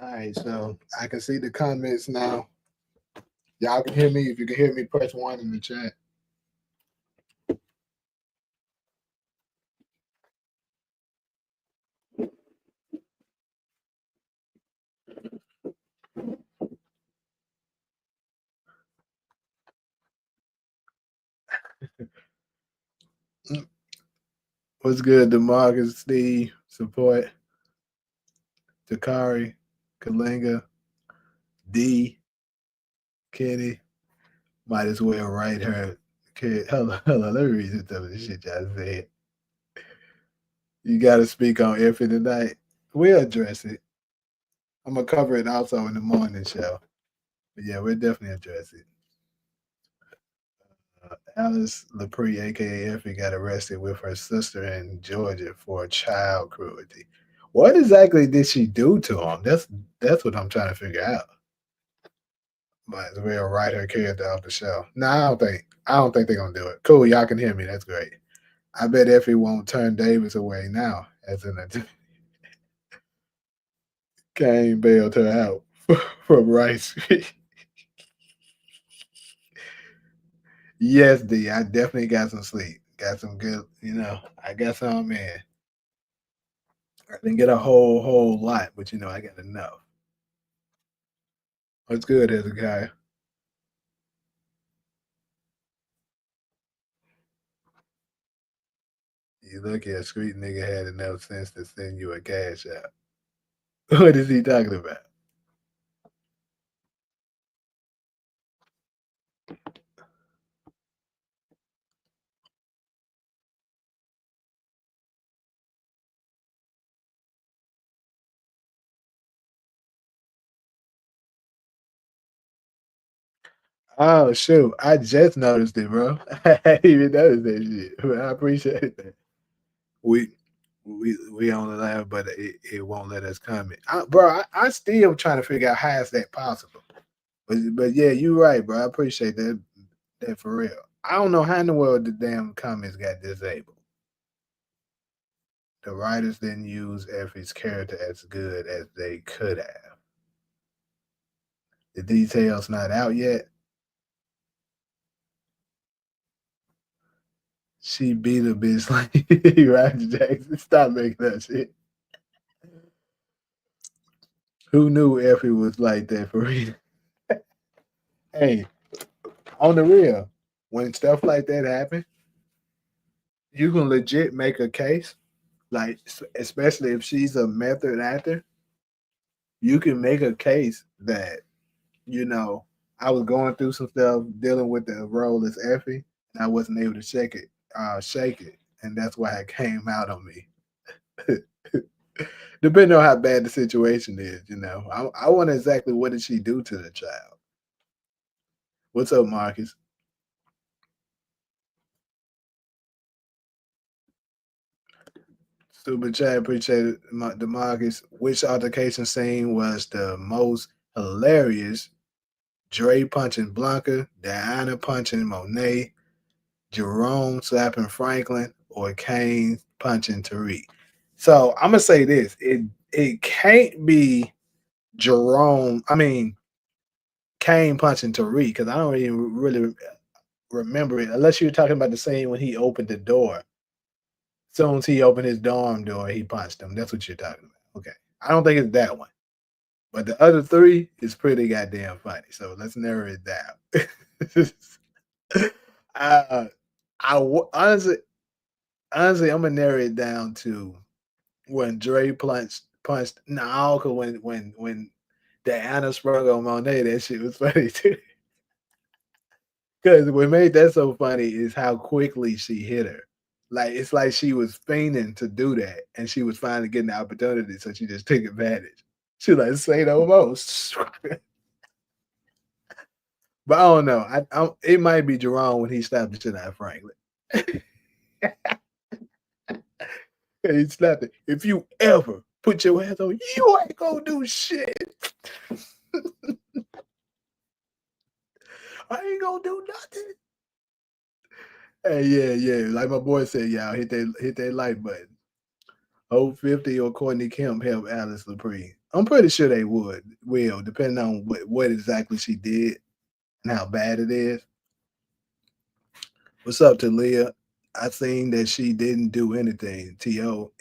All right, so I can see the comments now. Y'all can hear me. If you can hear me, press one in the chat. What's good, DeMarcus, Steve, support, Takari, Kalinga, D, Kenny. Might as well write her. Okay, hello, let me read some of the shit y'all said. You got to speak on Effie tonight. We'll address it. I'm gonna cover it also in the morning show. But yeah, we'll definitely address it. Alice Lepre, aka Effie, got arrested with her sister in Georgia for child cruelty. What exactly did she do to him? That's what I'm trying to figure out. Might as well write her character off the show. No, I don't think they're gonna do it. Cool, y'all can hear me. That's great. I bet Effie won't turn Davis away now, as in Kane bailed her out from Rice. Yes, D. I definitely got some sleep. Got some good, I got some in. I didn't get a whole lot, but I got enough. What's good, Hezekiah? You look at a street nigga had enough sense to send you a cash out. What is he talking about? Oh shoot! I just noticed it, bro. I didn't even notice that shit. But I appreciate that. We we on the line, but it won't let us comment. I still trying to figure out how is that possible. But yeah, you're right, bro. I appreciate that for real. I don't know how in the world the damn comments got disabled. The writers didn't use Effie's character as good as they could have. The details not out yet. She beat a bitch like Roger Jackson. Stop making that shit. Who knew Effie was like that for real? Hey, on the real, when stuff like that happen, you can legit make a case. Like, especially if she's a method actor, you can make a case that you know I was going through some stuff dealing with the role as Effie, and I wasn't able to shake it, and that's why it came out on me. Depending on how bad the situation is, I wonder exactly what did she do to the child. What's up, Marcus? Super chat, appreciate it, Demarcus. Which altercation scene was the most hilarious? Dre punching Blanca, Diana punching Monet, Jerome slapping Franklin, or Kane punching Tariq. So I'm gonna say this: it can't be Jerome. I mean Kane punching Tariq because I don't even really remember it unless you're talking about the scene when he opened the door. As soon as he opened his dorm door, he punched him. That's what you're talking about. Okay, I don't think it's that one, but the other three is pretty goddamn funny. So let's narrow it down. uh, honestly, I'm gonna narrow it down to when Dre punched no, cause when Diana sprung on Monet, that shit was funny too. Cause what made that so funny is how quickly she hit her. Like it's like she was fiending to do that, and she was finally getting the opportunity, so she just took advantage. She was like say no more. But I don't know. It might be Jerome when he slapped the shit out of Franklin. He slapped it. If you ever put your hands on, you ain't gonna do shit. I ain't gonna do nothing. Hey, yeah. Like my boy said, y'all hit that like button. Hold 50 or Courtney Kemp help Alice Lepre. I'm pretty sure they will, depending on what exactly she did and how bad it is. What's up, Talia? I seen that she didn't do anything. To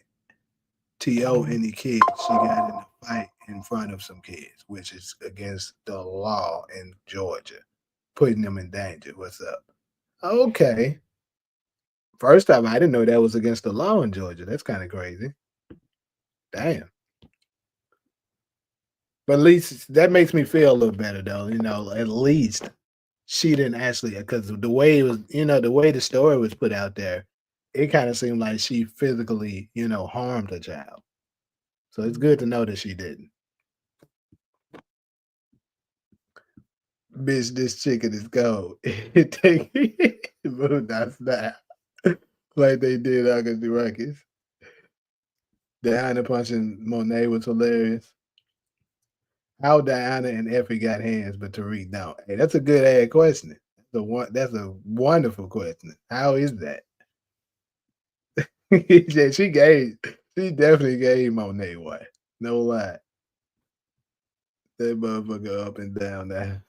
any kids. She got in a fight in front of some kids, which is against the law in Georgia, putting them in danger. What's up? Okay. First time, I didn't know that was against the law in Georgia. That's kind of crazy. Damn. But at least that makes me feel a little better, though. At least she didn't actually, because the way it was, the way the story was put out there, it kind of seemed like she physically, harmed a child. So it's good to know that she didn't. Bitch, this chicken is gold. Take move that snap. Like they did August the Ruckus. Diana punching Monet was hilarious. How Diana and Effie got hands, but Tariq don't. Hey, that's a good ass question. That's a wonderful question. How is that? Yeah, she definitely gave Monet one. No lie. That motherfucker up and down there.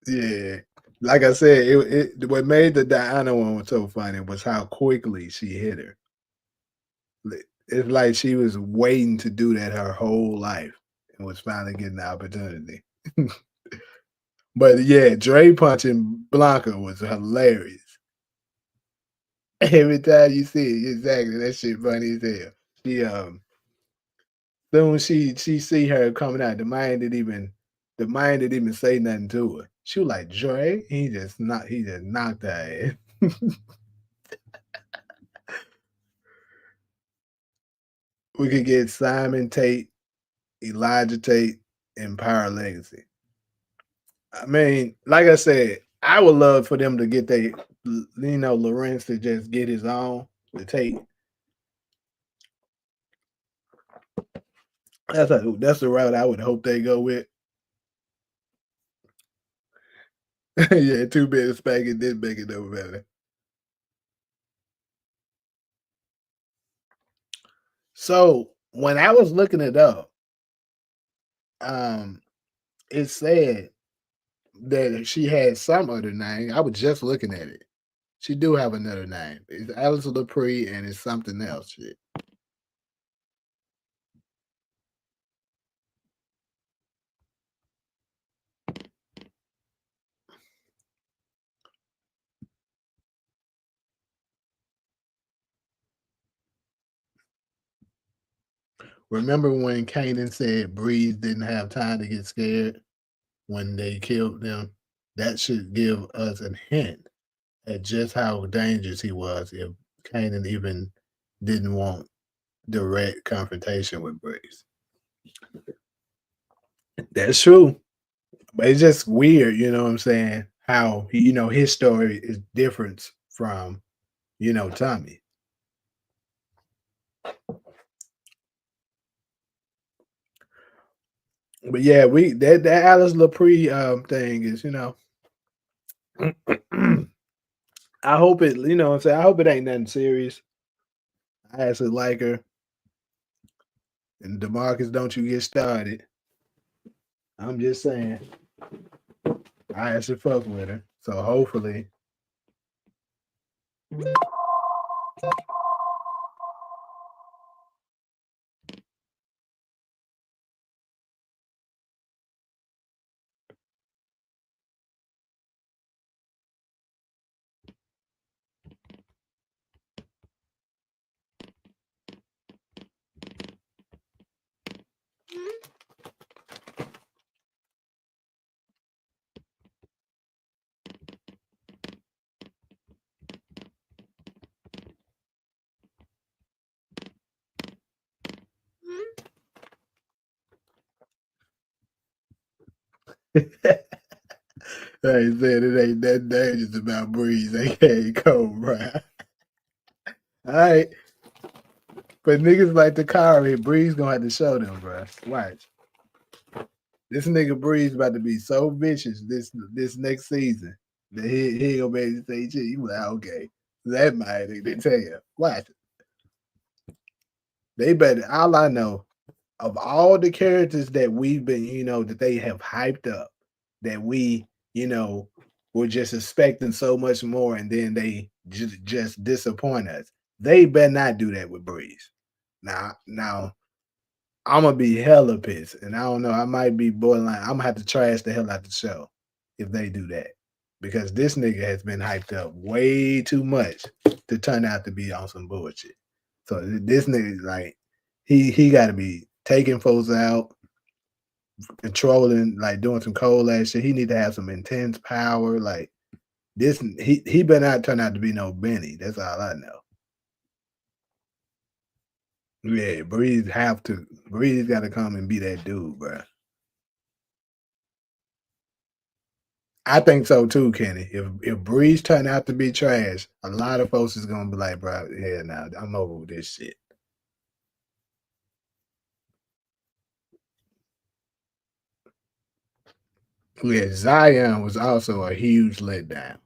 Yeah. Like I said, what made the Diana one so funny was how quickly she hit her. It's like she was waiting to do that her whole life and was finally getting the opportunity. But yeah, Dre punching Blanca was hilarious. Every time you see it, exactly, that shit funny as hell. She Soon she see her coming out, the mind didn't even say nothing to her. She was like, Dre, he just knocked her ass. We could get Simon Tate, Elijah Tate, and Power Legacy. I mean, like I said, I would love for them to get Lorenz to just get his own to take. That's the route I would hope they go with. Yeah, too bad to spank it, didn't make it no better. So when I was looking it up, um, it said that she had some other name. I was just looking at it. She do have another name. It's Alice LaPree and it's something else. Shit. Remember when Kanan said Breeze didn't have time to get scared when they killed them? That should give us a hint at just how dangerous he was if Kanan even didn't want direct confrontation with Breeze. That's true. But it's just weird, you know what I'm saying? How his story is different from, Tommy. But yeah, we that Alice LaPree thing is, I hope it, what I'm saying, I hope it ain't nothing serious. I actually like her. And DeMarcus, don't you get started. I'm just saying. I actually fuck with her. So hopefully. I ain't said it ain't that dangerous about Breeze, aka Cobra. All right. But niggas like the car, Breeze gonna have to show them, bro. Watch. This nigga Breeze about to be so vicious this next season that he gonna be able to say shit. You like, okay. That might they tell you. Watch. They better. All I know of all the characters that we've been, that they have hyped up, that we, were just expecting so much more, and then they just disappoint us. They better not do that with Breeze. Now, I'm gonna be hella pissed, and I don't know. I might be borderline. I'm gonna have to trash the hell out the show if they do that, because this nigga has been hyped up way too much to turn out to be on some bullshit. So this nigga, like, he got to be taking folks out, controlling, like doing some cold ass shit. He need to have some intense power. Like this, he better not turn out to be no Benny. That's all I know. Yeah, Breeze got to come and be that dude, bro. I think so too, Kenny. If Breeze turned out to be trash, a lot of folks is gonna be like, bro, yeah, now I'm over with this shit. Yeah, Zion was also a huge letdown.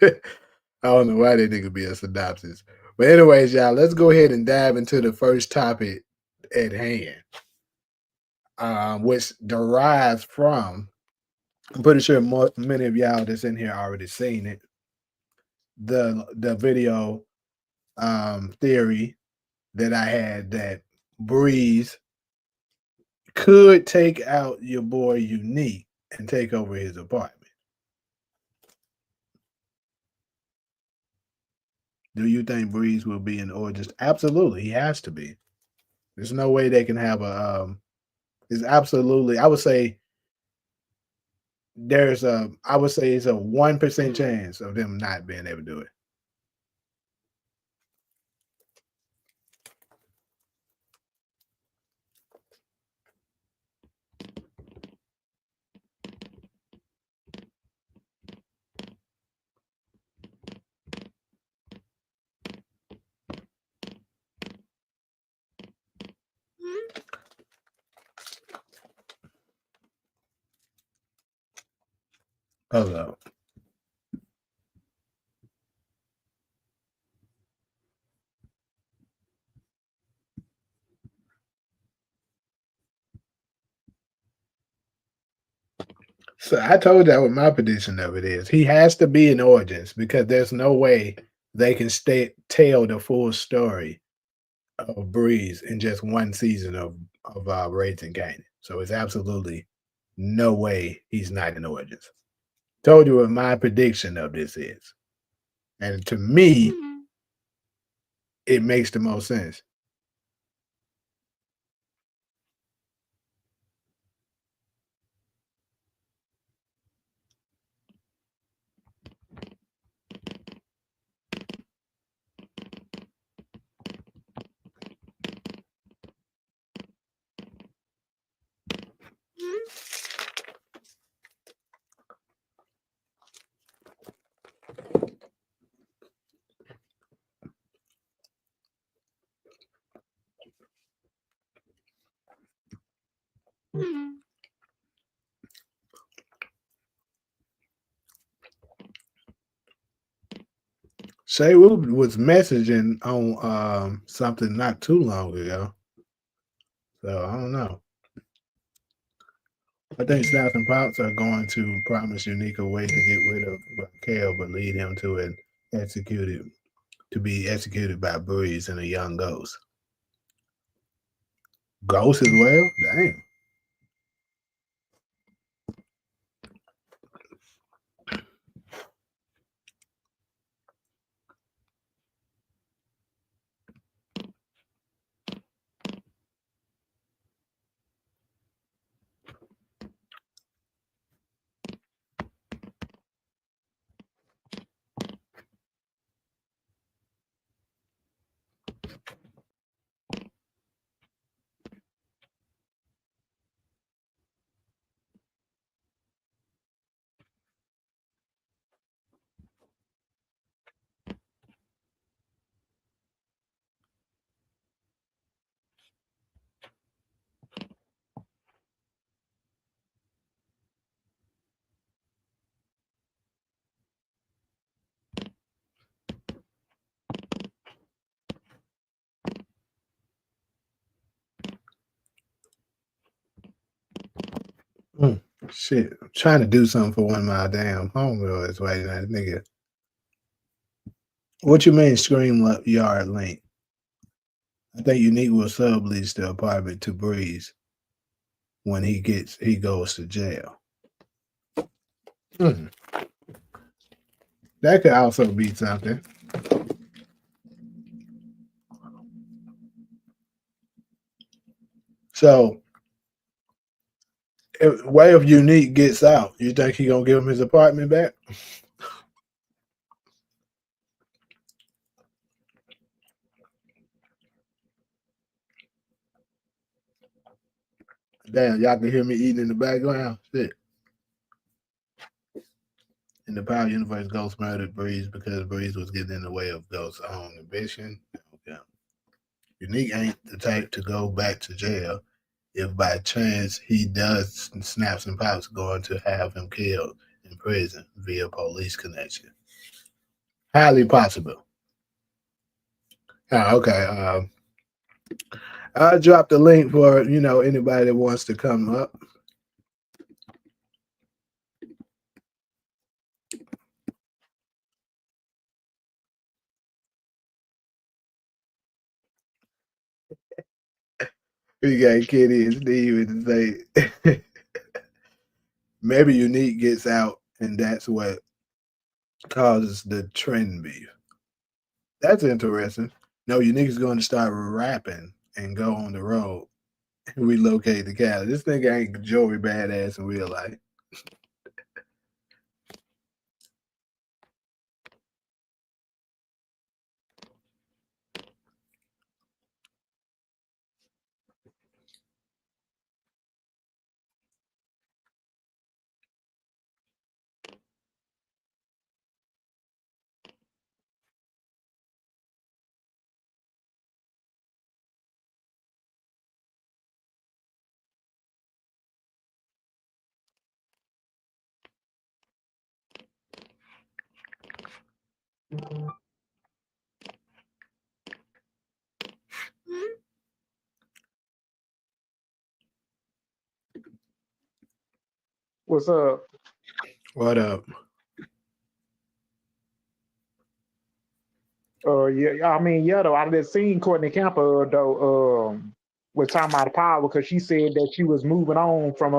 I don't know why that nigga be a synopsis. But anyways, y'all, let's go ahead and dive into the first topic at hand, which derives from, I'm pretty sure many of y'all that's in here already seen it, the video theory that I had that Breeze could take out your boy Unique and take over his apartment. Do you think Breeze will be in Origins? Absolutely, he has to be. There's no way they can have a. It's absolutely. I would say it's a 1% chance of them not being able to do it. Hold up. So I told you what my prediction of it is. He has to be in Origins because there's no way they can tell the full story of Breeze in just one season of Raids and Kanan. So it's absolutely no way he's not in Origins. Told you what my prediction of this is, and to me, it makes the most sense. Shay was messaging on something not too long ago, so I don't know. I think Snaps and Pops are going to promise Unique a way to get rid of Kale, but lead him to an executed to be executed by Breeze and a young Ghost. Ghost as well? Damn. Shit, I'm trying to do something for one of my damn homegirls right now, nigga. What you mean scream yard link? I think Unique will sublease the apartment to Breeze when he goes to jail. Mhm. That could also be something. So, what if Unique gets out? You think he gonna give him his apartment back? Damn, y'all can hear me eating in the background. Shit. In the Power Universe, Ghost murdered Breeze because Breeze was getting in the way of Ghost's own ambition. Okay. Unique ain't the type to go back to jail if by chance he does snaps and pops going to have him killed in prison via police connection. Highly possible. Okay. I'll drop the link for anybody that wants to come up. We got Kitty and Steve and say maybe Unique gets out and that's what causes the trend beef. That's interesting. No, Unique's going to start rapping and go on the road and relocate the Cali. This nigga ain't Joey Badass in real life. What's up? What up? Yeah, I mean, yeah, though I just seen Courtney Camper though was talking about the power because she said that she was moving on from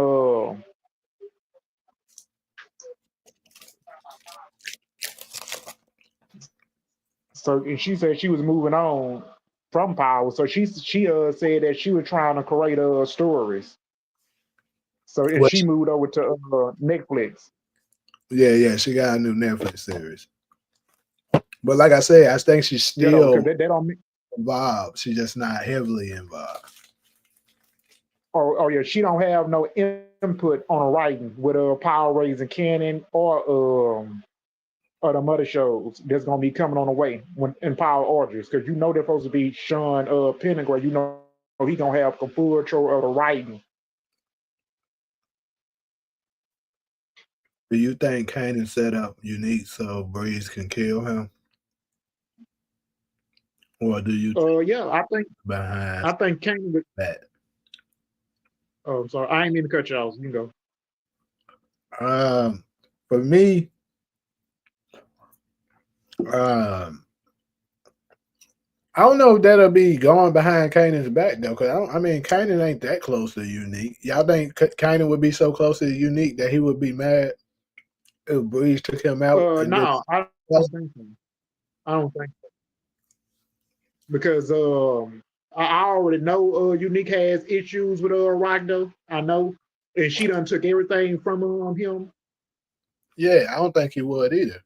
so and she said she was moving on from power. So she said that she was trying to create stories. So and she Which, moved over to Netflix. yeah, she got a new Netflix series. But like I said, I think she's You know, because still they don't. involved. She's just not heavily involved. Oh yeah, she don't have no input on the writing with Power Raising Kanan or the mother shows that's gonna be coming on the way when in Power Orders, because you know they're supposed to be Sean Penningrove. You know he gonna have full control of the writing. Do you think Kanan set up Unique so Breeze can kill him? Or do you think Yeah, behind I think Kanan would. that? Oh, sorry, I ain't mean to cut you off. You know. Um, for me, um, I don't know if that'll be going behind Kanan's back though, because I mean, Kanan ain't that close to Unique. Y'all think Kanan would be so close to Unique that he would be mad if Breeze took him out and No, I just don't think so. I don't think so. Because I already know Unique has issues with Ragdo. I know, and she done took everything from him. yeah, I don't think he would either.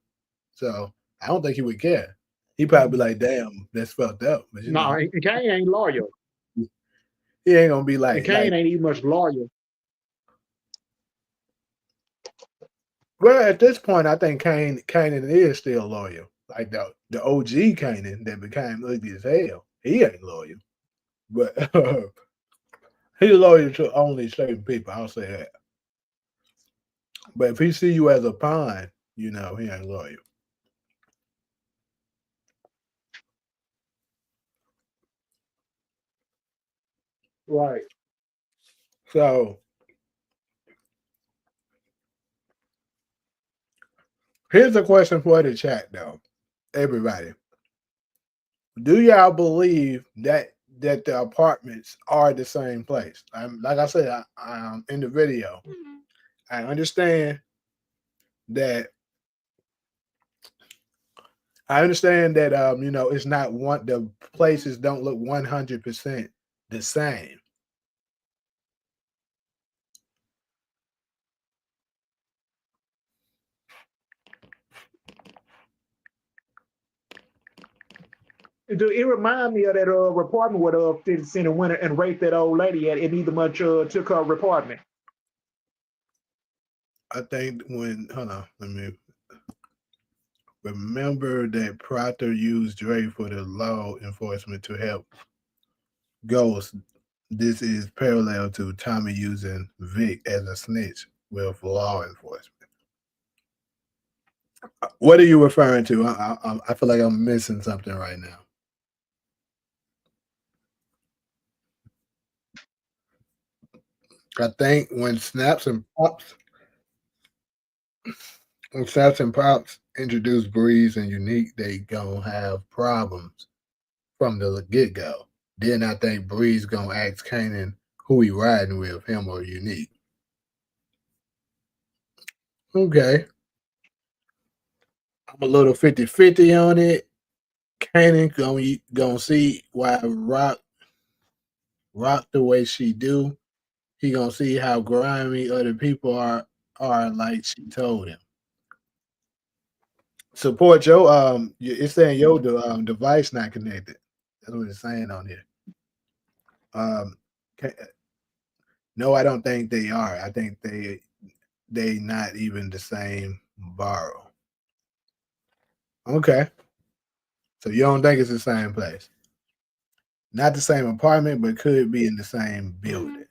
So I don't think he would care. He probably be like, "Damn, that's fucked up," but No, and Kane ain't loyal. he ain't gonna be And like. Kane ain't even much loyal. Well, at this point, I think Kanan is still loyal. Like the OG Kanan that became ugly as hell, he ain't loyal, but he's loyal to only certain people. I'll say that. But if he see you as a pawn, he ain't loyal. Right. So Here's a question for the chat, though. Everybody, do y'all believe that the apartments are the same place? Like I said, in the video, I understand that it's not one the places don't look 100% the same. It remind me of that apartment with 50 Cent and Winter and raped that old lady at, and either much took her apartment. I think when hold on, let me remember that Proctor used Dre for the law enforcement to help Ghost. This is parallel to Tommy using Vic as a snitch with law enforcement. What are you referring to? I feel like I'm missing something right now. I think when Snaps and Pops introduce Breeze and Unique, they gonna have problems from the get go. Then I think Breeze gonna ask Kanan who he riding with, him or Unique. Okay, I'm a little 50-50 on it. Kanan gonna see why rock the way she do. He gonna see how grimy other people are like she told him. Support your it's saying your device not connected. That's what it's saying on here. Um, no, I don't think they are. I think they not even the same borrow. Okay, so you don't think it's the same place? Not the same apartment, but could be in the same building.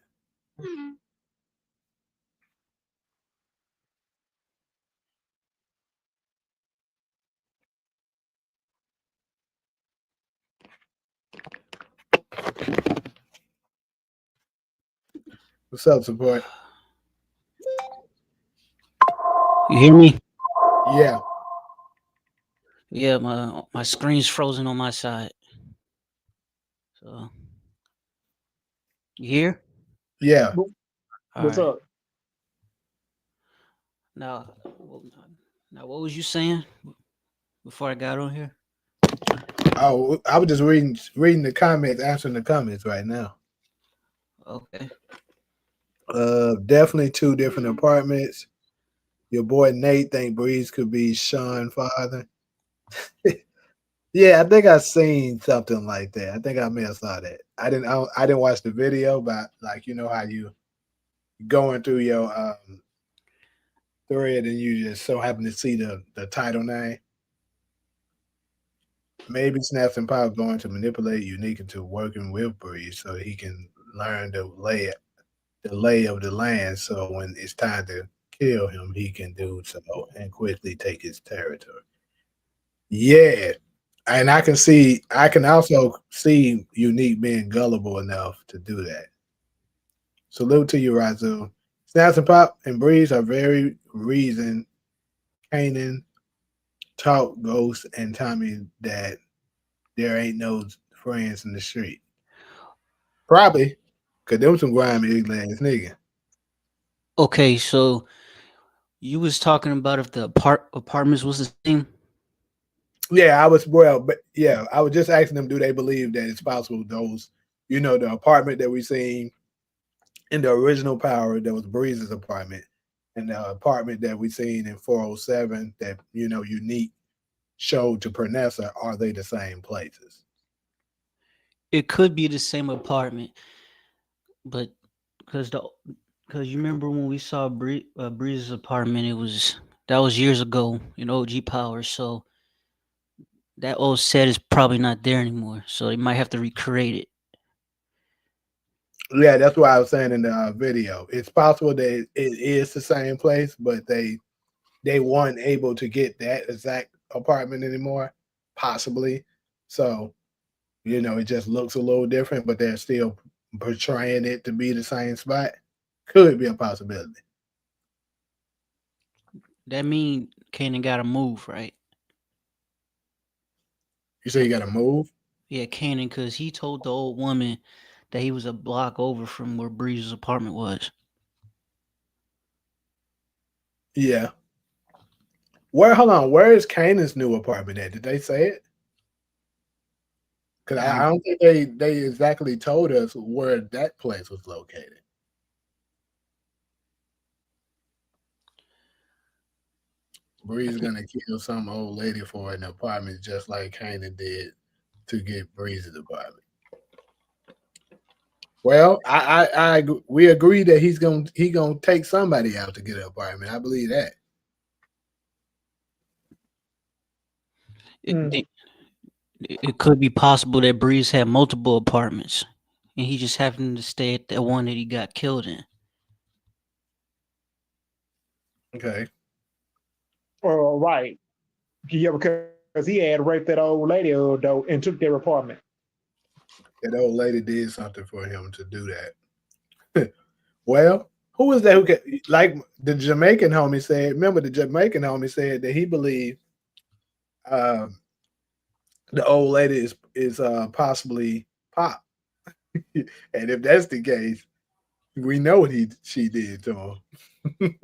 What's up, support? You hear me? Yeah, Yeah, my screen's frozen on my side. So you here? yeah. All What's right. up? Now, now, what was you saying before I got on here? Oh, I was just reading the comments, answering the comments right now. Okay. Definitely two different apartments. Your boy Nate think Breeze could be Sean father. Yeah, I think I seen something like that. I think I may have saw that. I didn't watch the video, but like you know how you going through your thread and you just so happen to see the title name. Maybe Snaps and Pop going to manipulate Unique into working with Breeze so he can learn the lay of the land. So when it's time to kill him, he can do so and quickly take his territory. Yeah, and I can also see Unique being gullible enough to do that. Salute to you, Razoo. Snaps and Pop and Breeze are very reason Kanan taught Ghost and Tommy that there ain't no friends in the street. Probably, cause them some grimy ugly ass nigga. Okay, so you was talking about if the apartments was the same. Yeah, but yeah, I was just asking them, do they believe that it's possible those, the apartment that we seen in the original Power that was Breeze's apartment, and the apartment that we seen in 407 that Unique showed to Pernessa, are they the same places? It could be the same apartment, but because the because you remember when we saw Breeze's apartment, that was years ago in OG Power. So that old set is probably not there anymore. So they might have to recreate it. Yeah, that's what I was saying in the video. It's possible that it is the same place, but they weren't able to get that exact apartment anymore, possibly. So, it just looks a little different, but they're still portraying it to be the same spot. Could be a possibility. That mean Kanan got to move, right? You say you got to move? Yeah, Kanan, because he told the old woman that he was a block over from where Breeze's apartment was. Yeah. Where? Hold on. Where is Kanan's new apartment at? Did they say it? Because I Um, don't think they exactly told us where that place was located. Bree's gonna kill some old lady for an apartment, just like Kanan did to get Breeze's apartment. Well, we agree that he gonna take somebody out to get an apartment. I believe that. it, Mm. it, it could be possible that Breeze had multiple apartments, and he just happened to stay at the one that he got killed in. Okay. Right. Yeah, because he had raped that old lady though and took their apartment. That old lady did something for him to do that. Well, who was that who like the Jamaican homie said? Remember, the Jamaican homie said that he believed um, the old lady is possibly Pop, and if that's the case, we know what she did to him.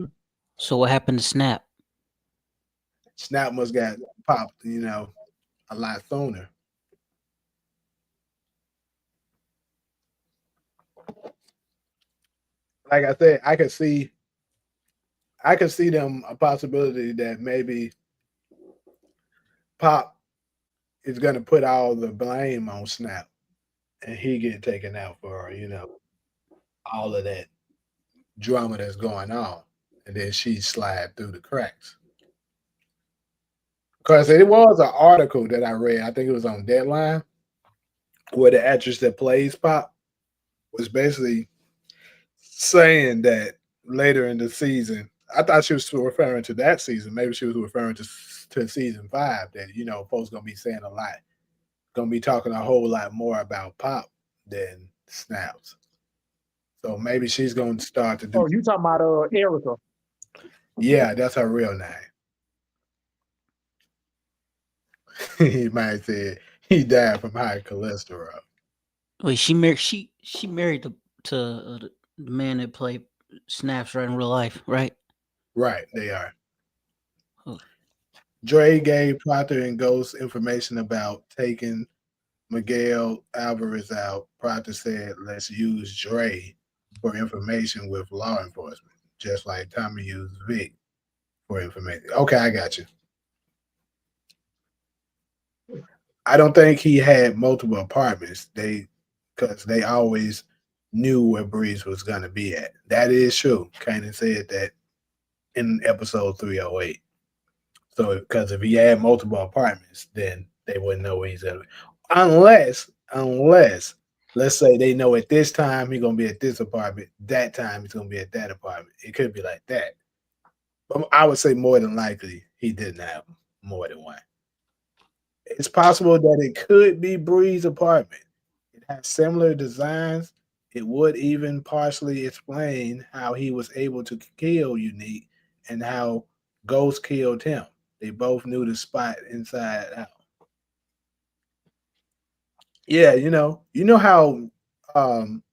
So what happened to Snap? Snap must got popped, a lot sooner. Like I said, I could see them a possibility that maybe Pop is gonna put all the blame on Snap and he get taken out for, all of that drama that's going on. And then she slide through the cracks. Because it was an article that I read, I think it was on Deadline, where the actress that plays Pop was basically saying that later in the season, I thought she was referring to that season. Maybe she was referring to season 5 that, folks gonna be saying a lot, gonna be talking a whole lot more about Pop than Snaps. So maybe she's gonna start to do. Oh, you talking about Erica? Yeah, that's her real name. He might say he died from high cholesterol. Wait, she married the man that played Snaps right in real life, right? Right, they are. Oh, Dre gave Proctor and Ghost information about taking Miguel Alvarez out. Proctor said, let's use Dre for information with law enforcement, just like Tommy used Vic for information. Okay, I got you. I don't think he had multiple apartments. Because they always knew where Breeze was gonna be at. That is true. Kanan said that in episode 308. So, because if he had multiple apartments, then they wouldn't know where he's at. Unless, let's say they know at this time he's gonna be at this apartment, that time he's gonna be at that apartment. It could be like that. But I would say more than likely he didn't have more than one. It's possible that it could be Bree's apartment. It has similar designs. It would even partially explain how he was able to kill Unique and how Ghost killed him. They both knew the spot inside out. Yeah, you know um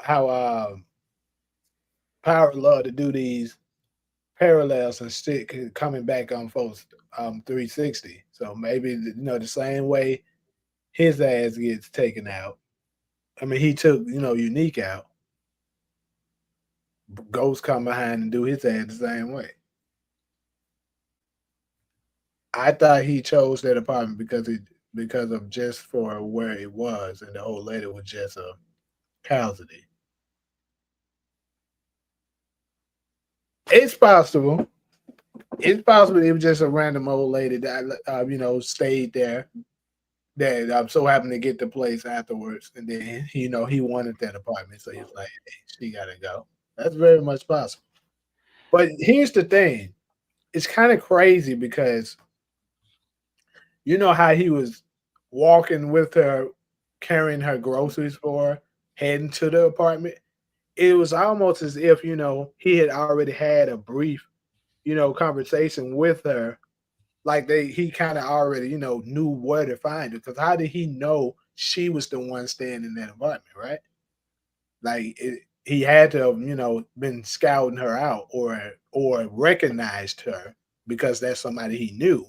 how Power love to do these parallels and stick coming back on folks 360. So maybe the same way his ass gets taken out. I mean, he took Unique out. Ghost come behind and do his ass the same way. I thought he chose that apartment because of just for where it was, and the old lady was just a casualty. It's possible. It's possible it was just a random old lady that stayed there. That so happened to get the place afterwards, and then he wanted that apartment, so he was like, "Hey, she gotta go." That's very much possible. But here's the thing: it's kind of crazy because you know how he was walking with her, carrying her groceries for her, heading to the apartment. It was almost as if he had already had a brief conversation with her, like he kind of already, knew where to find her. Because how did he know she was the one staying in that apartment, right? Like he had to have, been scouting her out or recognized her because that's somebody he knew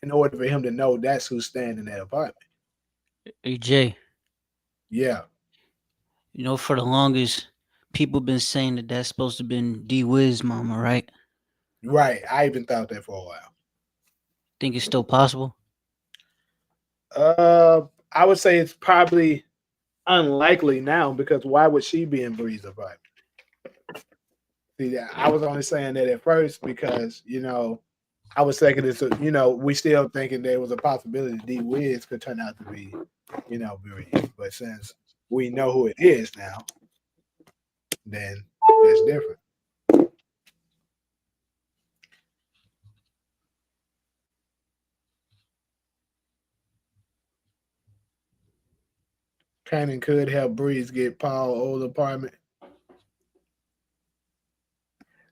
in order for him to know that's who's staying in that apartment. Hey Jay, Yeah, for the longest, people been saying that that's supposed to been D Wiz mama, right? right. I even thought that for a while. Think it's still possible? Uh, I would say it's probably unlikely now because why would she be in Bree's apartment? See, I was only saying that at first because I was thinking it's we still thinking there was a possibility D Wiz could turn out to be Bree, but since we know who it is now, then that's different. Kanan could help Breeze get Paul old apartment.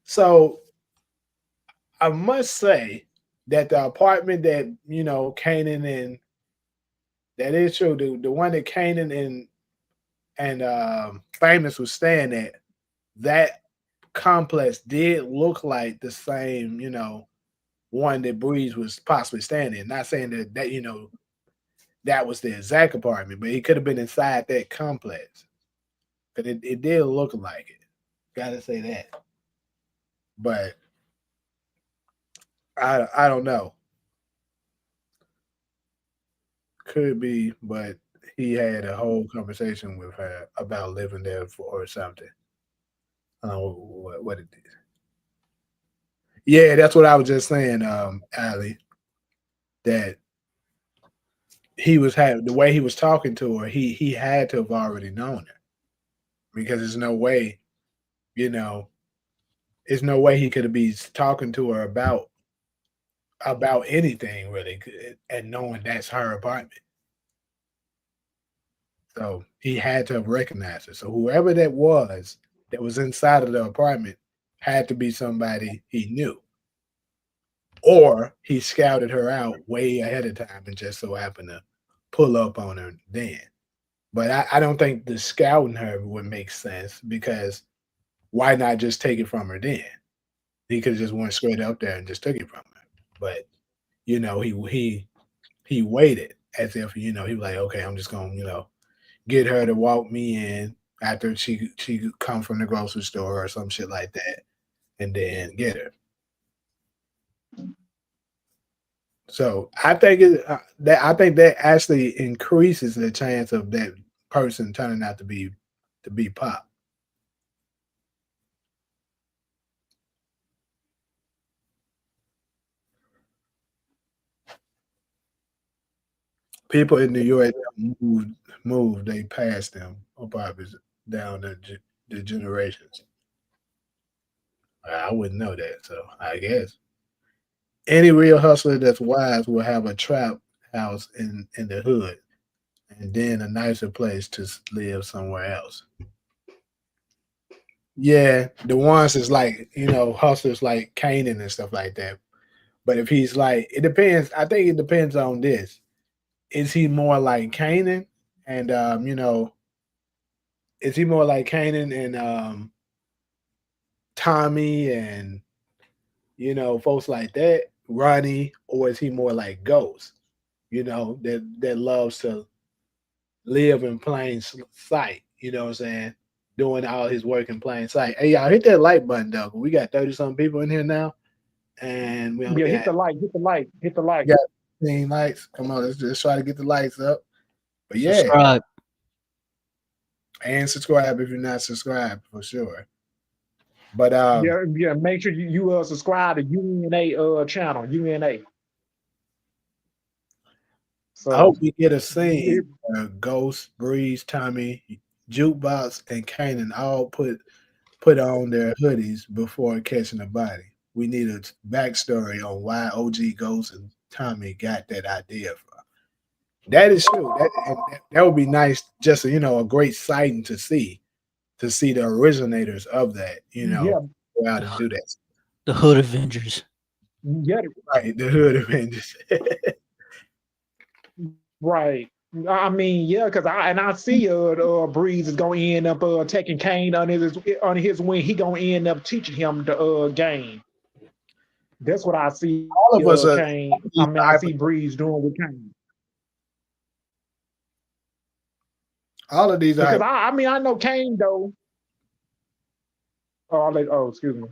So I must say that the apartment that Kanan and that is true. The one that Kanan and Famous was staying at, that complex did look like the same, one that Breeze was possibly staying in. Not saying that that was the exact apartment, but he could have been inside that complex. Because it did look like it. Gotta say that. But I don't know. Could be, but he had a whole conversation with her about living there for or something. I don't know what it is. Yeah, that's what I was just saying, Ali, that he was having the way he was talking to her, he had to have already known her. Because there's no way, you know, there's no way he could be talking to her about anything really and knowing that's her apartment. So he had to have recognized her. So whoever that was inside of the apartment had to be somebody he knew. Or he scouted her out way ahead of time and just so happened to pull up on her then. But I don't think the scouting her would make sense because why not just take it from her then? He could have just went straight up there and just took it from her. But he waited as if he was like, okay, I'm just gonna get her to walk me in after she come from the grocery store or some shit like that, and then get her. So I think that actually increases the chance of that person turning out to be Pop. People in New York moved they passed them on purpose down the generations. I wouldn't know that, so I guess any real hustler that's wise will have a trap house in the hood and then a nicer place to live somewhere else. Yeah, the ones that's like hustlers like Kanan and stuff like that. But if he's like, it depends. I think it depends on this. Is he more like Kanan and is he more like Kanan and Tommy and folks like that, Ronnie, or is he more like Ghost? That loves to live in plain sight. You know what I'm saying? Doing all his work in plain sight. Hey, y'all, hit that like button, though. We got 30 something people in here now, and we only Yeah, hit the like, hit the like, hit the like. got 15 likes. Come on, let's just try to get the likes up. But yeah, Subscribe. and subscribe if you're not subscribed for sure. But Yeah. Make sure you subscribe to UNA channel, UNA. I So hope we get a scene where Ghost, Breeze, Tommy, Jukebox, and Kanan all put on their hoodies before catching a body. We need a backstory on why OG Ghost and Tommy got that idea from. That is true. That would be nice. Just a great sighting to see the originators of that. yeah, Go out and do that. The Hood Avengers. Yeah, Right, the Hood Avengers. right. I mean, yeah, because I see Breeze is gonna end up taking Kane under his wing. He gonna end up teaching him the game. That's what I see. All of us are Kane. I mean, I see Breeze doing with Kane. all of these Because are. I mean, I know Kane though. Excuse me.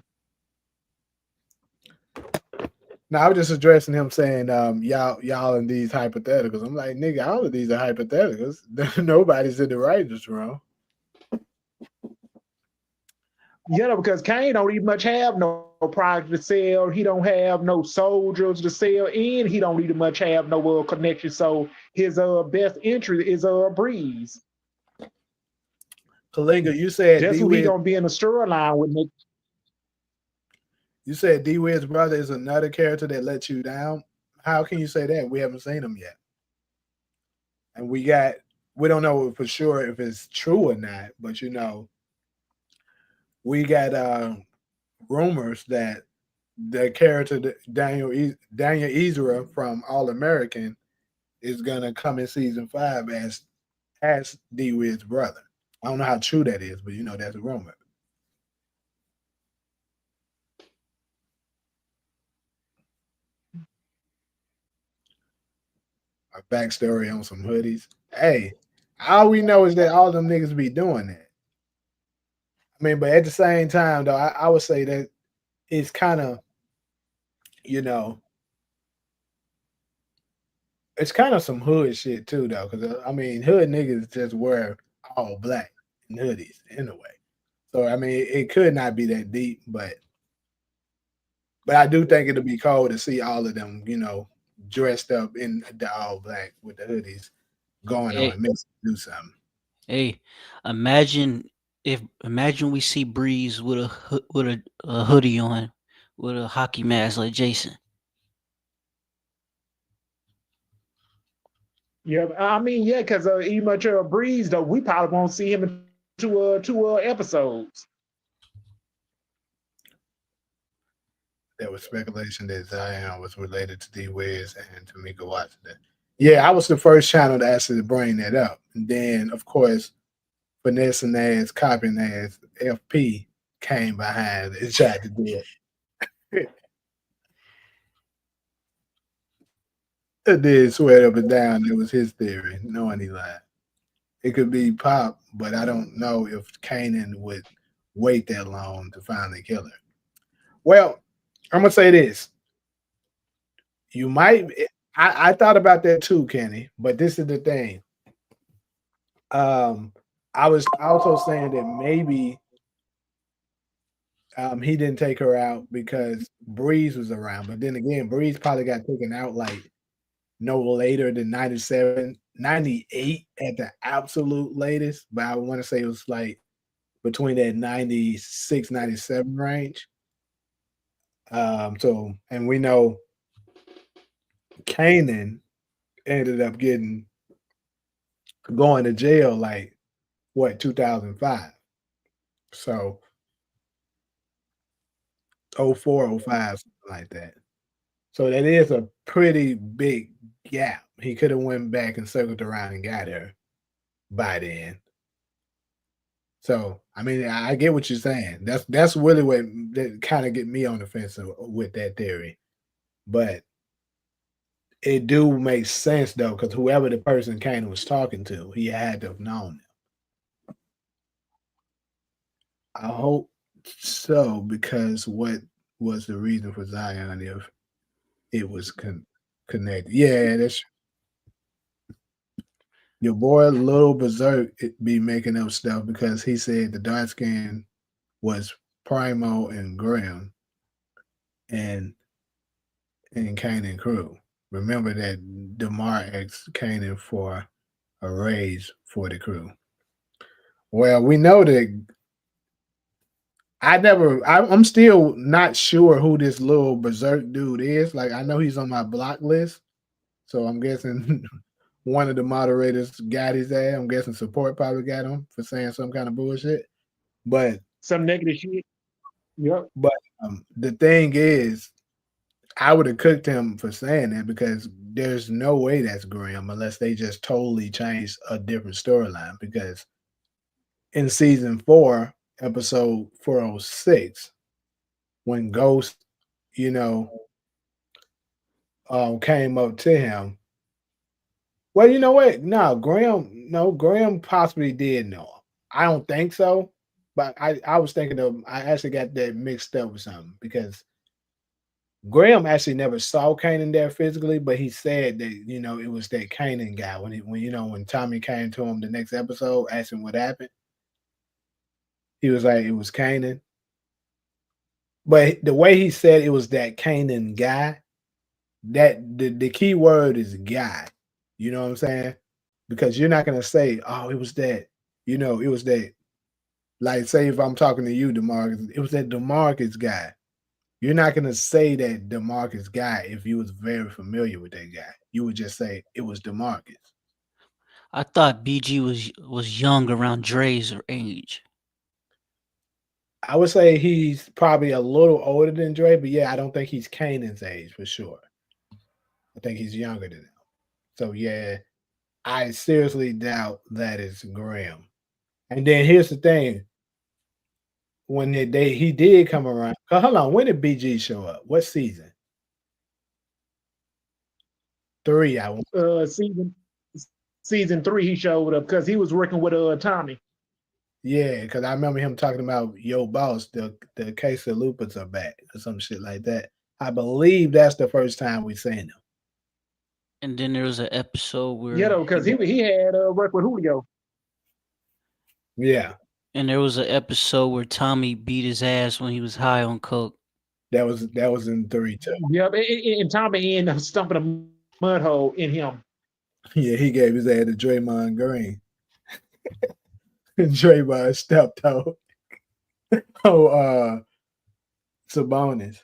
Now I was just addressing him saying, y'all in these hypotheticals. I'm like, nigga, all of these are hypotheticals. Nobody's in the writers' room. Yeah, because Kane don't even much have no product to sell. He don't have no soldiers to sell, and he don't even much have no connection. So his best entry is Breeze. Kalinga, you said That's D who he Wiz. gonna be in the storyline with. Nick. You said D Wiz brother is another character that let you down. How can you say that? We haven't seen him yet, and we don't know for sure if it's true or not. But we got rumors that the character Daniel Ezra from All American is gonna come in season 5 as D Wid's brother. I don't know how true that is, but that's a rumor. A backstory on some hoodies. Hey, all we know is that all them niggas be doing that. I mean, but at the same time, though, I would say that it's kind of, you know, it's kind of some hood shit too, though. Because I mean, hood niggas just wear all black and hoodies anyway. So I mean, it could not be that deep, but I do think it'll be cool to see all of them, dressed up in the all black with the hoodies going Hey, on, mixing do something. hey, imagine we see Breeze with a hoodie on, with a hockey mask like Jason. Yeah, I mean, yeah, because even much Breeze though, we probably won't see him in two episodes. There was speculation that Zion was related to D Wiz and Tamika Washington. Yeah, I was the first channel to actually bring that up. And then, of course, finessing ass, copying ass, FP came behind and tried to do it. It did swear up and down it was his theory, knowing he lied. It could be Pop, but I don't know if Kanan would wait that long to finally kill her. Well, I'm gonna say this. You might I thought about that too, Kenny, but this is the thing. Um, I was also saying that maybe he didn't take her out because Breeze was around. But then again, Breeze probably got taken out like no later than 97, 98 at the absolute latest. But I want to say it was like between that 96, 97 range. So and we know Kanan ended up going to jail like what 2005. So 04, 05, something like that. So that is a pretty big gap. He could have went back and circled around and got her by then. So I mean, I get what you're saying. That's really what that kind of get me on the fence with that theory. But it do make sense though, because whoever the person Kane was talking to, he had to have known them. I hope so, because what was the reason for Zion if it was connected? Yeah, that's your boy Lil Berserk be making up stuff because he said the dark skin was Primo and Graham and Kanan crew. Remember that DeMar asked Kanan for a raise for the crew. Well, we know that I'm still not sure who this little berserk dude is. Like, I know he's on my block list, so I'm guessing one of the moderators got his ass. I'm guessing support probably got him for saying some kind of bullshit. But Some negative shit. Yep. But the thing is, I would have cooked him for saying that because there's no way that's Graham unless they just totally changed a different storyline. Because in season 4, episode 406, when Ghost, you know, came up to him. Well, you know what? No, Graham possibly did know him. I don't think so, but I was thinking of I actually got that mixed up with something because Graham actually never saw Kanan there physically, but he said that it was that Kanan guy when Tommy came to him the next episode, asked him what happened. He was like it was Kanan, but the way he said it was that Kanan guy, that the key word is guy. You know what I'm saying? Because you're not gonna say, "Oh, it was that," it was that. Like, say if I'm talking to you, Demarcus, it was that Demarcus guy. You're not gonna say that Demarcus guy if you was very familiar with that guy. You would just say it was Demarcus. I thought BG was young around Dre's age. I would say he's probably a little older than Dre, but yeah, I don't think he's Kanan's age for sure. I think he's younger than him. So yeah, I seriously doubt that is Graham. And then here's the thing: when he did come around, hold on, when did BG show up? What season? 3, I want. Season 3 he showed up because he was working with Tommy. Yeah, because I remember him talking about yo boss, the case of lupus are back or some shit like that. I believe that's the first time we seen him. And then there was an episode Yeah, where though, because he had worked with Julio. Yeah, and there was an episode where Tommy beat his ass when he was high on coke. that was in 3 too. Yep, and Tommy ended up stumping a mud hole in him. Yeah, he gave his ass to Draymond Green. Draymond stepped out. Oh, Sabonis.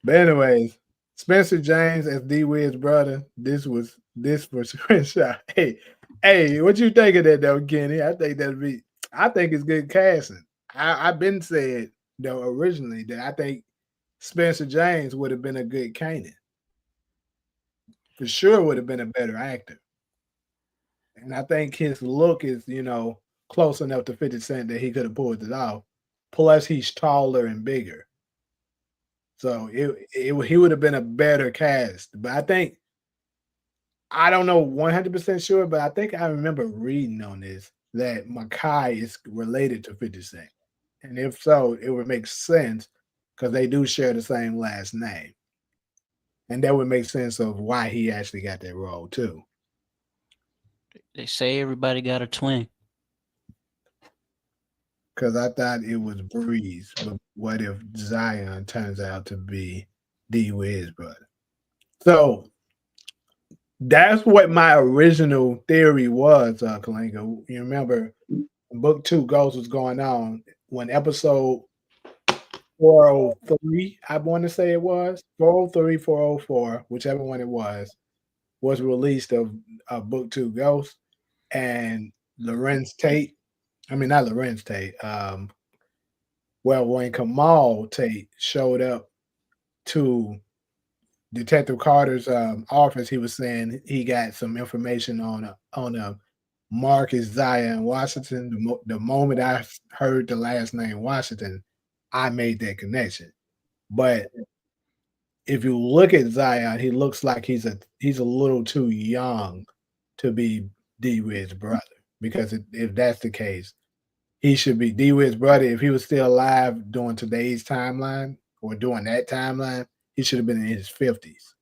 But anyways, Spencer James as D Wid's brother. This was screenshot. Hey, what you think of that though, Kenny? I think it's good casting. I've been said though originally that I think Spencer James would have been a good Kanan. For sure would have been a better actor. And I think his look is, close enough to 50 Cent that he could have pulled it off. Plus he's taller and bigger. So he would have been a better cast. But I don't know 100% sure, but I think I remember reading on this that Makai is related to 50 Cent. And if so, it would make sense because they do share the same last name. And that would make sense of why he actually got that role too. They say everybody got a twin. Because I thought it was Breeze, but what if Zion turns out to be D Wid's brother? So that's what my original theory was, Kalinga. You remember book 2 Ghost was going on when episode 403, I want to say it was 403, 404, whichever one it was released of book 2 Ghost, and Lorenz Tate. I mean, not Lorenz Tate. Well, when Kamal Tate showed up to Detective Carter's office, he was saying he got some information on Marcus Zion Washington. The moment I heard the last name Washington, I made that connection. But if you look at Zion, he looks like he's a little too young to be D Wid's brother. Because if that's the case, he should be D Wid's brother. If he was still alive during today's timeline or during that timeline, he should have been in his 50s.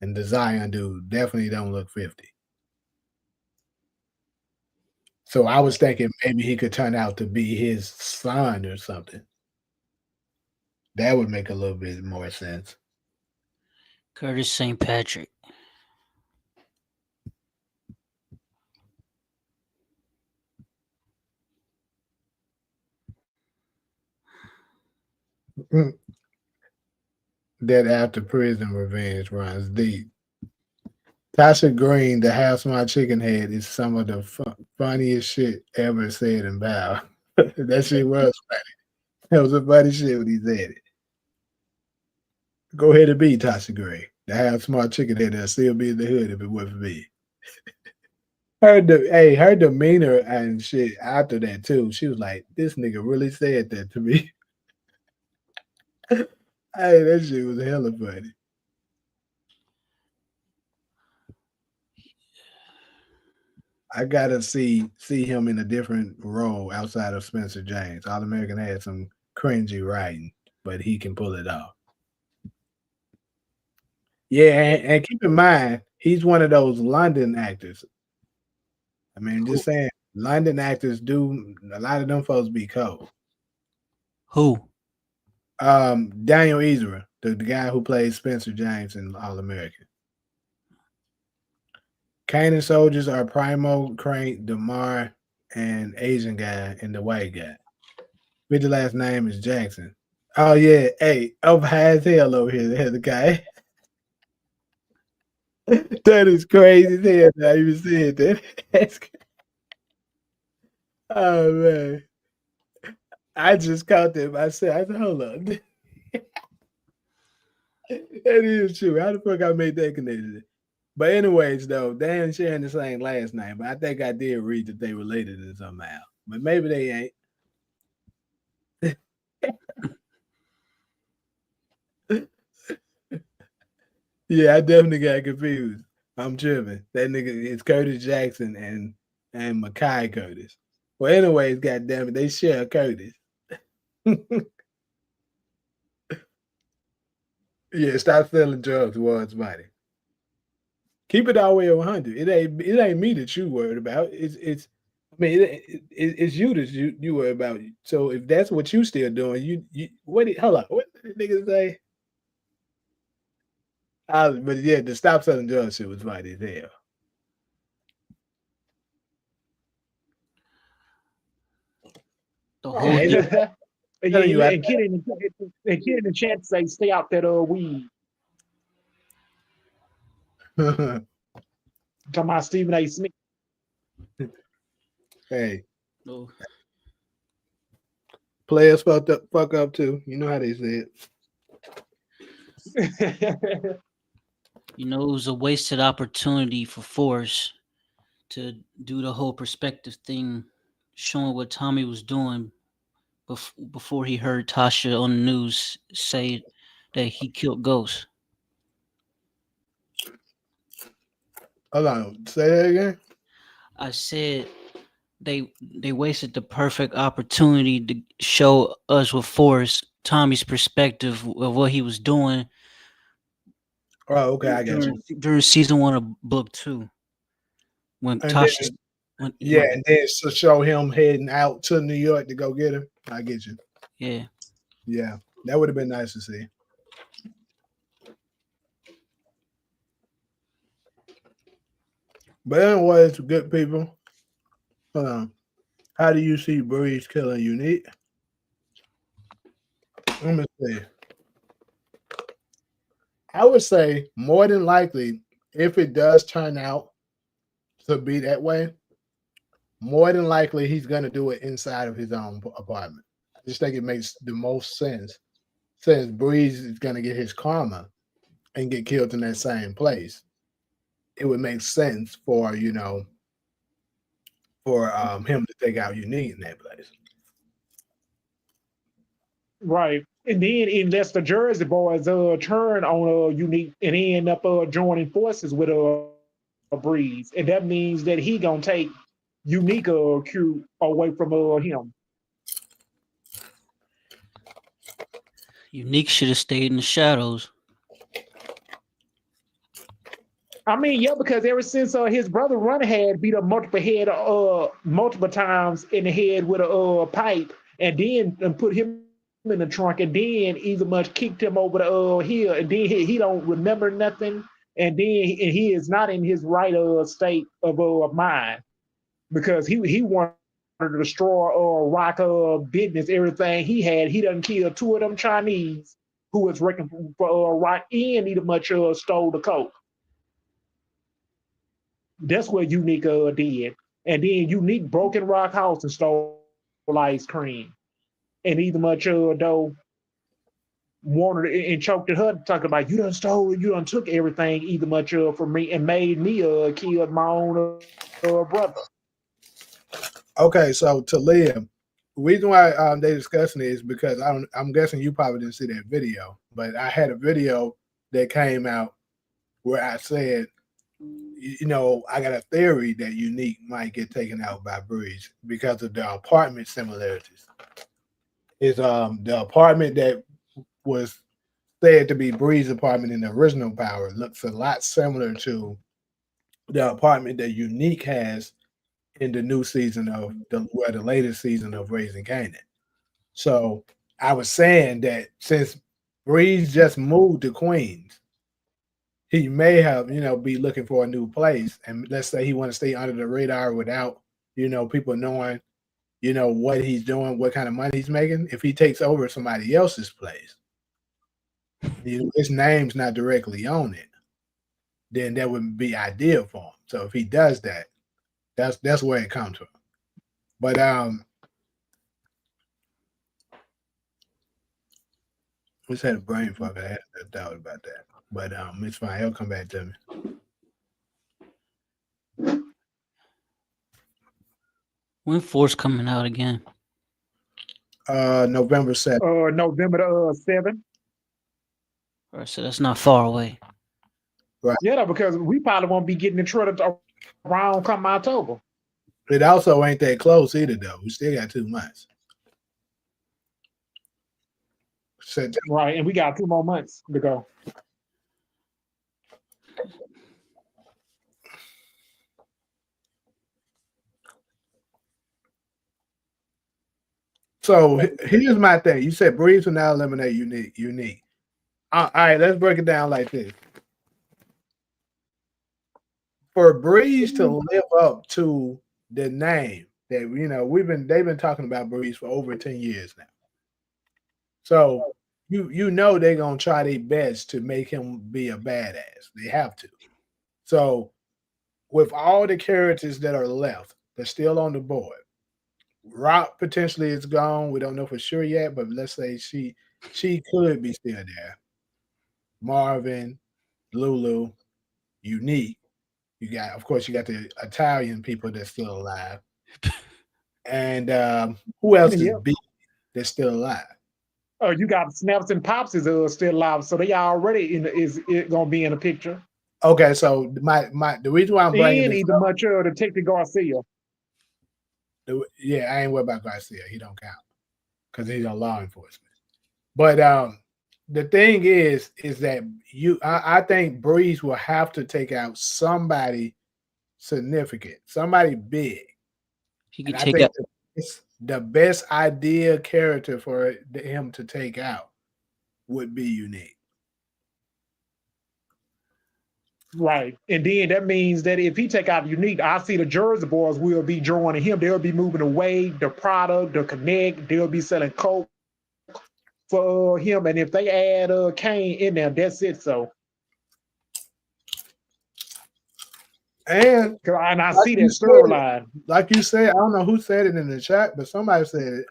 And the Zion dude definitely don't look 50. So I was thinking maybe he could turn out to be his son or something. That would make a little bit more sense. Curtis St. Patrick. That after prison revenge runs deep. Tasha Green, the House My Chicken Head, is some of the funniest shit ever said in Bow. That shit was funny. That was a funny shit when he said it. Go ahead and be Tasha Gray. The half smart chicken head that'll still be in the hood if it wasn't for me. Her demeanor and shit after that too. She was like, "This nigga really said that to me." Hey, that shit was hella funny. I gotta see him in a different role outside of Spencer James. All American had some cringy writing, but he can pull it off. Yeah, and keep in mind, he's one of those London actors. I mean, Who? just saying, London actors do a lot of them folks be cold. Who? Daniel Ezra, the guy who plays Spencer James in All American. Kanan soldiers are Primo, Crank, Demar, and Asian guy and the white guy. With the last name is Jackson. Oh yeah, hey, I'm high as hell over here. The guy. That is crazy as hell. I even said that. Oh man. I just caught that myself. I said, hold on. That is true. How the fuck I made that connection? But anyways, though, they ain't sharing the same last name. But I think I did read that they related it somehow. But maybe they ain't. Yeah, I definitely got confused. I'm tripping. That nigga is Curtis Jackson and Makai Curtis. Well, anyways, goddamn it, they share Curtis. Yeah, stop selling drugs towards money. Keep it all the way at 100. It ain't me that you worried about. It's I mean it's you that you worry about. So if that's what you still doing, you hold on, what did the nigga say? But yeah, the stop selling drugs shit was funny as hell. The whole Yeah, thing. And telling you, I kid in the chat say, stay out that weed. think, Talking about Stephen A. Smith. hey, No. players fuck up too. You know how they say Right. You know, it was a wasted opportunity for Force to do the whole perspective thing, showing what Tommy was doing before he heard Tasha on the news say that he killed Ghost. Hold on, say that again. I said they wasted the perfect opportunity to show us with Forrest Tommy's perspective of what he was doing Oh, okay, I got you. during season 1 of book 2 when And then Tasha yeah, and then to show him heading out to New York to go get him. I get you. yeah. Yeah, that would have been nice to see. But anyways, good people. Hold on. How do you see Breeze killing Unique? Let me see. I would say more than likely, if it does turn out to be that way, more than likely he's gonna do it inside of his own apartment. I just think it makes the most sense. Since Breeze is gonna get his karma and get killed in that same place, it would make sense for him to take out Unique in that place. And then unless the Jersey boys turn on Unique and end up joining forces with Breeze. And that means that he gonna take Unique Q away from him. Unique should have stayed in the shadows. I mean, yeah, because ever since his brother Run had beat up multiple times in the head with a pipe, and then put him in the trunk, and then either much kicked him over the hill, and then he don't remember nothing, and he is not in his right state of mind because he wanted to destroy Rock business, everything he had. He done killed 2 of them Chinese who was working for Rock, and either much stole the coke. That's what Unique did. And then Unique broke in Rock house and stole ice cream. and either much though wanted and choked at her, talking about you done stole, you done took everything either much from me and made me kill my own brother. Okay, so to Liam, the reason why they discussing it is because I'm guessing you probably didn't see that video, but I had a video that came out where I said, you know, I got a theory that Unique might get taken out by Breeze because of the apartment similarities. Is the apartment that was said to be Breeze's apartment in the original Power looks a lot similar to the apartment that Unique has in the new season of the latest season of Raising Kanan. So I was saying that since Breeze just moved to Queens, he may have, you know, be looking for a new place. And let's say he want to stay under the radar without, you know, people knowing, you know, what he's doing, what kind of money he's making. If he takes over somebody else's place, you know, his name's not directly on it, then that would be ideal for him. So if he does that, that's where it comes from. But we just had a brain fuck. I had a doubt about that. But it's fine. He'll come back to me. When Force coming out again? November 7th. November the 7th. All right, so that's not far away. Right. Yeah, because we probably won't be getting in trouble around come October. It also ain't that close either, though. We still got 2 months. Right, and we got 2 more months to go. So here's my thing. You said Breeze will now eliminate Unique. All right, let's break it down like this. For Breeze to live up to the name that, you know, they've been talking about Breeze for over 10 years now. So you know they're gonna try their best to make him be a badass. They have to. So with all the characters that are left, they're still on the board. Rock potentially is gone. We don't know for sure yet, but let's say she could be still there. Marvin, Lulu, Unique. You got, of course, you got the Italian people that's still alive. And who else is big that's still alive? You got Snaps and Pops is still alive, so they already is it gonna be in the picture. Okay, so the reason why I'm bringing and this either up, much Detective Garcia. Yeah, I ain't worried about Garcia. He don't count because he's on law enforcement. But the thing is that I think Breeze will have to take out somebody significant, somebody big. He could And take I think out. the best idea character for him to take out would be Unique. Right. And then that means that if he take out Unique, I see the Jersey boys will be joining him. They'll be moving away, the product, the connect, they'll be selling coke for him. And if they add Kane in there, that's it. So And I see that storyline. Like you said, I don't know who said it in the chat, but somebody said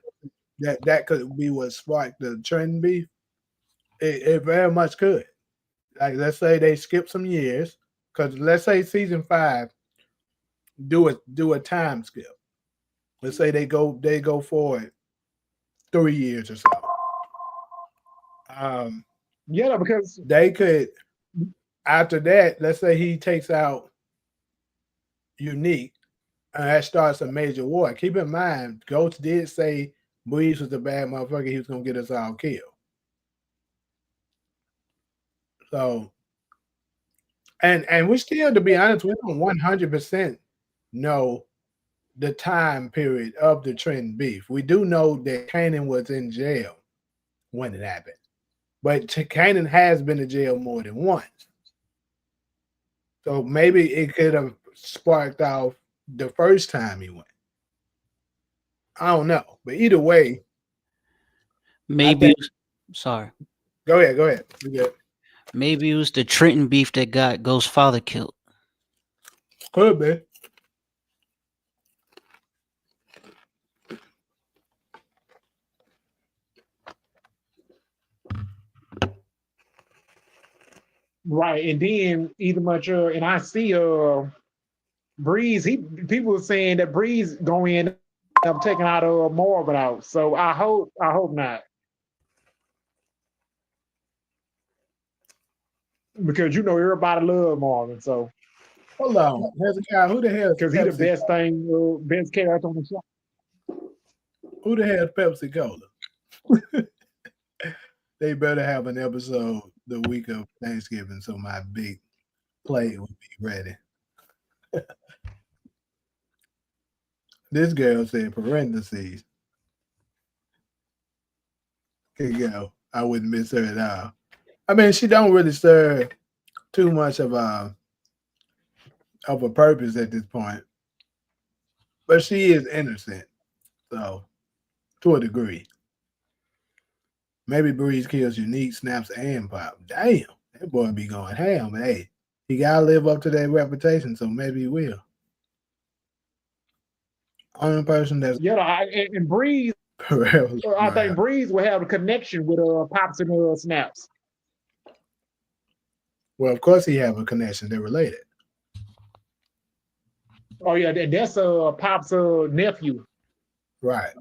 that could be what sparked the trend beef. It very much could. Like, let's say they skip some years, because let's say season 5 do a time skip. Let's say they go forward 3 years or so. Yeah, because they could, after that, let's say he takes out Unique, and that starts a major war. Keep in mind, Ghost did say Breeze was a bad motherfucker. He was gonna get us all killed. So, and we still, to be honest, we don't 100% know the time period of the trend beef. We do know that Kanan was in jail when it happened, but Kanan has been in jail more than once. So maybe it could have sparked off the first time he went. I don't know, but either way, Maybe. Sorry. Go ahead. You good. Maybe it was the Trenton beef that got Ghost's father killed. Could be. right, and then either much and I see Breeze. People were saying that Breeze going to end up taking out Marvin out. So I hope not, because everybody love Marvin. So Hold on, Hezekiah, who the hell is because he the Pepsi? best character on the show. Who the hell is Pepsi Cola? They better have an episode the week of Thanksgiving so my big plate will be ready. This girl said parentheses. Can go. I wouldn't miss her at all. I mean, she don't really serve too much of a purpose at this point, but she is innocent, so to a degree. Maybe Breeze kills Unique, Snaps, and Pop. Damn, that boy be going ham. Hey, he gotta live up to that reputation, so maybe he will. Only person that's Yeah, and Breeze. forever. I think Breeze will have a connection with Pops and Snaps. Well, of course he have a connection. They're related. Oh yeah, that's Pop's nephew. Right.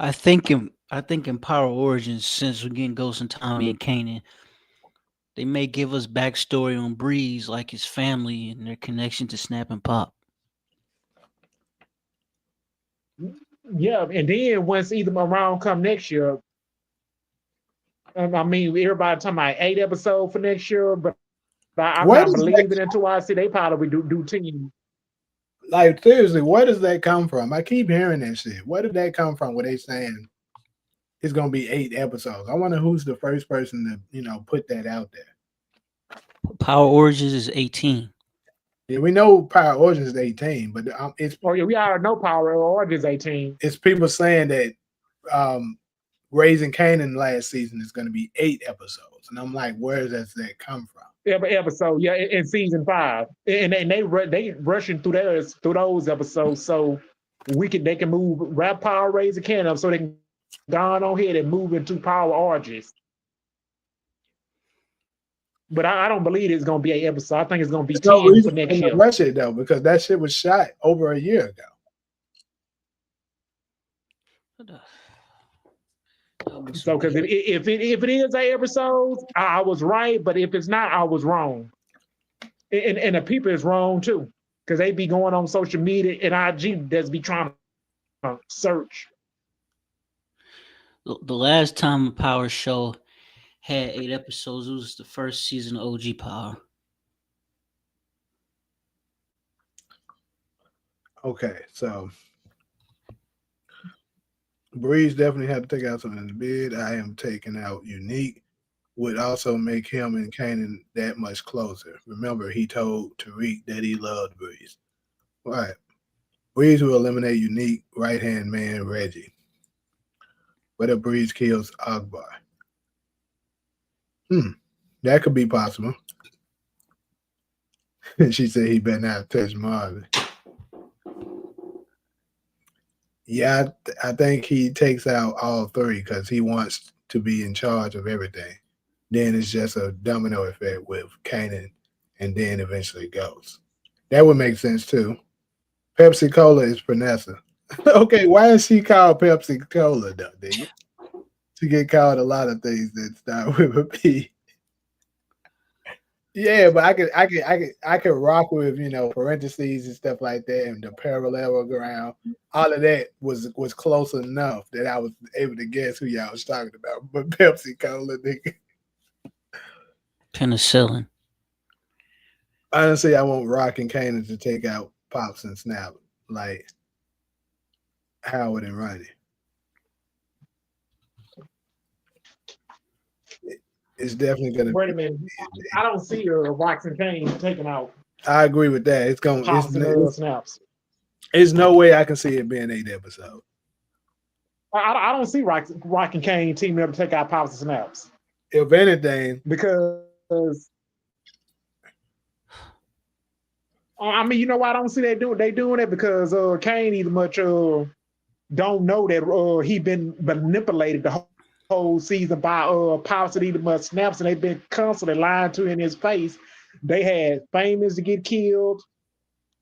I think in Power Origins, since we're getting Ghost and Tommy and Kanan, they may give us backstory on Breeze, like his family and their connection to Snap and Pop. Yeah, and then once either around come next year, I mean everybody talking about 8 episodes for next year, but I'm Where not does believing that, until I see they probably do 10. like seriously, where does that come from? I keep hearing that shit. Where did that come from? Where they saying it's gonna be 8 episodes? I wonder who's the first person to put that out there. Power Origins is 18. Yeah, we know Power Origins is 18, but Oh yeah, we already know Power Origins 18. it's people saying that Raising Kanan last season is going to be 8 episodes, and I'm like, where does that come from? Every episode, yeah, in season 5, and they rushing through those episodes, so they can move Rap Power Raising Canon up, so they can go on ahead and move into Power Origins. But I don't believe it's going to be 8 episodes. I think it's going to be There's no 10 reason for next to year. rush it though, because that shit was shot over a year ago. So, because if it is 8 episodes, I was right. But if it's not, I was wrong. And the people is wrong too, because they be going on social media and IG that's be trying to search. The last time a Power show had 8 episodes, it was the first season of OG Power. Okay, so Breeze definitely had to take out something in the bid. I am taking out Unique. Would also make him and Kanan that much closer. Remember, he told Tariq that he loved Breeze. All right. Breeze will eliminate Unique right-hand man Reggie. What if Breeze kills Akbar? That could be possible. She said he better not touch Marvin. Yeah, I think he takes out all 3 because he wants to be in charge of everything. Then it's just a domino effect with Kanan and then eventually Ghost. That would make sense too. Pepsi Cola is Vanessa. Okay, why is she called Pepsi Cola though, nigga? She get called a lot of things that start with a P. Yeah, but I could rock with parentheses and stuff like that, and the parallelogram. All of that was close enough that I was able to guess who y'all was talking about. But Pepsi Cola, nigga. Penicillin. Honestly, I want Rock and Kanan to take out Pops and Snap like Howard and Ronnie. It's definitely gonna. Wait a minute, I don't see Rox and Kane taking out I agree with that. It's going. Pops and Snaps. There's no way I can see it being 8 episodes. I don't see Rock and Kane teaming up to take out Pops and Snaps. If anything, because I mean, you know why I don't see they doing it because Kane either much don't know that he been manipulated the whole season by Power eating much snaps, and they've been constantly lying to in his face. They had famous to get killed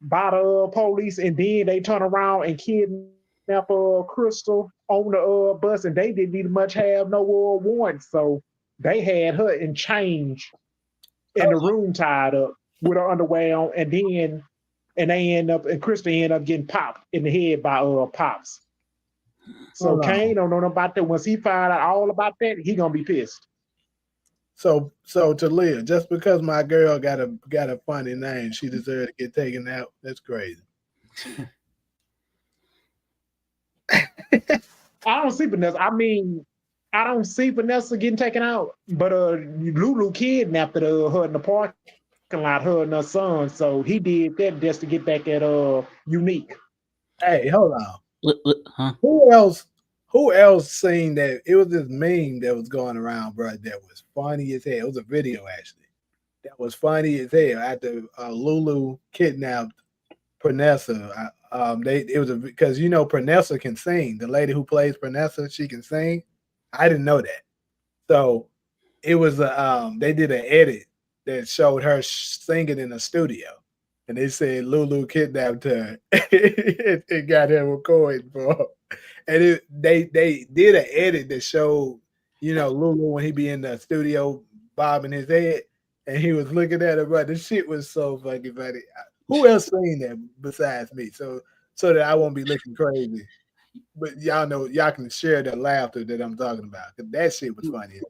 by the police, and then they turn around and kidnap Crystal on the bus, and they didn't even much have no warrant, so they had her in change in the Hold room tied up with her underwear on, and they end up and Crystal end up getting popped in the head by pops. So hold Kane on. don't know about that. Once he find out all about that, he gonna be pissed. So to live, just because my girl got a funny name, she deserved to get taken out. That's crazy. I don't see Vanessa. I mean, I don't see Vanessa getting taken out, but Lulu kidnapped her in the parking lot, her and her son. So he did that just to get back at Unique. Hey, hold on. Huh? Who else? Who else seen that? It was this meme that was going around, bro. That was funny as hell. It was a video actually. That was funny as hell. After Lulu kidnapped Pernessa, they it was because Pernessa can sing. The lady who plays Pernessa, she can sing. I didn't know that. So it was they did an edit that showed her singing in the studio, and they said Lulu kidnapped her and got her recording, bro. And they did an edit that showed Lulu when he be in the studio bobbing his head, and he was looking at her, bro. This shit was so fucking funny. Who else seen that besides me? So that I won't be looking crazy. But y'all know y'all can share the laughter that I'm talking about. 'Cause that shit was funny.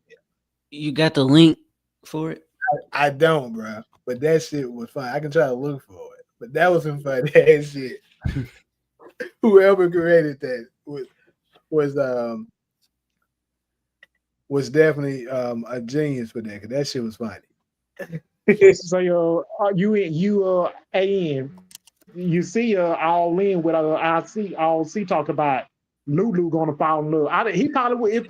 You got the link for it? I don't, bro. But that shit was fun. I can try to look for it. But that was some funny ass shit. Whoever created that was um was definitely a genius for that. Cause that shit was funny. So you you see all in with I see talk about Lulu gonna fall in love. He probably would if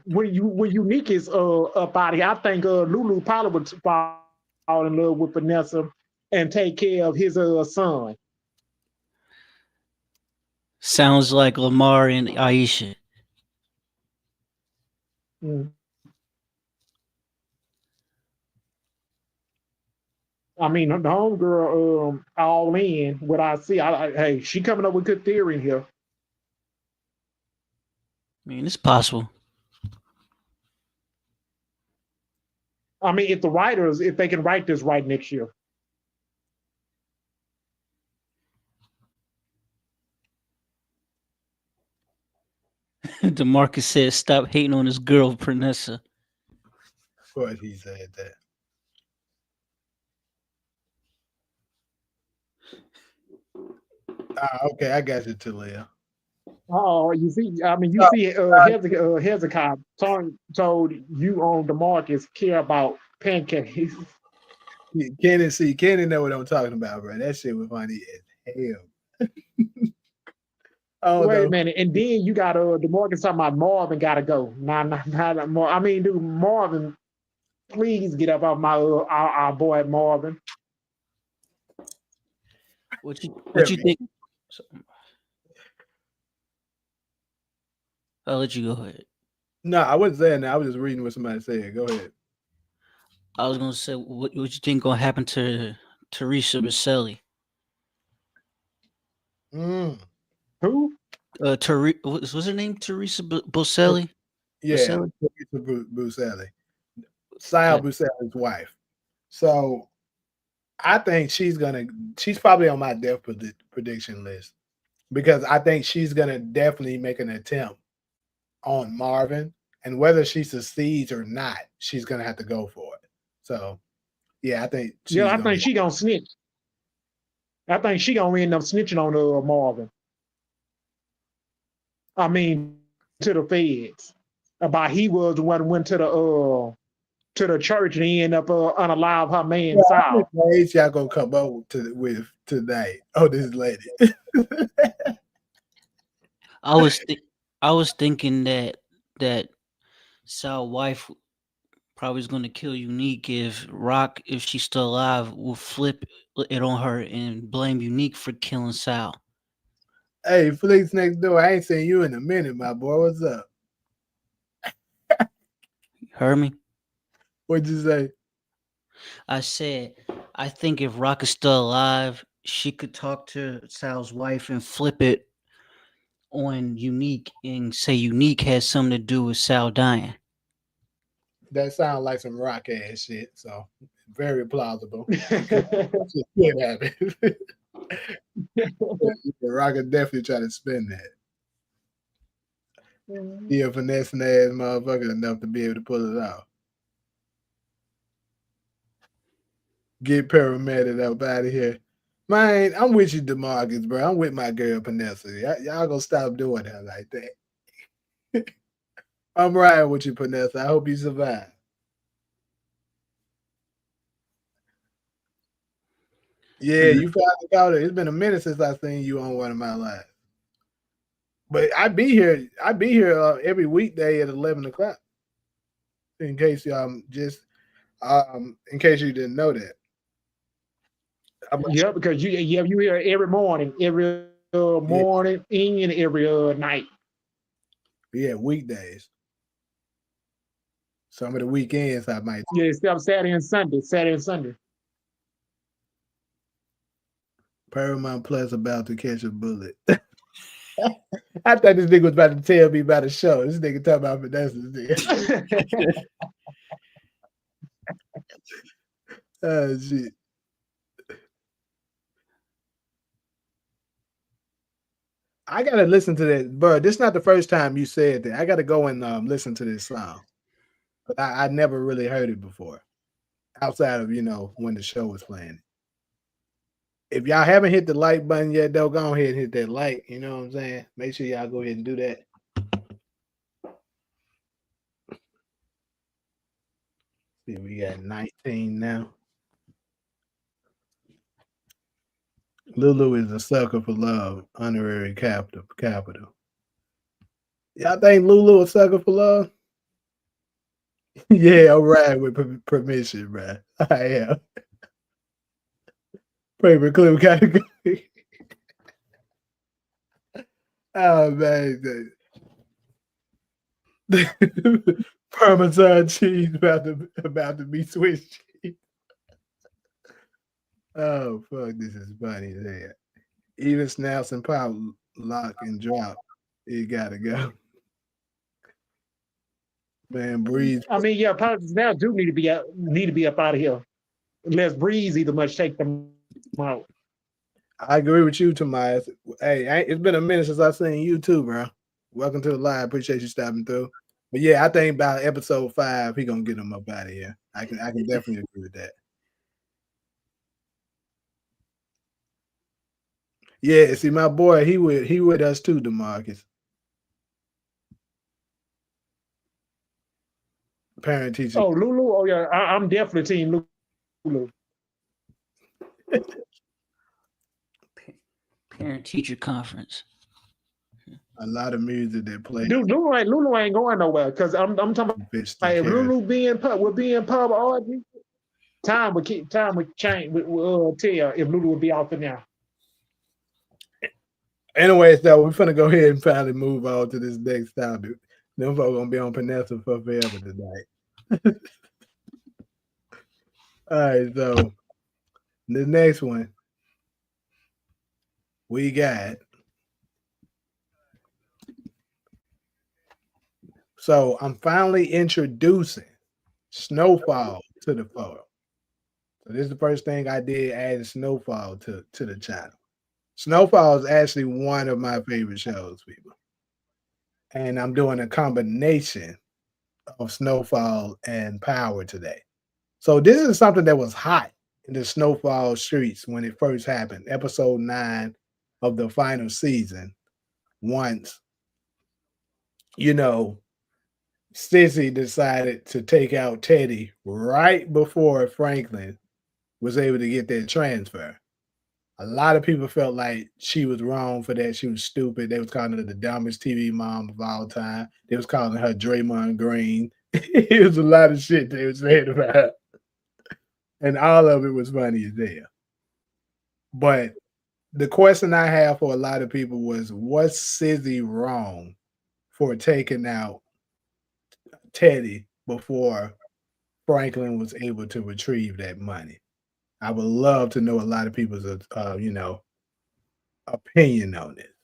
when Unique is up out here. I think Lulu probably would fall in love with Vanessa and take care of his son. Sounds like Lamar and Aisha. Mm. I mean, the homegirl all in. What I see, hey, she coming up with good theory here. I mean, it's possible. I mean, if the writers, if they can write this right next year. DeMarcus said, "Stop hating on this girl, Pernessa." Of course he said that. Okay, I got you, Talia. Oh, you see, I mean, you Uh, see, Hezekiah told you on the Marcus care about pancakes. Kenny know what I'm talking about, bro. That shit was funny as hell. I don't Wait a know. minute, and then you got the Marcus talking about Marvin got to go. Nah, nah, more. I mean, dude, Marvin, please get up off my our boy Marvin. What you think? I'll let you go ahead. No, I wasn't saying that. I was just reading what somebody said. Go ahead. I was gonna say, what you think gonna happen to Teresa Baselli? Mm. Who? Was her name Teresa Boselli? Yeah, Baselli? Buscelli, Sal That Buscelli's wife. So I think she's probably on my death prediction list because I think she's gonna definitely make an attempt on Marvin, and whether she succeeds or not, she's gonna have to go for it. So yeah, I think Yeah, she's I gonna. think she gonna snitch. I think she gonna end up snitching on Marvin. I mean, to the feds about he was the one who went to the church and he ended up unalive her man Yeah, how many Sal. ways y'all gonna come up with tonight? Oh, this lady. I was th- I was thinking that Sal wife probably is gonna kill Unique if Rock, if she's still alive, will flip it on her and blame Unique for killing Sal. Hey, Felix next door. I ain't seen you in a minute, my boy. What's up? Heard me? What'd you say? I said, I think if Rock is still alive, she could talk to Sal's wife and flip it on Unique and say Unique has something to do with Sal dying. That sounds like some rock ass shit. So very plausible. Could happen. Rock could definitely try to spin that. He a finessing ass motherfucker enough to be able to pull it off. Get paramedic up out of here. Man, I'm with you, DeMarcus, bro. I'm with my girl Panessa. Y'all gonna stop doing that like that. I'm riding with you, Panessa. I hope you survive. Yeah, you finally caught it. It's been a minute since I seen you on one of my lives. But I be here. Every weekday at 11 o'clock. In case in case you didn't know that. Yeah, because you hear every morning and every night. Yeah, weekdays. Some of the weekends I might. Yeah, except Saturday and Sunday. Paramount Plus about to catch a bullet. I thought this nigga was about to tell me about a show. This nigga talking about Vanessa's. Oh shit. I gotta listen to that, bro. This is not the first time you said that. I gotta go and listen to this song. But I never really heard it before, outside of when the show was playing. If y'all haven't hit the like button yet, though, go ahead and hit that like. You know what I'm saying? Make sure y'all go ahead and do that. See, we got 19 now. Lulu is a sucker for love. Honorary capital. Y'all think Lulu a sucker for love? Yeah, all right, with permission, bro. I am. Favorite clip category. Oh man. Parmesan cheese about to be Swiss cheese. Oh fuck, this is funny as hell. Even snaps and pop lock and drop. You gotta go. Man, Breeze. I mean, yeah, politics now do need to be up out of here. Unless Breeze either much take them out. I agree with you, Tobias. Hey, it's been a minute since I seen you too, bro. Welcome to the live. Appreciate you stopping through. But yeah, I think about episode 5, he gonna get him up out of here. I can definitely agree with that. Yeah, see, my boy, he with us too, DeMarcus. Parent teacher. Oh, Lulu. Oh yeah, I'm definitely team Lulu. Parent teacher conference. A lot of music that play. Dude, Lulu ain't going nowhere because I'm talking about if Lulu being pub RG, time would change. Would tell if Lulu would be out there now. Anyways, though, we're gonna go ahead and finally move on to this next topic. Them folks gonna be on Panessa for forever tonight. All right, so the next one we got. So I'm finally introducing Snowfall to the photo. So this is the first thing I did, adding Snowfall to the channel. Snowfall is actually one of my favorite shows, people. And I'm doing a combination of Snowfall and Power today. So this is something that was hot in the Snowfall streets when it first happened. Episode 9 of the final season. Once, Cissy decided to take out Teddy right before Franklin was able to get that transfer. A lot of people felt like she was wrong for that. She was stupid. They was calling her the dumbest TV mom of all time. They was calling her Draymond Green. It was a lot of shit they was saying about her. And all of it was funny as hell. But the question I have for a lot of people was Cissy wrong for taking out Teddy before Franklin was able to retrieve that money. I would love to know a lot of people's, opinion on it.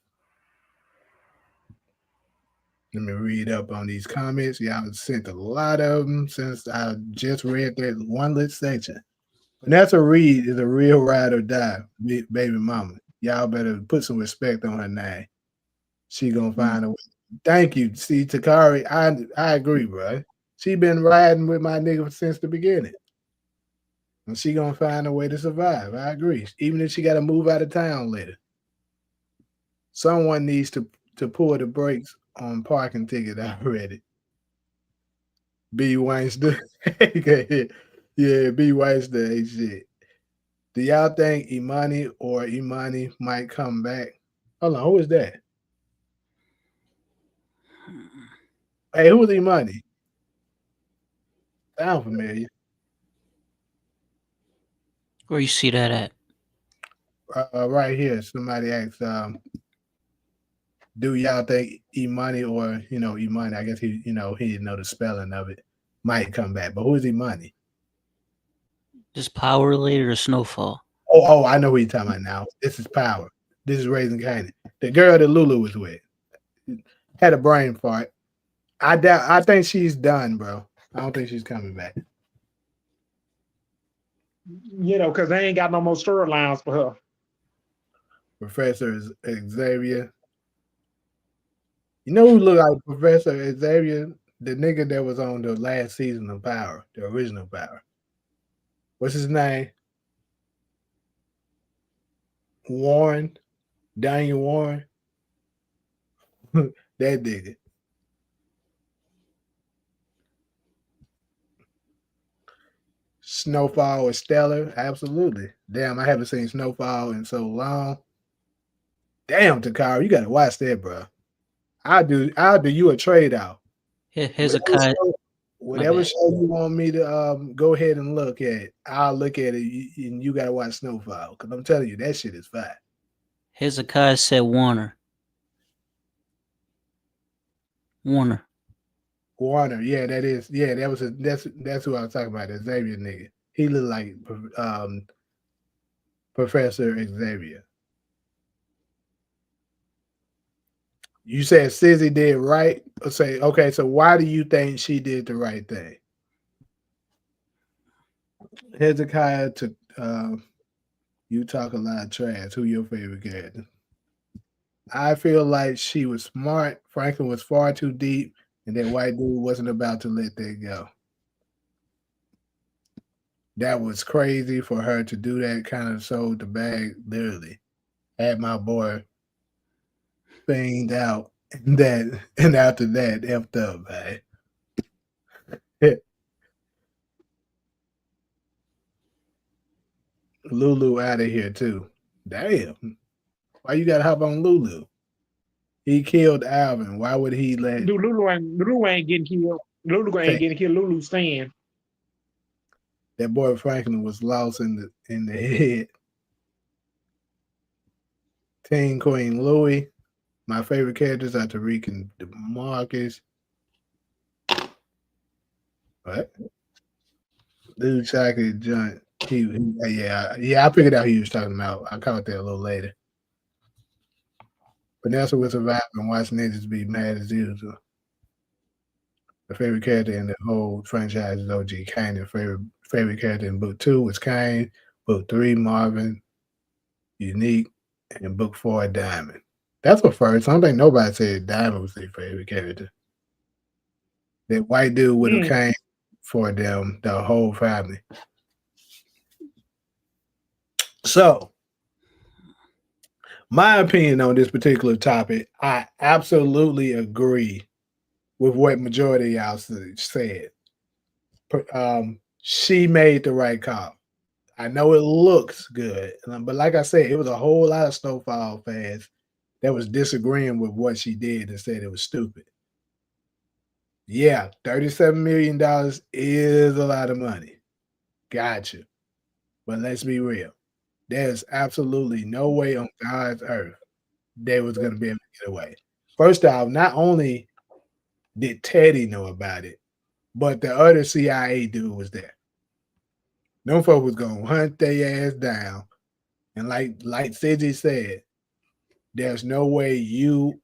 Let me read up on these comments. Y'all sent a lot of them since I just read that one little section. Vanessa Reed is a real ride or die baby mama. Y'all better put some respect on her name. She gonna find a way. Thank you. See, Takari, I agree, bro. She been riding with my nigga since the beginning. And she gonna find a way to survive. I agree. Even if she gotta move out of town later. Someone needs to pull the brakes on parking ticket already. B Weinstein. Yeah, B Weinstein ain't shit. Do y'all think Imani might come back? Hold on, who is that? Hey, who's Imani? Sound familiar. Where you see that at? Right here. Somebody asked, do y'all think Imani Imani, I guess he didn't know the spelling of it, might come back. But who is Imani? Just power related or snowfall? Oh, I know who you're talking about now. This is Power. This is Raising Kanan. The girl that Lulu was with had a brain fart. I think she's done, bro. I don't think she's coming back. Because they ain't got no more storylines for her. Professor Xavier. You know who looked like Professor Xavier? The nigga that was on the last season of Power, the original Power. What's his name? Warren. Daniel Warren. That nigga. Snowfall or Stellar? Absolutely. Damn, I haven't seen Snowfall in so long. Damn, Takara, you gotta watch that, bro. I'll do you a trade out. Whatever Hezekiah, show, my whatever bad. show you want me to go ahead and look at, I'll look at it, and you gotta watch Snowfall because I'm telling you that shit is fire. Hezekiah said Warner. Warner. Warner, yeah, that's who I was talking about. That Xavier nigga. He looked like Professor Xavier. You said Cissy did right. Say okay. So why do you think she did the right thing? Hezekiah to you talk a lot of trash. Who your favorite character? I feel like she was smart. Franklin was far too deep, and that white dude wasn't about to let that go. That was crazy for her to do that. Kind of sold the bag literally. Had my boy feigned out, and after that, effed up, man. Lulu out of here too. Damn. Why you gotta hop on Lulu? He killed Alvin. Why would he let Dude, Lulu ain't getting killed. Lulu ain't getting killed. Lulu's staying. that boy Franklin was lost in the head? Teen Queen Louie. My favorite characters are Tariq and DeMarcus. What? Dude Chocolate Joint. I figured out who he was talking about. I caught that a little later. Vanessa will survive and watch ninjas be mad as usual. The favorite character in the whole franchise is OG Kane. The favorite character in book 2 was Kane. Book 3, Marvin, Unique, and book 4, Diamond. That's a first. I don't think nobody said Diamond was their favorite character. That white dude would have came for them, the whole family. So, my opinion on this particular topic, I absolutely agree with what majority of y'all said. She made the right call. I know it looks good, but like I said, it was a whole lot of Snowfall fans that was disagreeing with what she did and said it was stupid. Yeah, $37 million is a lot of money. Gotcha. But let's be real. There's absolutely no way on God's earth they was going to be able to get away. First off, not only did Teddy know about it, but the other CIA dude was there. Them folks was gonna hunt their ass down, and like Cissy said, there's no way you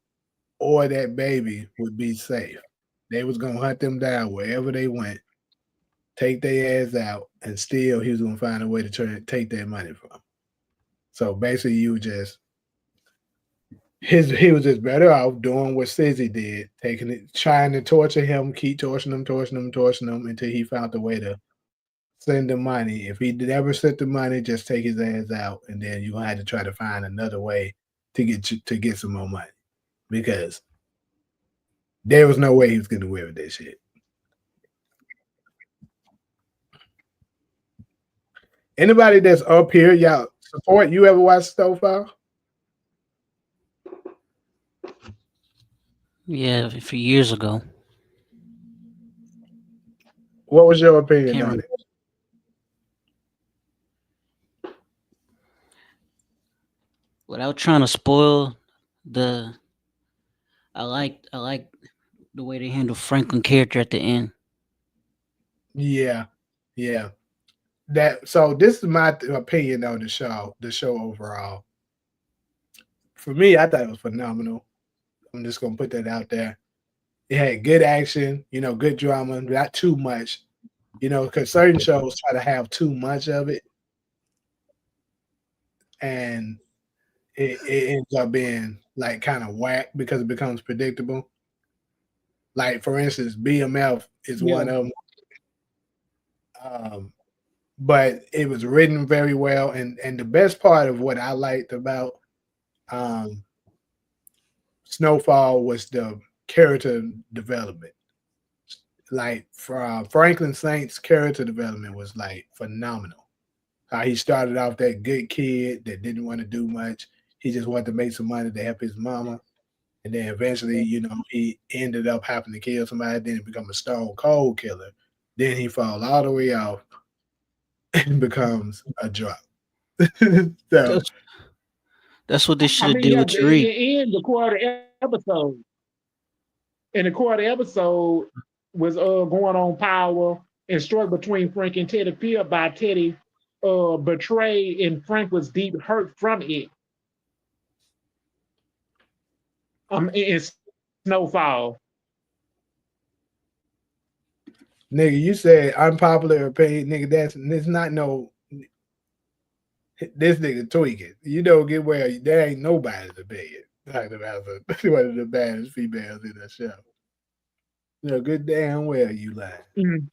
or that baby would be safe. They was gonna hunt them down wherever they went, take their ass out, and still he was gonna find a way to take their money from 'em. So basically, he was just better off doing what Cissy did, taking it, trying to torture him, keep torturing him until he found a way to send the money. If he never sent the money, just take his ass out, and then you had to try to find another way to get some more money because there was no way he was getting away with that shit. Anybody that's up here, y'all support? You ever watch Snowfall? Yeah, a few years ago. What was your opinion Can't on remember. it? Without trying to spoil the, I like the way they handle Franklin character at the end. Yeah, yeah. That so this is my opinion on the show overall. For me, I thought it was phenomenal. I'm just gonna put that out there. It had good action, good drama, not too much, because certain shows try to have too much of it, and it ends up being like kind of whack because it becomes predictable. Like for instance, BMF is Yeah. one of them, but it was written very well, and the best part of what I liked about um, Snowfall was the character development. Like from Franklin Saint's character development was like phenomenal. How he started off that good kid that didn't want to do much. He just wanted to make some money to help his mama. And then eventually, he ended up having to kill somebody, then he become a stone cold killer. Then he fall all the way off and becomes a drug. So That's that's what they I should have mean, did yeah, with Tariq. in the quarter episode, in the quarter episode was going on Power and struggle between Frank and Teddy Fear by Teddy betrayed and Frank was deep hurt from it. In Snowfall. nigga, you said unpopular opinion, nigga. That's not no. This nigga tweaking. You don't get where there ain't nobody's opinion. Talking about one of the baddest females in the show. Good damn well you lying. Mm.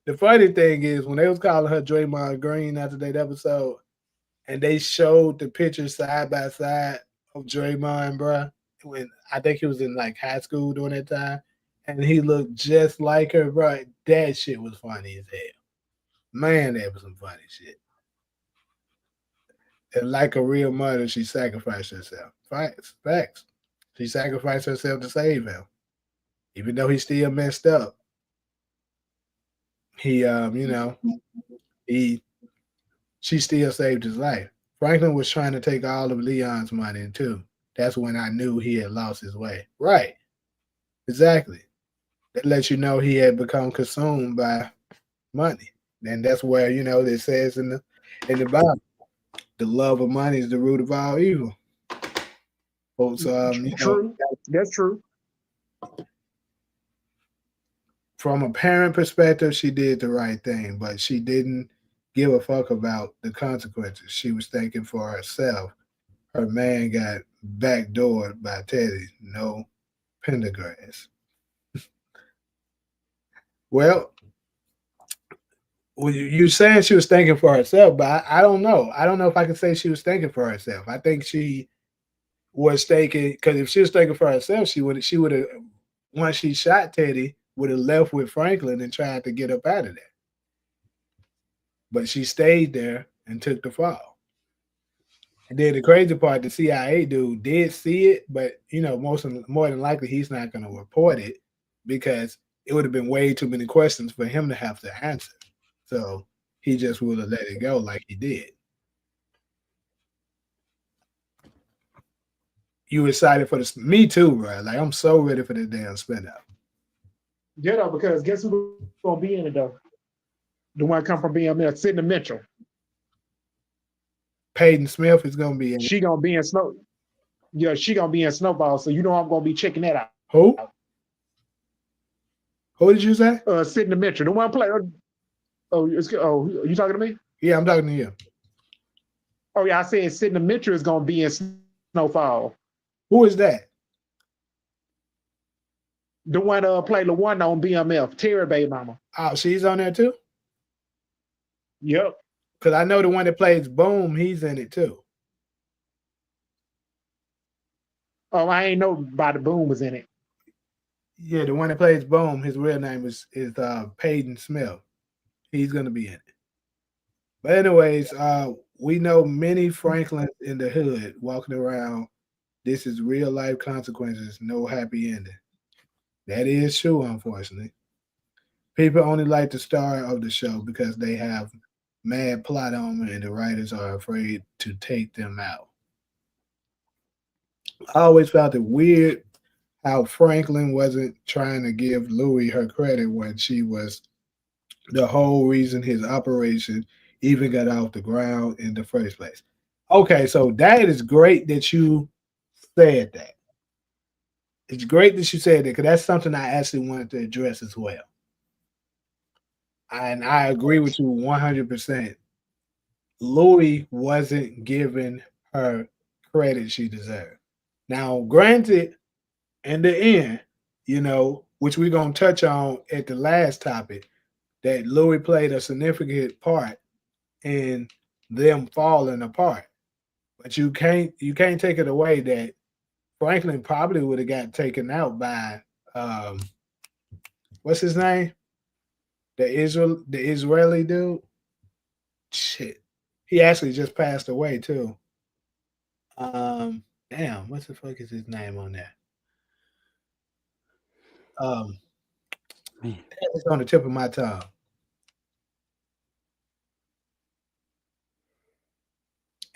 The funny thing is when they was calling her Draymond Green after that episode, and they showed the pictures side by side of Draymond, bruh, when I think he was in like high school during that time, and he looked just like her, bruh. That shit was funny as hell. Man, that was some funny shit. And like a real mother, she sacrificed herself. Facts, facts. She sacrificed herself to save him, even though he still messed up. He, he she still saved his life. Franklin was trying to take all of Leon's money too. That's when I knew he had lost his way. Right, exactly. That lets you know he had become consumed by money, and that's where it says in the Bible, the love of money is the root of all evil. Folks, True. That's true. from a parent perspective, she did the right thing, but she didn't give a fuck about the consequences. She was thinking for herself. Her man got backdoored by Teddy. No Pendergrass. Well, you're saying she was thinking for herself, but I don't know. I don't know if I can say she was thinking for herself. I think she was thinking because if she was thinking for herself, she would have once she shot Teddy would have left with Franklin and tried to get up out of there. But she stayed there and took the fall. And then the crazy part, the CIA dude did see it, but more than likely he's not going to report it because it would have been way too many questions for him to have to answer. So he just would have let it go like he did. You excited for this? Me too, bro. Like I'm so ready for this damn spin out. Yeah, though, because guess who's gonna be in it though? The one come from BMF, Sidney Mitchell. Peyton Smith is gonna be in it. She gonna be in Snow. Yeah, she gonna be in Snowball. So you know I'm gonna be checking that out. Who? Who did you say? Sidney Mitchell, the one player. You talking to me? Yeah, I'm talking to you. Oh yeah, I said Sidney Mitchell is gonna be in Snowfall. Who is that? The one played the one on BMF, Terry Baby Mama. Oh, she's on there too? Yep. Because I know the one that plays Boom, he's in it too. Oh, I ain't know by the Boom was in it. Yeah, the one that plays Boom, his real name is Peyton Smith. He's gonna be in it. But anyways, we know many Franklins in the hood walking around. This is real life consequences, no happy ending. That is true, unfortunately. People only like the star of the show because they have mad plot armor and the writers are afraid to take them out. I always felt it weird how Franklin wasn't trying to give Louis her credit when she was the whole reason his operation even got off the ground in the first place. Okay, so that is great that you said that. It's great that you said that because that's something I actually wanted to address as well. And I agree with you 100%. Louis wasn't giving her credit she deserved. Now, granted, in the end, which we're going to touch on at the last topic, that Louis played a significant part in them falling apart. But you can't take it away that Franklin probably would have got taken out by what's his name? The Israeli dude. Shit. He actually just passed away too. Damn, what the fuck is his name on there? Um, Man. it's on the tip of my tongue.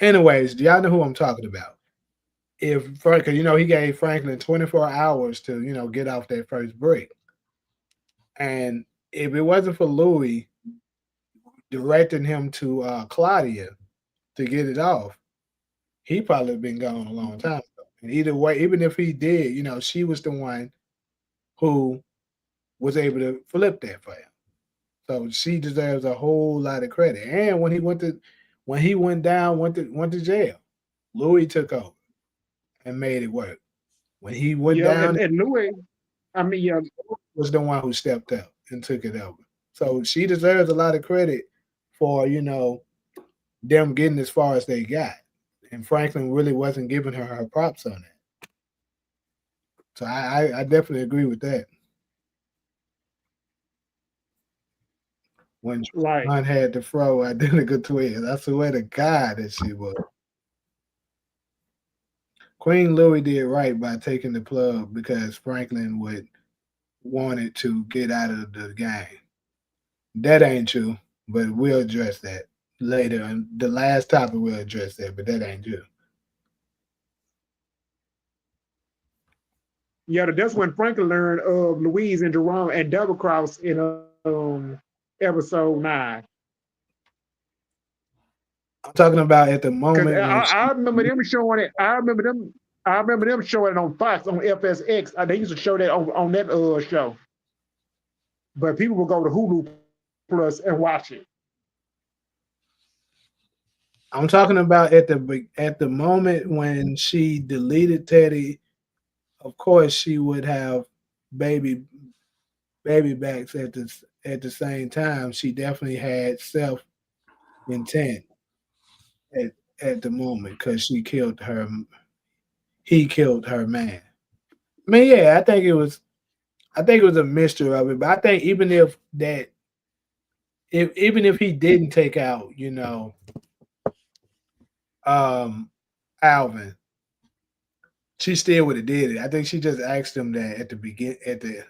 Anyways, do y'all know who I'm talking about? If Frank, he gave Franklin 24 hours to, get off that first break. And if it wasn't for Louis directing him to Claudia to get it off, he probably been gone a long time ago. And either way, even if he did, she was the one who was able to flip that for him. So she deserves a whole lot of credit. And when he went down, went to jail, Louis took over and made it work. When he went Yeah, down, and Louis, I mean, yeah, was the one who stepped up and took it over. So she deserves a lot of credit for them getting as far as they got. And Franklin really wasn't giving her props on that. So I definitely agree with that. When like, John had to throw identical twins, I swear to God that she was. Queen Louis did right by taking the plug because Franklin would wanted to get out of the game. That ain't true, but we'll address that later. And the last topic we'll address that, but that ain't true. yeah, that's when Franklin learned of Louise and Jerome and double cross in episode 9. I'm talking about at the Because moment when I remember them showing it. I remember them showing it on Fox on FSX. They used to show that on that show. But people would go to Hulu Plus and watch it. I'm talking about at the moment when she deleted Teddy. Of course, she would have baby baby backs at the same time. She definitely had self intent at at the moment because she killed her. He killed her man. I mean, yeah, I think it was a mixture of it, but I think even if he didn't take out, um, Alvin, she still would have did it. I think she just asked him that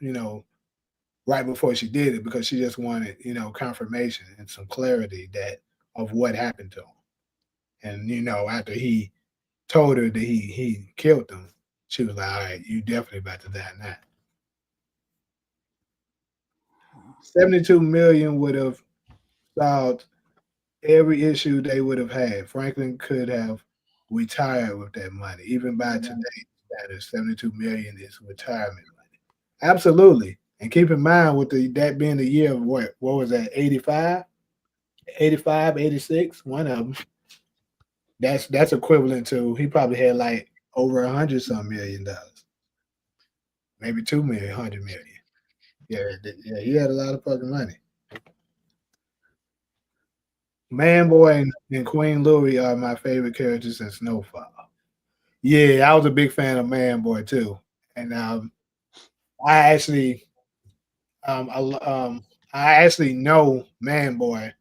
right before she did it because she just wanted, confirmation and some clarity that of what happened to him. And after he told her that he killed him, she was like, "All right, you definitely about to die now." 72 million would have solved every issue they would have had. Franklin could have retired with that money. Even by today's status, 72 million is retirement money. Absolutely. And keep in mind with that being the year of what was that, 85? 85, 86, one of them. That's equivalent to he probably had like over 100 some million dollars, maybe 2 million, 100 million. Yeah, yeah, he had a lot of fucking money. Man Boy and Queen Louie are my favorite characters in Snowfall. Yeah, I was a big fan of Man Boy too, and I actually um I, l- um I actually know Man Boy.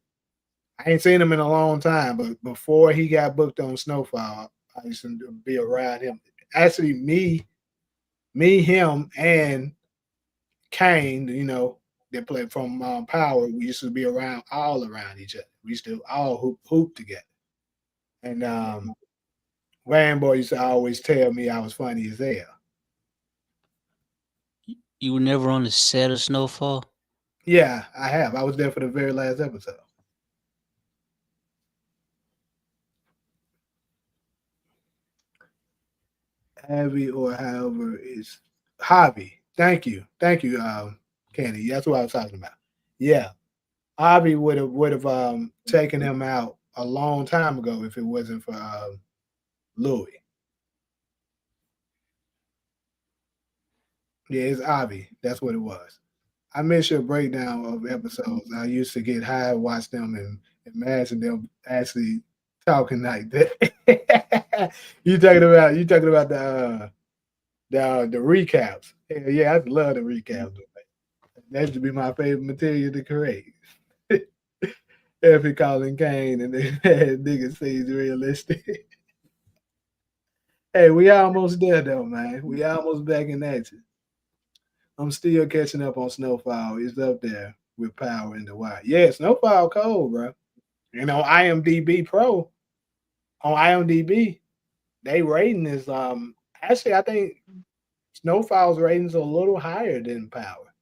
I ain't seen him in a long time, but before he got booked on Snowfall, I used to be around him. Actually, him, and Kane, that played from Power, we used to be all around each other. We used to all hoop together. And Rambo used to always tell me I was funny as hell. You were never on the set of Snowfall. Yeah, I have. I was there for the very last episode. Abby or however is hobby. Thank you, Kenny. That's what I was talking about. Yeah, Avi would have taken him out a long time ago if it wasn't for Louis. Yeah, it's Avi. That's what it was. I miss your breakdown of episodes. I used to get high, watch them, and imagine them actually talking like that. You talking about the recaps? Hell yeah, I love the recaps. That used to be my favorite material to create. Every Colin Kane and then niggas seems realistic. Hey, we almost there though, man. We almost back in action. I'm still catching up on Snowfall. It's up there with Power and the Wire. Yeah, Snowfall cold, bro. And on IMDb Pro, on IMDb, they rating is actually I think Snowfall's ratings are a little higher than Power.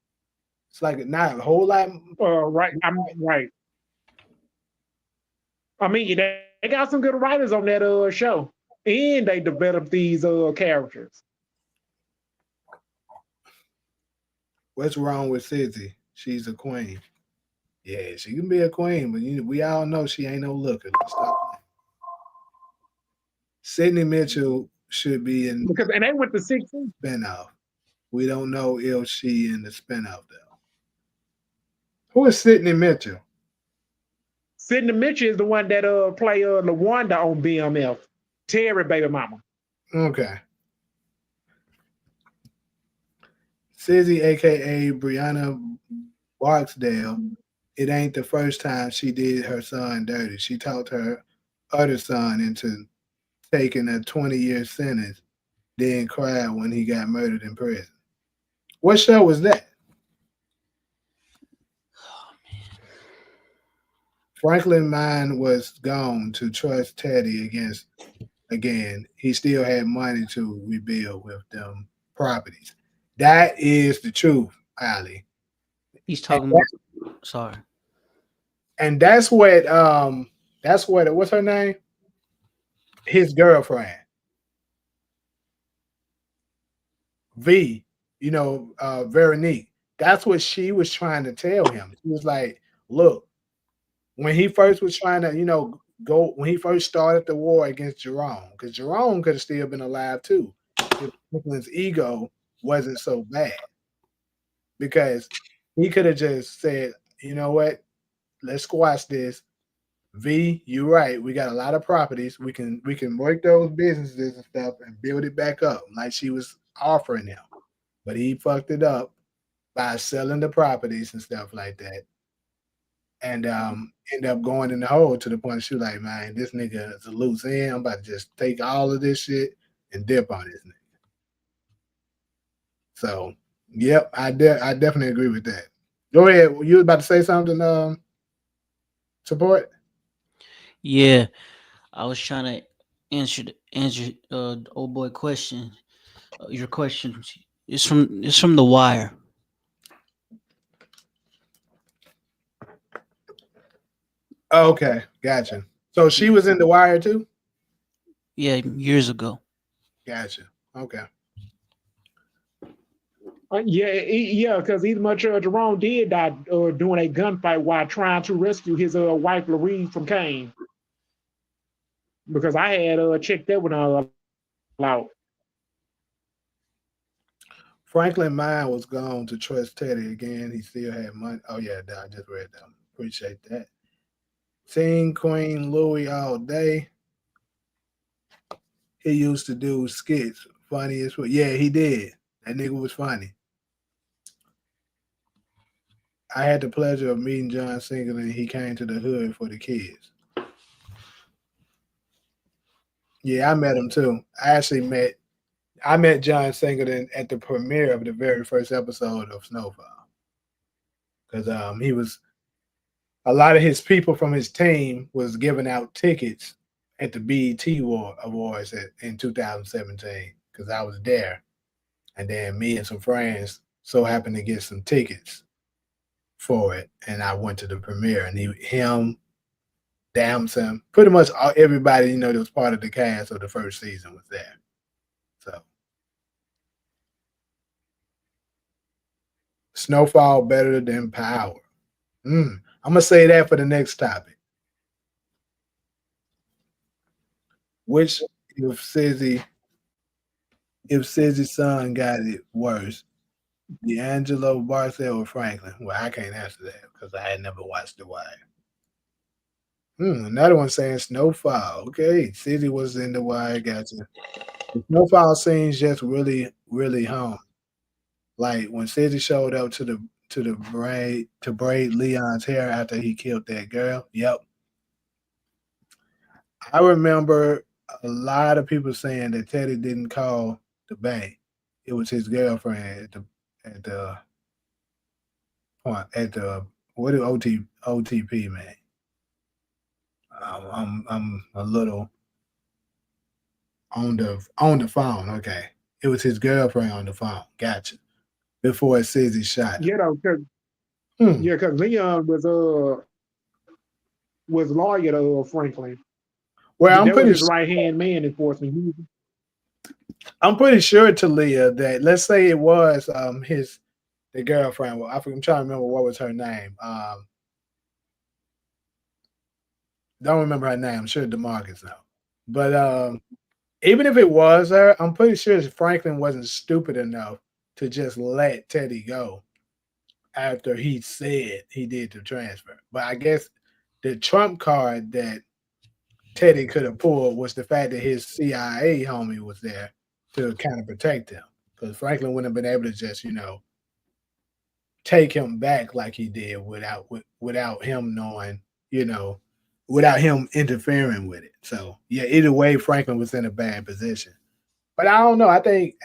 It's like not a whole lot. Right. I'm right. I mean, they got some good writers on that show, and they developed these characters. What's wrong with Cissy? She's a queen. Yeah, she can be a queen, but we all know she ain't no looker. Let's stop playing. Sydney Mitchell should be in Because and they went to 16. spinoff. We don't know if she in the spinoff though. Who is Sydney Mitchell? Sidney Mitchell is the one that play Lawanda on BMF. Terry baby mama. Okay. Sizzy, aka Brianna Barksdale, it ain't the first time she did her son dirty. She talked her other son into taking a 20-year sentence, then cried when he got murdered in prison. What show was that? Franklin mind was gone to trust Teddy again. He still had money to rebuild with them properties. That is the truth, Ali. He's And, talking that, about. Sorry. and that's what what's her name? His girlfriend. V, Veronique. That's what she was trying to tell him. She was like, look, when he first was trying to, go when he first started the war against Jerome, because Jerome could have still been alive too if Franklin's ego wasn't so bad. Because he could have just said, you know what, let's squash this. V, you're right. We got a lot of properties. We can work those businesses and stuff and build it back up like she was offering him. But he fucked it up by selling the properties and stuff like that. And end up going in the hole to the point she was like, man, this nigga is a loose end. I'm about to just take all of this shit and dip on this nigga. So, yep, I definitely agree with that. Go ahead. You was about to say something, support? Yeah, I was trying to answer the old boy question. Your question. It's from The Wire. Oh, okay, gotcha. So she was in The Wire too. Yeah, years ago. Gotcha. Okay. Yeah, because either much Jerome did die doing a gunfight while trying to rescue his wife Louise from Kane. Because I had checked that one out. Franklin mind was gone to trust Teddy again. He still had money. Oh yeah, I just read that. Appreciate that. Seeing Queen Louis all day. He used to do skits, funny as well. Yeah, he did. That nigga was funny. I had the pleasure of meeting John Singleton. He came to the hood for the kids. Yeah, I met him too. I met John Singleton at the premiere of the very first episode of Snowfall because he was a lot of his people from his team was giving out tickets at the BET Awards in 2017 because I was there, and then me and some friends so happened to get some tickets for it, and I went to the premiere, and him, Damson, pretty much everybody that was part of the cast of the first season was there. So Snowfall better than Power. I'm gonna say that for the next topic. Which if Cissy if Sissy's son got it worse, D'Angelo, Barthel, or Franklin? Well, I can't answer that because I had never watched The Wire. Another one saying Snowfall. Okay, City was in The Wire. Gotcha. The Snowfall scenes just really, really home. Like when City showed up to braid Leon's hair after he killed that girl. Yep, I remember a lot of people saying that Teddy didn't call the bank. It was his girlfriend at the point at the what do OTP man? I'm a little on the phone. Okay, it was his girlfriend on the phone. Gotcha. Before Cissy shot him. You know, because Hmm. yeah, because Leon was lawyer to Franklin. Well, That was his right hand man enforcement. I'm pretty sure to Leah that let's say it was his the girlfriend. Well, I'm trying to remember what was her name. Don't remember her name. I'm sure Demarcus know. But even if it was her, I'm pretty sure Franklin wasn't stupid enough to just let Teddy go after he said he did the transfer. But I guess the trump card that Teddy could have pulled was the fact that his CIA homie was there to kind of protect him. Because Franklin wouldn't have been able to just, take him back like he did without him knowing, you know, without him interfering with it. So yeah, either way, Franklin was in a bad position. But I don't know. I think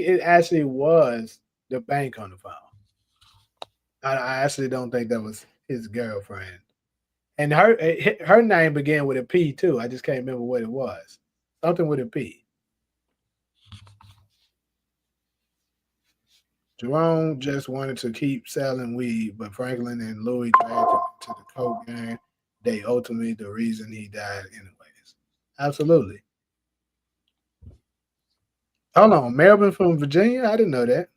it actually was the bank on the phone. I actually don't think that was his girlfriend. And her name began with a P too. I just can't remember what it was. Something with a P. Jerome just wanted to keep selling weed, but Franklin and Louis dragged him into the coke gang. They ultimately the reason he died, anyways. Absolutely. Hold on, Melvin from Virginia? I didn't know that.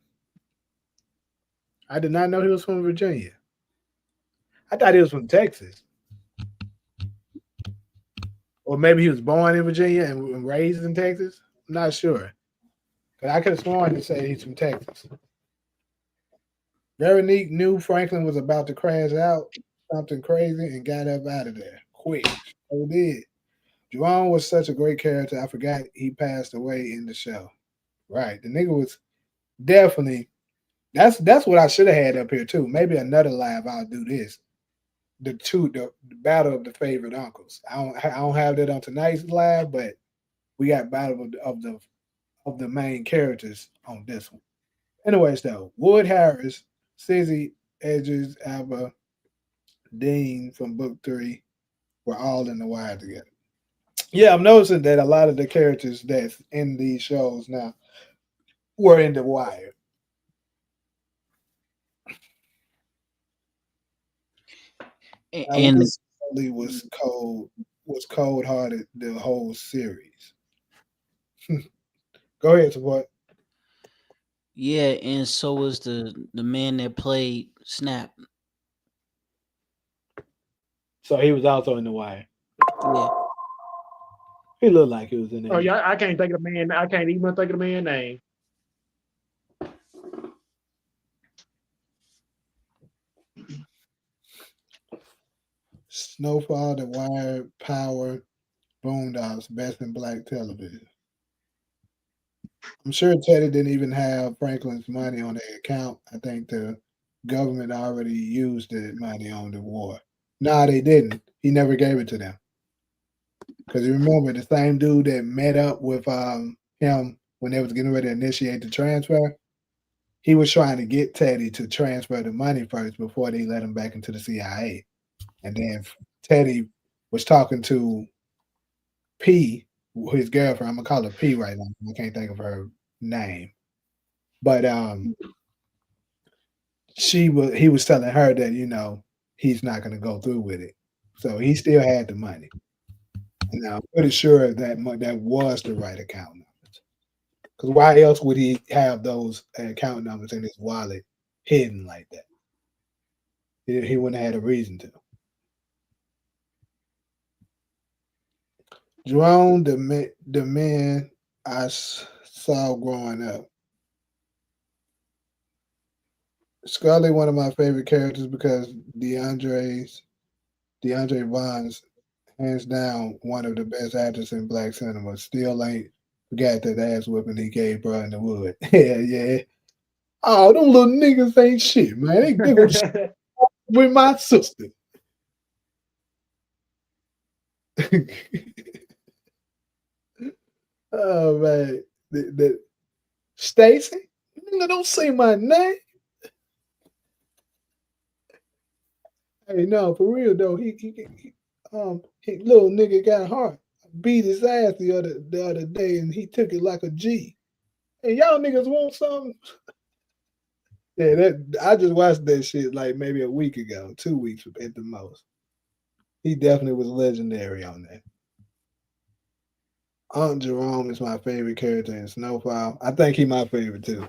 I did not know he was from Virginia. I thought he was from Texas, or maybe he was born in Virginia and raised in Texas. I'm not sure, but I could have sworn to say he's from Texas. Veronique knew Franklin was about to crash out something crazy and got up out of there quick. So did. Jerome was such a great character. I forgot he passed away in the show. Right. The nigga was definitely that's what I should have had up here too. Maybe another live I'll do this. The battle of the favorite uncles. I don't have that on tonight's live, but we got battle of the main characters on this one. Anyways though, Wood Harris, Cissy, Edges, Alba, Dean from book 3 were all in the wire together. Yeah, I'm noticing that a lot of the characters that's in these shows now were in the wire. I was And just Lee was cold hearted the whole series. Go ahead, support. Yeah, and so was the man that played Snap. So he was also in the wire. Yeah. He looked like he was in Oh there. yeah, I can't think of the man. I can't even think of the man's name. Snowfall, The Wire, Power, Boondocks, Best in Black Television. I'm sure Teddy didn't even have Franklin's money on their account. I think the government already used the money on the war. Nah, they didn't. He never gave it to them. Because you remember the same dude that met up with him when they was getting ready to initiate the transfer, he was trying to get Teddy to transfer the money first before they let him back into the CIA. And then Teddy was talking to P, his girlfriend. I'm gonna call her P right now. I can't think of her name. But he was telling her that, he's not gonna go through with it. So he still had the money. And I'm pretty sure that was the right account numbers. Because why else would he have those account numbers in his wallet hidden like that? He wouldn't have had a reason to. Jerome, the man saw growing up. Scully, one of my favorite characters because DeAndre Vaughn, hands down one of the best actors in black cinema. Still ain't forgot that ass whipping he gave bro in the wood. Yeah, yeah. Oh, them little niggas ain't shit, man. They go to with my sister. Oh man, the Stacy, nigga, don't say my name. Hey, no, for real though. He little nigga got heart. Beat his ass the other day, and he took it like a G. Hey, y'all niggas want something? Yeah, that I just watched that shit like maybe a week ago, 2 weeks at the most. He definitely was legendary on that. Aunt Jerome is my favorite character in Snowfall. I think he my favorite too.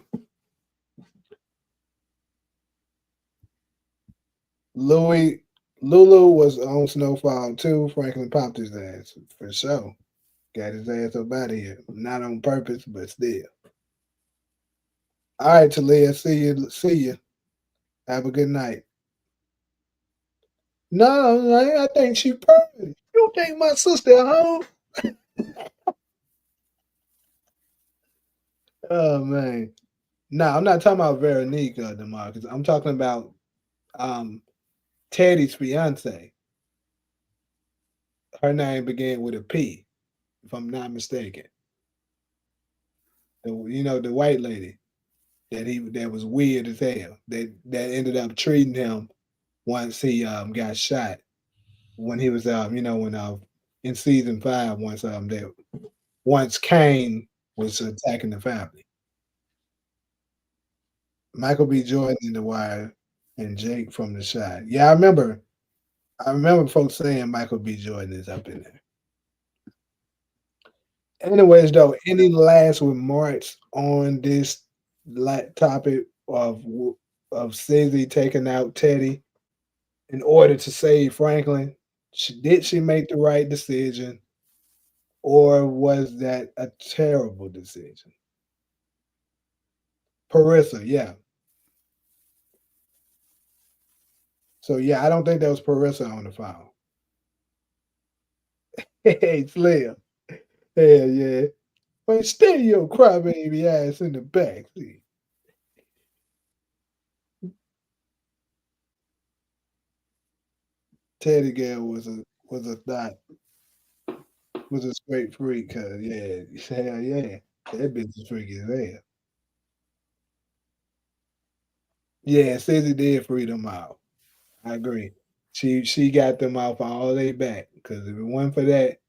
Louis Lulu was on Snowfall too. Franklin popped his ass for sure. Got his ass up out of here. Not on purpose, but still. All right, Talia. See you. See you. Have a good night. No, I think she perfect. You think my sister at home? Oh man. No, I'm not talking about Veronica DeMarcus. I'm talking about um Teddy's fiance. Her name began with a P, if I'm not mistaken. The white lady that was weird as hell. That ended up treating him once he got shot when he was when in season 5 once Kane was attacking the family. Michael B. Jordan in The Wire and Jake from The Shot. Yeah, I remember folks saying Michael B. Jordan is up in there. Anyways, though, any last remarks on this topic of Cissy taking out Teddy in order to save Franklin? Did she make the right decision, or was that a terrible decision? Parissa, yeah. So yeah, I don't think that was Parissa on the phone. Hey, Slim. Hell yeah. Man, stay your crybaby ass in the back seat. Teddy girl was a thought, was a straight freak, cause yeah, hell yeah. That bitch is freaky as hell. Yeah, Cissy did free them out. I agree. She got them out for all they back. Cause if it wasn't for that,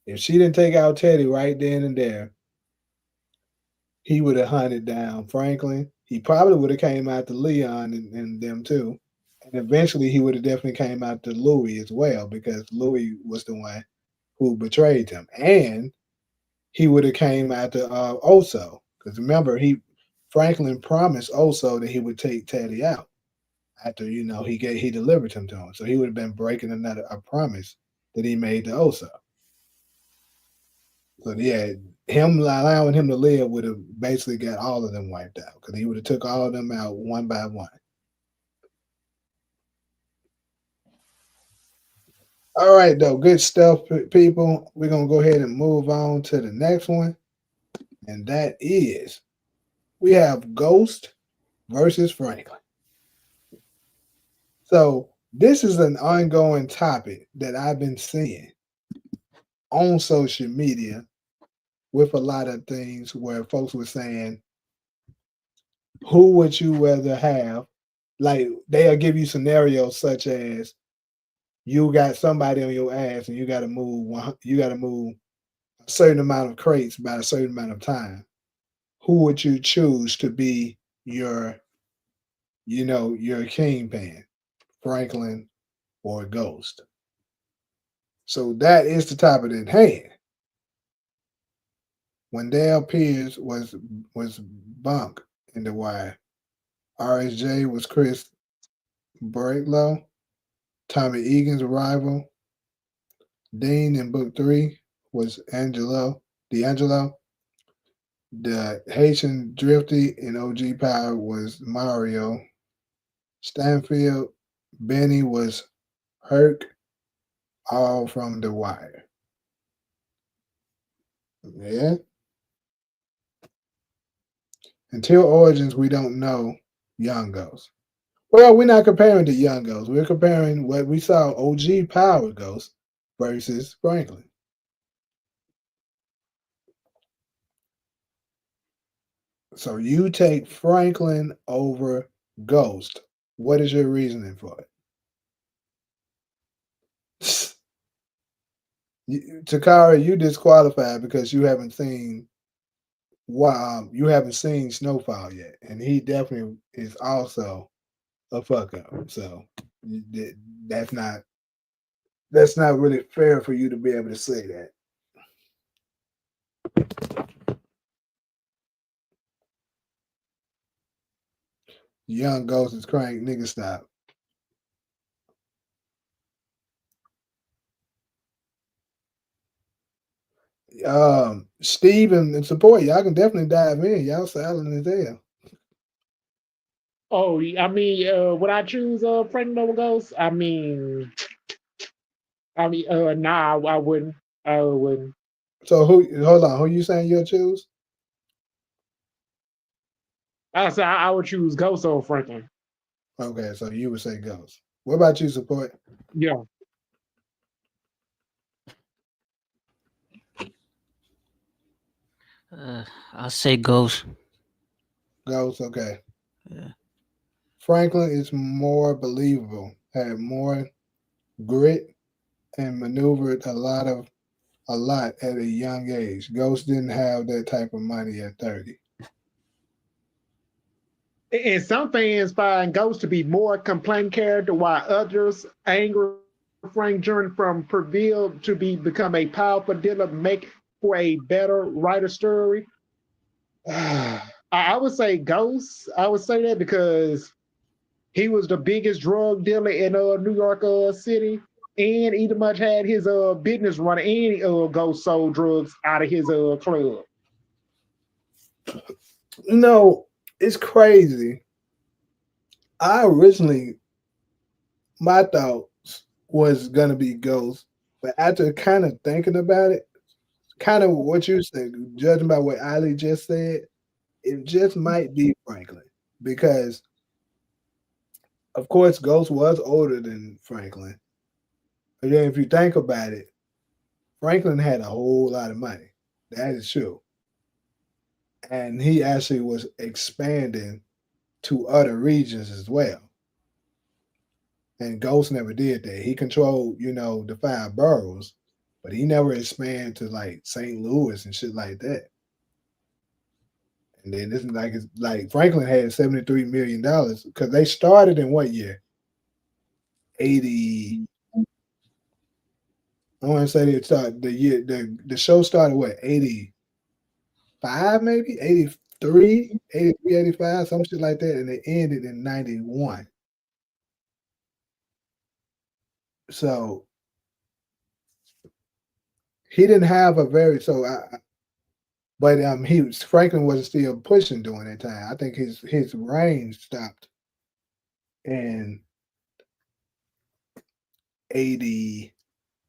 if she didn't take out Teddy right then and there, he would have hunted down Franklin. He probably would have came after Leon and them too. And eventually he would have definitely came out to Louis as well because Louis was the one who betrayed him. And he would have came after Oso. Because remember, he Franklin promised Oso that he would take Teddy out after he delivered him to him. So he would have been breaking another a promise that he made to Oso. So yeah, him allowing him to live would have basically got all of them wiped out because he would have took all of them out one by one. All right, though, good stuff, people. We're gonna go ahead and move on to the next one, and that is we have Ghost versus Franklin. So this is an ongoing topic that I've been seeing on social media with a lot of things where folks were saying, who would you rather have? Like they'll give you scenarios such as you got somebody on your ass and you got to move a certain amount of crates by a certain amount of time. Who would you choose to be your kingpin, Franklin or Ghost? So that is the topic at hand. Wendell Pierce was Bunk in The Wire. RSJ was Chris Breaklow. Tommy Egan's rival. Dean in book 3 was D'Angelo. The Haitian Drifty in OG Power was Mario. Stanfield, Benny was Herc, all from The Wire. Yeah. Until Origins, we don't know Young Ghost. Well, we're not comparing the Young Ghost. We're comparing what we saw OG Power Ghost versus Franklin. So you take Franklin over Ghost. What is your reasoning for it? Takara, you disqualified because you haven't seen Snowfall yet, and he definitely is also a fuck up. So that's not really fair for you to be able to say that. Young Ghost is crank, nigga. Stop. Steve and support, y'all can definitely dive in. Y'all silent as hell. Oh, I mean, would I choose Frank Nova Ghost? Nah, I wouldn't. I wouldn't. So hold on, who you saying you'll choose? I said I would choose Ghost over Franklin. Okay, so you would say Ghost. What about you, support? Yeah. I'll say Ghost. Ghost, okay. Yeah. Franklin is more believable, had more grit, and maneuvered a lot at a young age. Ghost didn't have that type of money at 30. And some fans find Ghost to be more complaint character, while others anger Frank journey from Purville to become a powerful dealer, make for a better writer story. I would say Ghost. I would say that because he was the biggest drug dealer in New York City, and he much had his business running, and Ghost sold drugs out of his club. No, it's crazy. I originally my thoughts was gonna be Ghost, but after kind of thinking about it, kind of what you said, judging by what Ali just said, it just might be Franklin because, of course, Ghost was older than Franklin. But then, if you think about it, Franklin had a whole lot of money. That is true, and he actually was expanding to other regions as well. And Ghost never did that. He controlled, the 5 boroughs, but he never expanded to like St. Louis and shit like that. And then this is like Franklin had $73 million because they started in what year? 80. I want to say they start the year the show started what 85 maybe 83, 83, 85, some shit like that, and it ended in 91. So he didn't have a very so but he was Franklin wasn't still pushing during that time. I think his reign stopped in 80,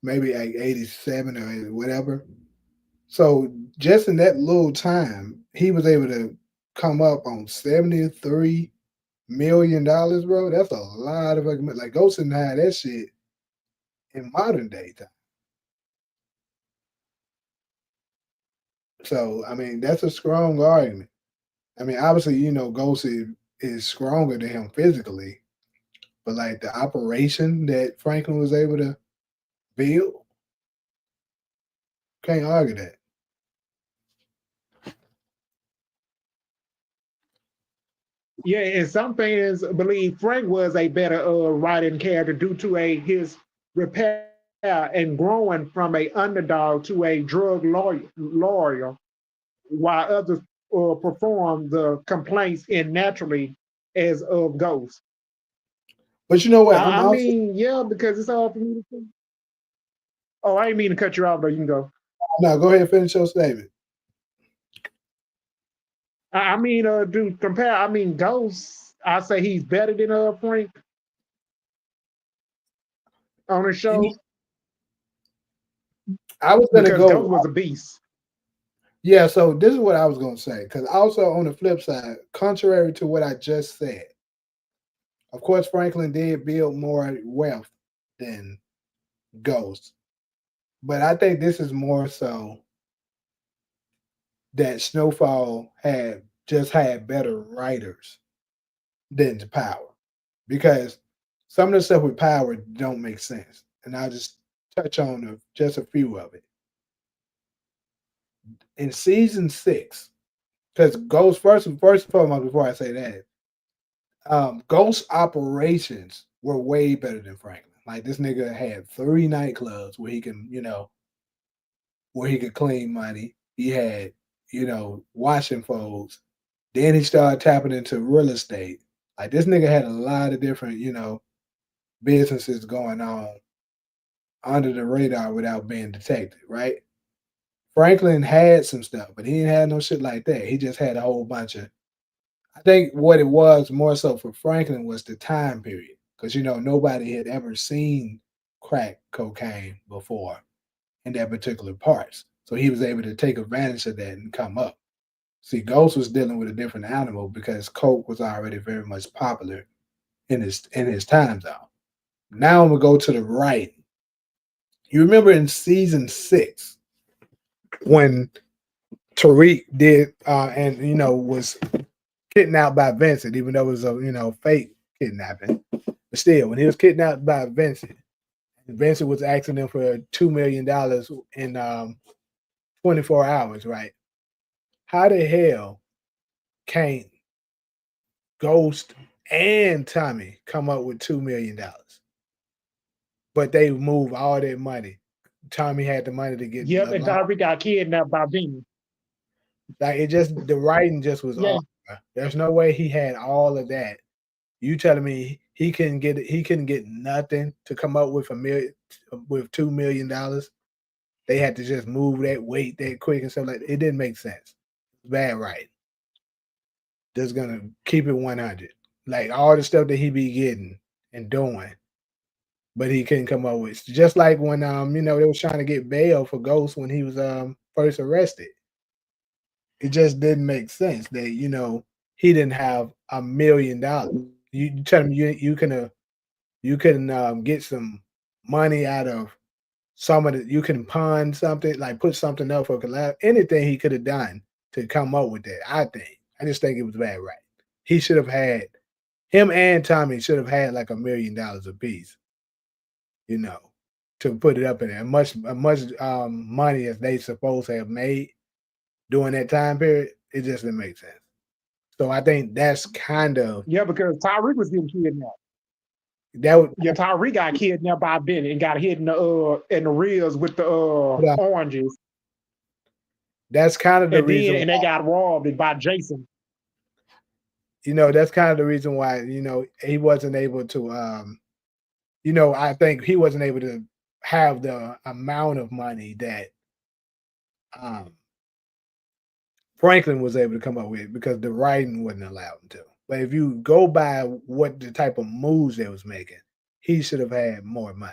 maybe like 87 or whatever. So just in that little time, he was able to come up on $73 million, bro. That's a lot of fucking like Ghost and had that shit in modern day time. So I mean, that's a strong argument. I mean, obviously, Ghost is stronger than him physically, but like the operation that Franklin was able to build, can't argue that. Yeah, and some fans believe Frank was a better writing character due to his repair and growing from a underdog to a drug lawyer, while others perform the complaints in naturally as of Ghost. But you know what? I'm I also mean, yeah, because it's all for me to see. Oh, I didn't mean to cut you off, though. You can go. no. Go ahead and finish your statement. I mean, dude, compare. I mean, Ghost. I say he's better than Frank on the show I was gonna because go. Ghost was a beast. Yeah, so this is what I was gonna say. Because also on the flip side, contrary to what I just said, of course Franklin did build more wealth than Ghost. But I think this is more so that Snowfall had better writers than Power. Because some of the stuff with Power don't make sense. And I'll just touch on just a few of it. In season 6, because Ghost first and foremost, before I say that, Ghost operations were way better than Franklin. Like this nigga had 3 nightclubs where he can, where he could clean money. He had, washing folds. Then he started tapping into real estate. Like this nigga had a lot of different, businesses going on under the radar without being detected, right? Franklin had some stuff, but he didn't have no shit like that. He just had a whole bunch of I think what it was more so for Franklin was the time period. Because nobody had ever seen crack cocaine before in that particular parts. So he was able to take advantage of that and come up. See, Ghost was dealing with a different animal because coke was already very much popular in his time zone. Now I'm gonna go to the right. You remember in season 6 when Tariq did and was kidnapped by Vincent, even though it was a fake kidnapping. But still, when he was kidnapped by Vincent, Vincent was asking him for $2 million in 24 hours, right? How the hell can Ghost and Tommy come up with $2 million? But they move all their money. Tommy had the money to get Yep, and Tyreek got kidnapped by Vinny. like it just the writing just was Yeah, off. There's no way he had all of that. You telling me he couldn't get nothing to come up with $2 million? They had to just move that weight that quick and stuff like that. It didn't make sense. Bad right. Just gonna keep it 100. Like all the stuff that he be getting and doing, but he couldn't come up with. Just like when they was trying to get bail for Ghost when he was first arrested. It just didn't make sense that he didn't have $1 million. You tell him you can get some money out of some of the you can pawn something like put something up for collab. Anything he could have done to come up with that. I just think it was bad. Right? He should have had him and Tommy should have had like $1 million apiece. You know, to put it up in there. Much money as they supposed to have made during that time period. It just didn't make sense. So I think that's kind of yeah, because Tyreek was getting kidnapped. That would Yeah, Tyree got kidnapped by Benny and got hit in the ribs with the oranges, that's kind of the reason and they got robbed by Jason. that's kind of the reason why, he wasn't able to I think he wasn't able to have the amount of money that um Franklin was able to come up with because the writing wouldn't allow him to. But if you go by what the type of moves they was making, he should have had more money.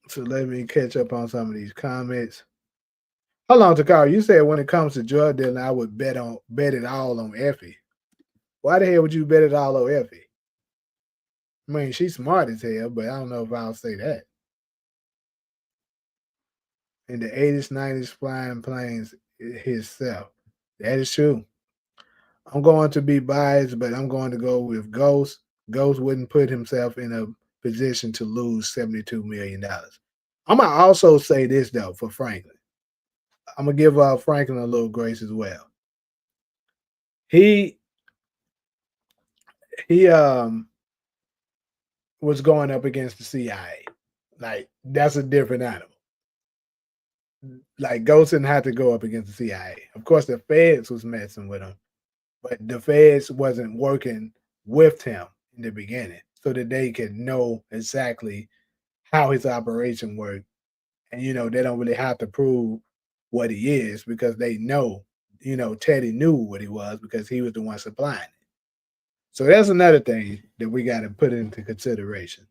So let me catch up on some of these comments. Hold on, Takara. You said when it comes to drug dealing, I would bet it all on Effie. Why the hell would you bet it all on Effie? I mean, she's smart as hell, but I don't know if I'll say that. In the 80s, 90s, flying planes himself. That is true. I'm going to be biased, but I'm going to go with Ghost. Ghost wouldn't put himself in a position to lose $72 million. I'm going to also say this, though, for Franklin. I'm going to give Franklin a little grace as well. He was going up against the CIA. Like, that's a different animal. Like, Ghost didn't have to go up against the CIA. Of course, the feds was messing with him, but the feds wasn't working with him in the beginning so that they could know exactly how his operation worked. And, they don't really have to prove what he is because they know, Teddy knew what he was because he was the one supplying it. So that's another thing that we got to put into consideration.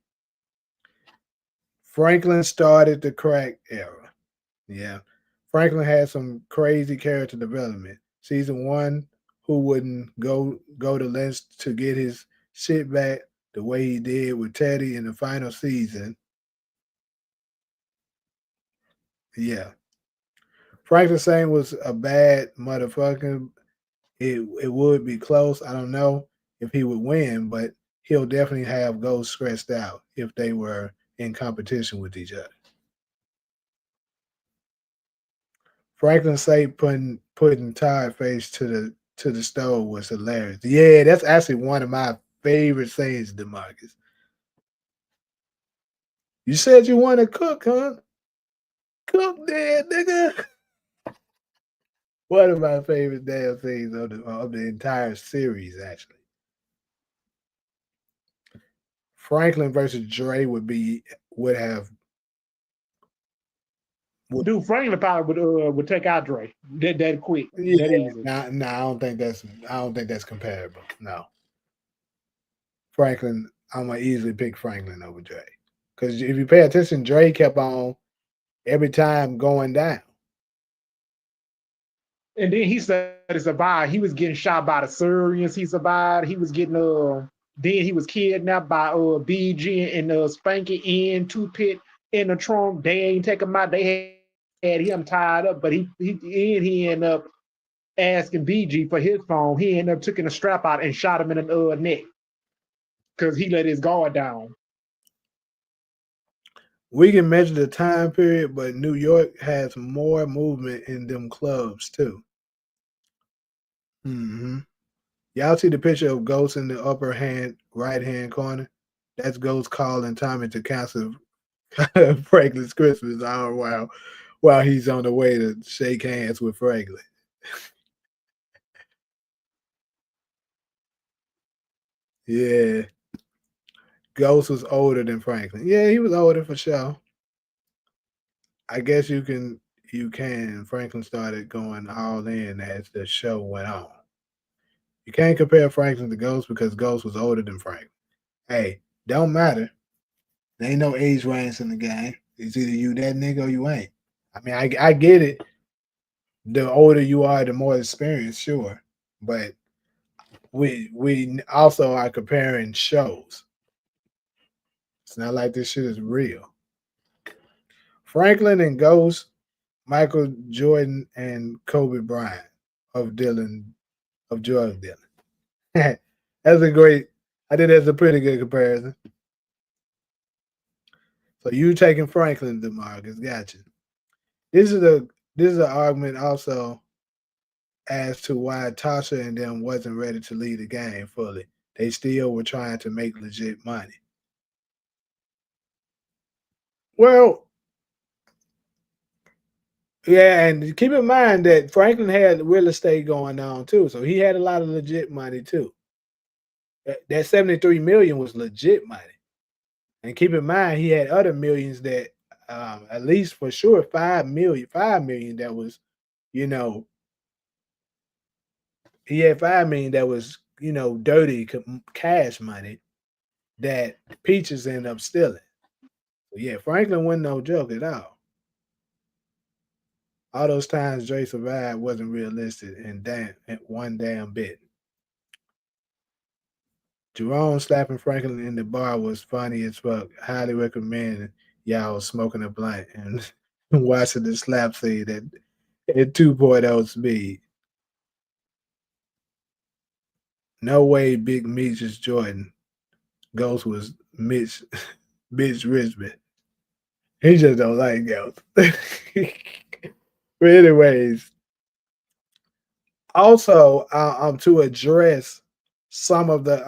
Franklin started the crack era. Yeah. Franklin had some crazy character development. Season 1, who wouldn't go to lengths to get his shit back the way he did with Teddy in the final season. Yeah. Franklin saying was a bad motherfucker. It would be close. I don't know if he would win, but he'll definitely have Ghost stressed out if they were in competition with each other. Franklin say putting tired face to the stove was hilarious. Yeah, that's actually one of my favorite sayings, DeMarcus. You said you want to cook, huh? Cook there, nigga. One of my favorite damn things of the entire series, actually. Franklin versus Dre would have. Dude, Franklin probably would take out Dre that quick, Yeah, that easy. no, I don't think that's comparable. No, Franklin, I'm gonna easily pick Franklin over Dre because if you pay attention, Dre kept on every time going down. And then he said he survived. He was getting shot by the Syrians. He survived. He was getting then he was kidnapped by BG and Spanky in two pit in the trunk. They ain't take him out. They had him tied up, but he ended up asking BG for his phone. He ended up taking a strap out and shot him in the neck because he let his guard down. We can measure the time period, but New York has more movement in them clubs too. Mm-hmm. Y'all see the picture of Ghost in the upper right hand corner? That's Ghost calling Tommy to cancel Franklin's Christmas hour while he's on the way to shake hands with Franklin. Yeah. Ghost was older than Franklin. Yeah, he was older for sure. I guess you can. Franklin started going all in as the show went on. You can't compare Franklin to Ghost because Ghost was older than Franklin. Hey, don't matter. There ain't no age range in the game. It's either you that nigga or you ain't. I mean, I get it. The older you are, the more experience, sure. But we also are comparing shows. It's not like this shit is real. Franklin and Ghost, Michael Jordan and Kobe Bryant of drug dealing. That's a great. I think that's a pretty good comparison. So you taking Franklin, DeMarcus? Gotcha. This this is an argument also as to why Tasha and them wasn't ready to lead the game fully. They still were trying to make legit money. Well, yeah, and keep in mind that Franklin had real estate going on too, so he had a lot of legit money too. That 73 million was legit money. And keep in mind, he had other millions that, at least for sure, 5 million that was, you know, he had 5 million that was, dirty cash money that Peaches ended up stealing. So yeah, Franklin wasn't no joke at all. All those times Dre survived wasn't realistic and damn one damn bit. Jerome slapping Franklin in the bar was funny as fuck. Highly recommend y'all smoking a blunt and watching the slap scene at 2.0 speed. No way Big Meech is Jordan. Ghost was Mitch Mitch Richmond. He just don't like Ghost. But anyways, also to address some of the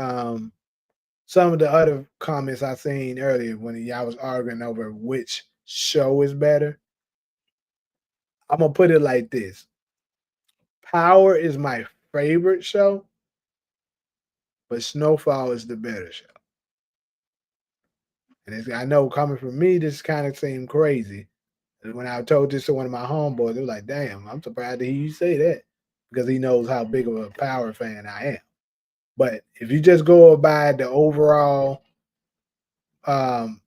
other comments I seen earlier when y'all was arguing over which show is better. I'm gonna put it like this: Power is my favorite show, but Snowfall is the better show. And I know coming from me, this kind of seemed crazy. And when I told this to one of my homeboys, they were like, "Damn, I'm surprised to hear you say that," because he knows how big of a Power fan I am. But if you just go by the overall um,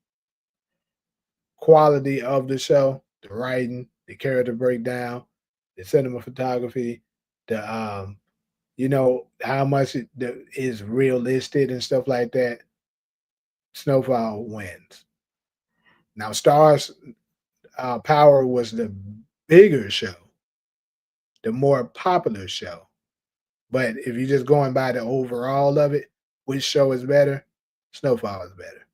quality of the show, the writing, the character breakdown, the cinematography, the how much is realistic and stuff like that, Snowfall wins. Now, Stars Power was the bigger show, the more popular show. But if you're just going by the overall of it, which show is better? Snowfall is better.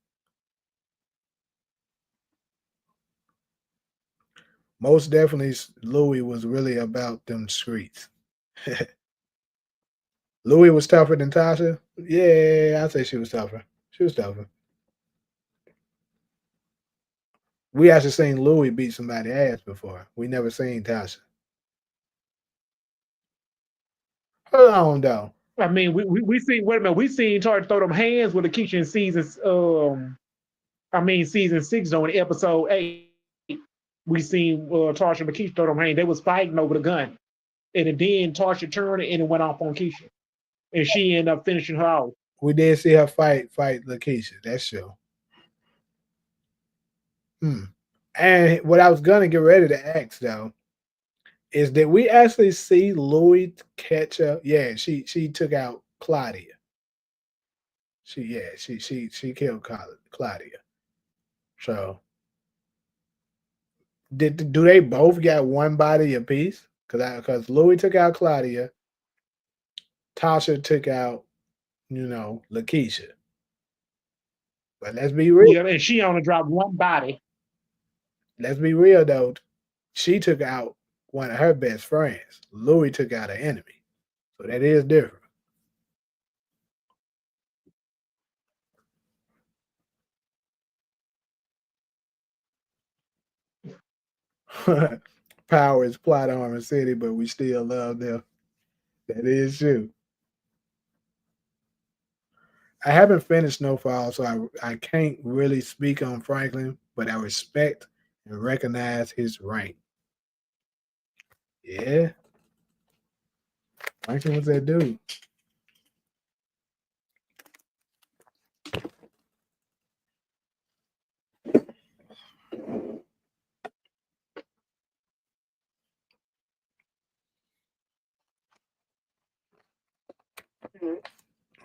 Most definitely, Louis was really about them streets. Louis was tougher than Tasha. Yeah, I'd say she was tougher. She was tougher. We actually seen Louis beat somebody ass before. We never seen Tasha. Hold on though. I mean, we seen, wait a minute, we seen Target throw them hands with Akeisha in season 6 though, in episode 8. We seen Tarsha and Akeisha throw them hands. They was fighting over the gun. And then Tarsha turned and it went off on Keisha. And she ended up finishing her off. We did see her fight Lakeisha. That's true. And what I was gonna get ready to ask though is that we actually see Louis catch up. Yeah, she took out Claudia. She killed Claudia. So do they both got one body apiece? Because Louis took out Claudia, Tasha took out Lakeisha. But let's be real. Yeah, and she only dropped one body. Let's be real though. She took out one of her best friends. Louis took out an enemy. So that is different. Power is plot armor city, but we still love them. That is true. I haven't finished Snowfall, so I can't really speak on Franklin, but I respect and recognize his rank. Yeah. Franklin was that dude.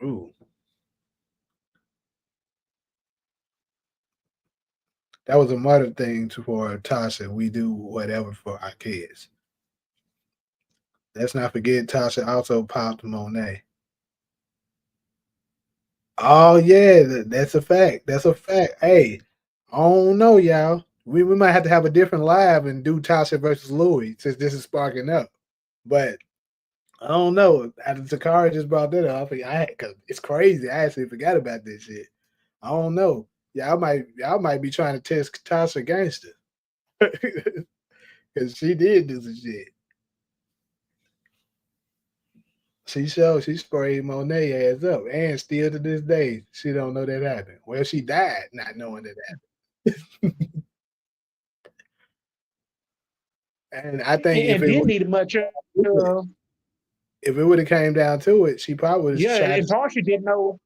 Ooh. That was a mother thing for Tasha. We do whatever for our kids. Let's not forget Tasha also popped Monet. Oh yeah, that's a fact. That's a fact. Hey, I don't know, y'all. We might have to have a different live and do Tasha versus Louis since this is sparking up. But I don't know. After Takara just brought that up, cause it's crazy. I actually forgot about this shit. I don't know. Y'all might be trying to test Tasha gangster because she did do some shit. She sprayed Monet ass up, and still to this day she don't know that happened. Well, she died not knowing that happened. And I think and didn't need much. if it would have came down to it, she probably would have Yeah, tried and to. Tarsha didn't know.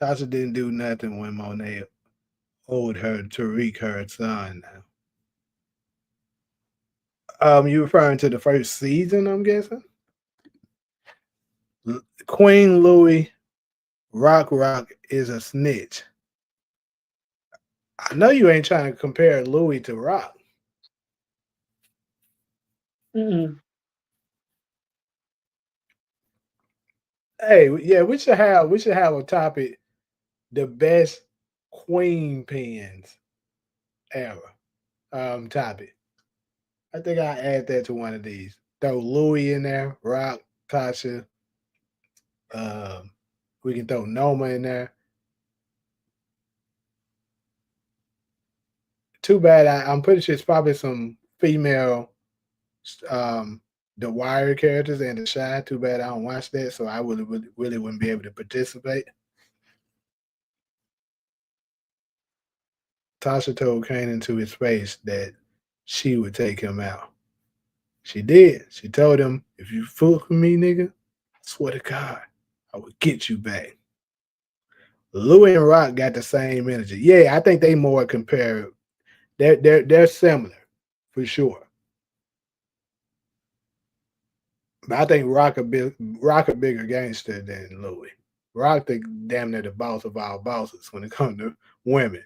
Tasha didn't do nothing when Monet owed her Tariq her son. You referring to the first season? I'm guessing. Queen Louis Rock is a snitch. I know you ain't trying to compare Louis to Rock. Mm-mm. Hey, yeah, we should have a topic: the best queen pins ever. Topic. I think I'll add that to one of these. Throw Louis in there, Rock, Tasha. Um, we can throw Noma in there. Too bad. I'm pretty sure it's probably some female, um, the Wire characters and the Shy. Too bad I don't watch that, so I would really wouldn't be able to participate. Tasha told Kanan to his face that she would take him out. She did. She told him, "If you fool with me, nigga, I swear to God, I will get you back." Louis and Rock got the same energy. Yeah, I think they more compare. They're similar for sure. But I think Rock a bigger gangster than Louis. Rock the damn near the boss of all bosses when it comes to women.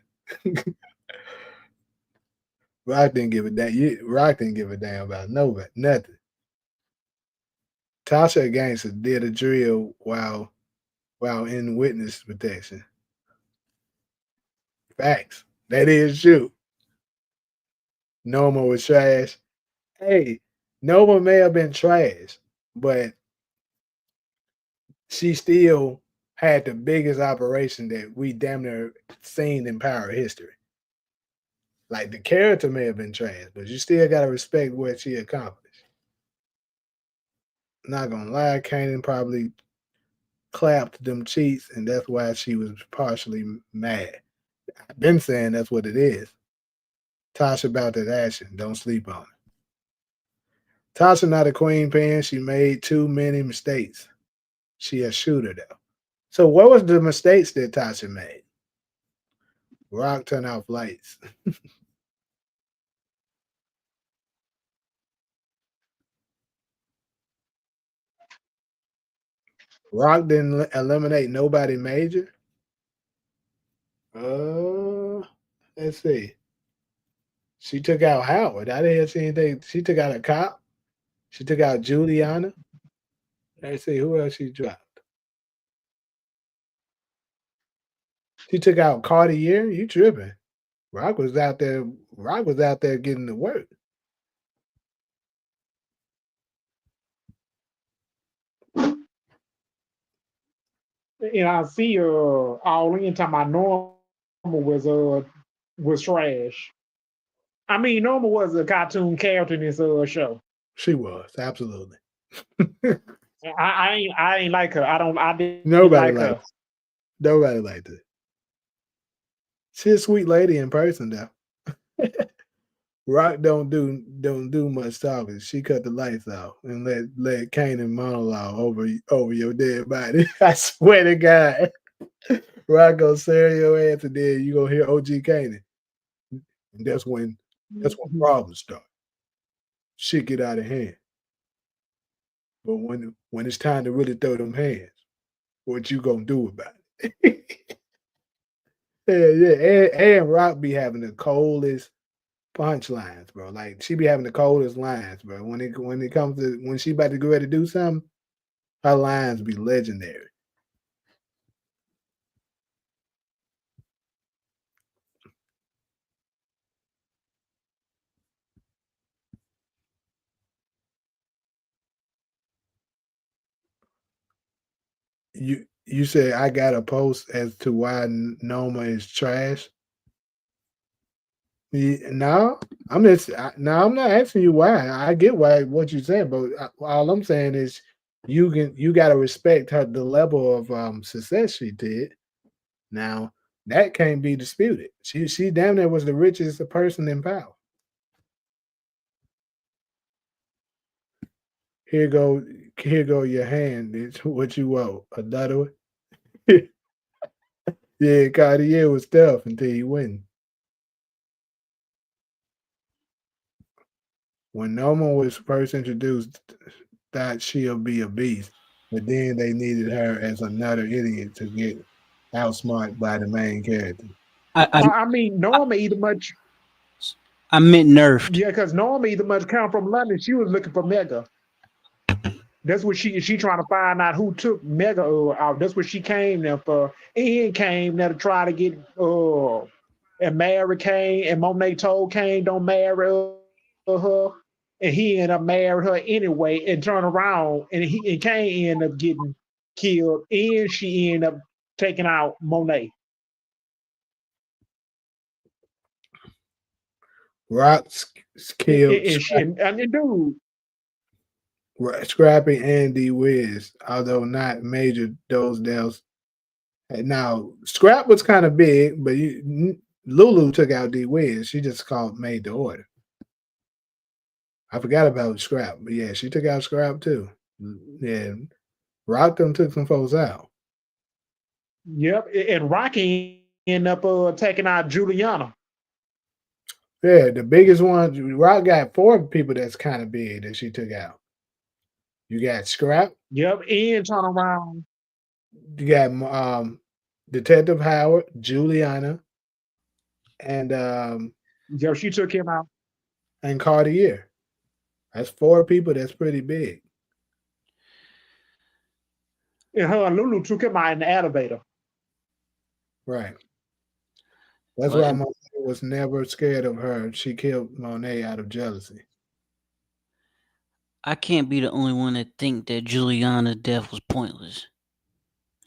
Rock didn't give a damn. Rock didn't give a damn about nobody, nothing. Tasha gangster did a drill while in witness protection. Facts. That is true. Noma was trash. Hey, Noma may have been trash, but she still had the biggest operation that we damn near seen in Power history. Like the character may have been trash, but you still gotta respect what she accomplished. Not gonna lie, Kanan probably clapped them cheeks, and that's why she was partially mad. I've been saying that's what it is. Tasha about that action. Don't sleep on it. Tasha not a queen pin. She made too many mistakes. She a shooter though. So what was the mistakes that Tasha made? Rock turned off lights. Rock didn't eliminate nobody major. Uh, let's see. She took out Howard. I didn't see anything. She took out a cop. She took out Juliana. Let's see who else she dropped. She took out Cartier. You tripping? Rock was out there. Rock was out there getting to work. And I see all in time my normal was trash. I mean, Norma was a cartoon character in this show. She was absolutely. I ain't like her. I didn't Nobody like liked. her. Nobody liked it. She's a sweet lady in person though. Rock don't do much talking. She cut the lights out and let Kanan monologue over your dead body. I swear to God, Rock gonna stare your ass and then you gonna hear OG Kanan. And that's when problems start. Shit get out of hand. But when it's time to really throw them hands, what you gonna do about it? Yeah. And Rock be having the coldest punchlines, bro. Like she be having the coldest lines, bro. When it comes to when she about to go ready to do something, her lines be legendary. You said I got a post as to why Noma is trash. No, no, I'm not asking you why. I get why what you said, but all I'm saying is you got to respect her the level of success she did. Now that can't be disputed. She damn near was the richest person in power. Here go here go your hand. It's what you want. A dollar. Yeah, Cartier was tough until he win. When Noma was first introduced, thought she'll be a beast, but then they needed her as another idiot to get outsmarted by the main character. I I, I mean, Norma either much, I meant nerfed. yeah, because Norma either much come from London. She was looking for Mega. That's what she trying to find out who took Mega out. That's what she came there for. And came there to try to get and marry Kane. And Monet told Kane don't marry her, and he ended up marrying her anyway. And turn around, and Kane ended up getting killed, and she ended up taking out Monet. Rock killed And dude, Scrappy and D Wiz, although not major those deals. Now Scrap was kind of big, but Lulu took out D Wiz. She just called made the order. I forgot about Scrap, but yeah, she took out Scrap too. Yeah, Rock them took some folks out. yep, and Rocky ended up taking out Juliana. Yeah, the biggest one, Rock got four people that's kind of big that she took out. You got Scrap, Yep, and turn around. you got Detective Howard, Juliana, Yep, she took him out. and Cartier. That's four people that's pretty big. And her and Lulu took him out in the elevator. Right. That's why But Monet was never scared of her. She killed Monet out of jealousy. I can't be the only one that think that Juliana's death was pointless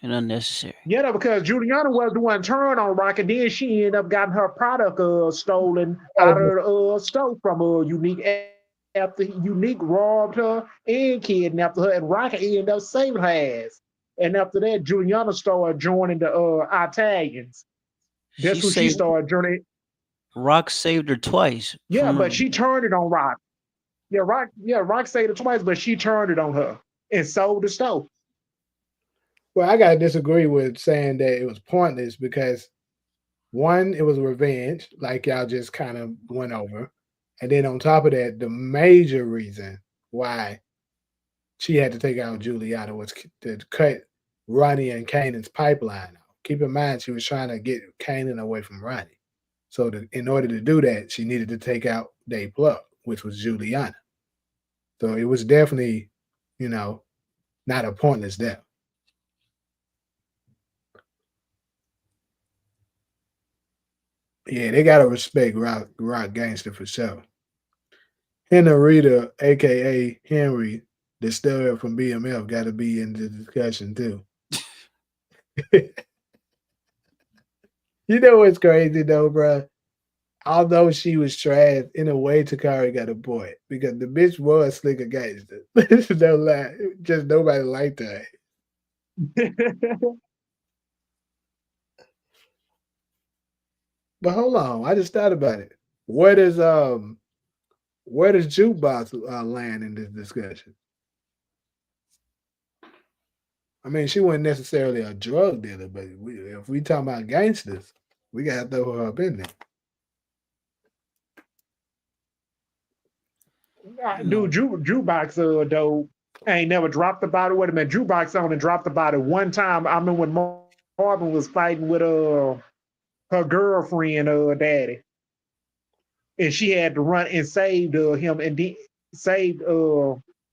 and unnecessary. Yeah, because Juliana was the one turned on Rock, and then she ended up getting her product stolen out of the store from Unique after Unique robbed her and kidnapped her, and Rocket ended up saving her ass. And after that, Juliana started joining the Italians. She That's when she saved started joining. Rock saved her twice Yeah, but from she turned it on Rock. Rock saved it twice, but she turned it on her and sold the stove. Well, I gotta disagree with saying that it was pointless because one, it was revenge, like y'all just kind of went over. And then on top of that, the major reason why she had to take out Juliana was to cut Ronnie and Kanan's pipeline out. Keep in mind, she was trying to get Kanan away from Ronnie. So in order to do that, she needed to take out Day Plug, which was Juliana. So it was definitely, you know, not a pointless death. Yeah, they gotta respect Rock Gangster for sure. Henry, aka Henry, the stud from BMF, got to be in the discussion too. You know what's crazy though, bro? Although she was trash, in a way, Takari got a point because the bitch was slick against it. No lie, just nobody liked her. But hold on, I just thought about it. Where does Jukebox land in this discussion? I mean, she wasn't necessarily a drug dealer, but if we talking about gangsters, we gotta throw her up in there. Dude, no. Jukebox though ain't never dropped the body with him. And Jukebox only dropped the body one time. I remember when Marvin was fighting with her girlfriend, daddy, and she had to run and saved him and saved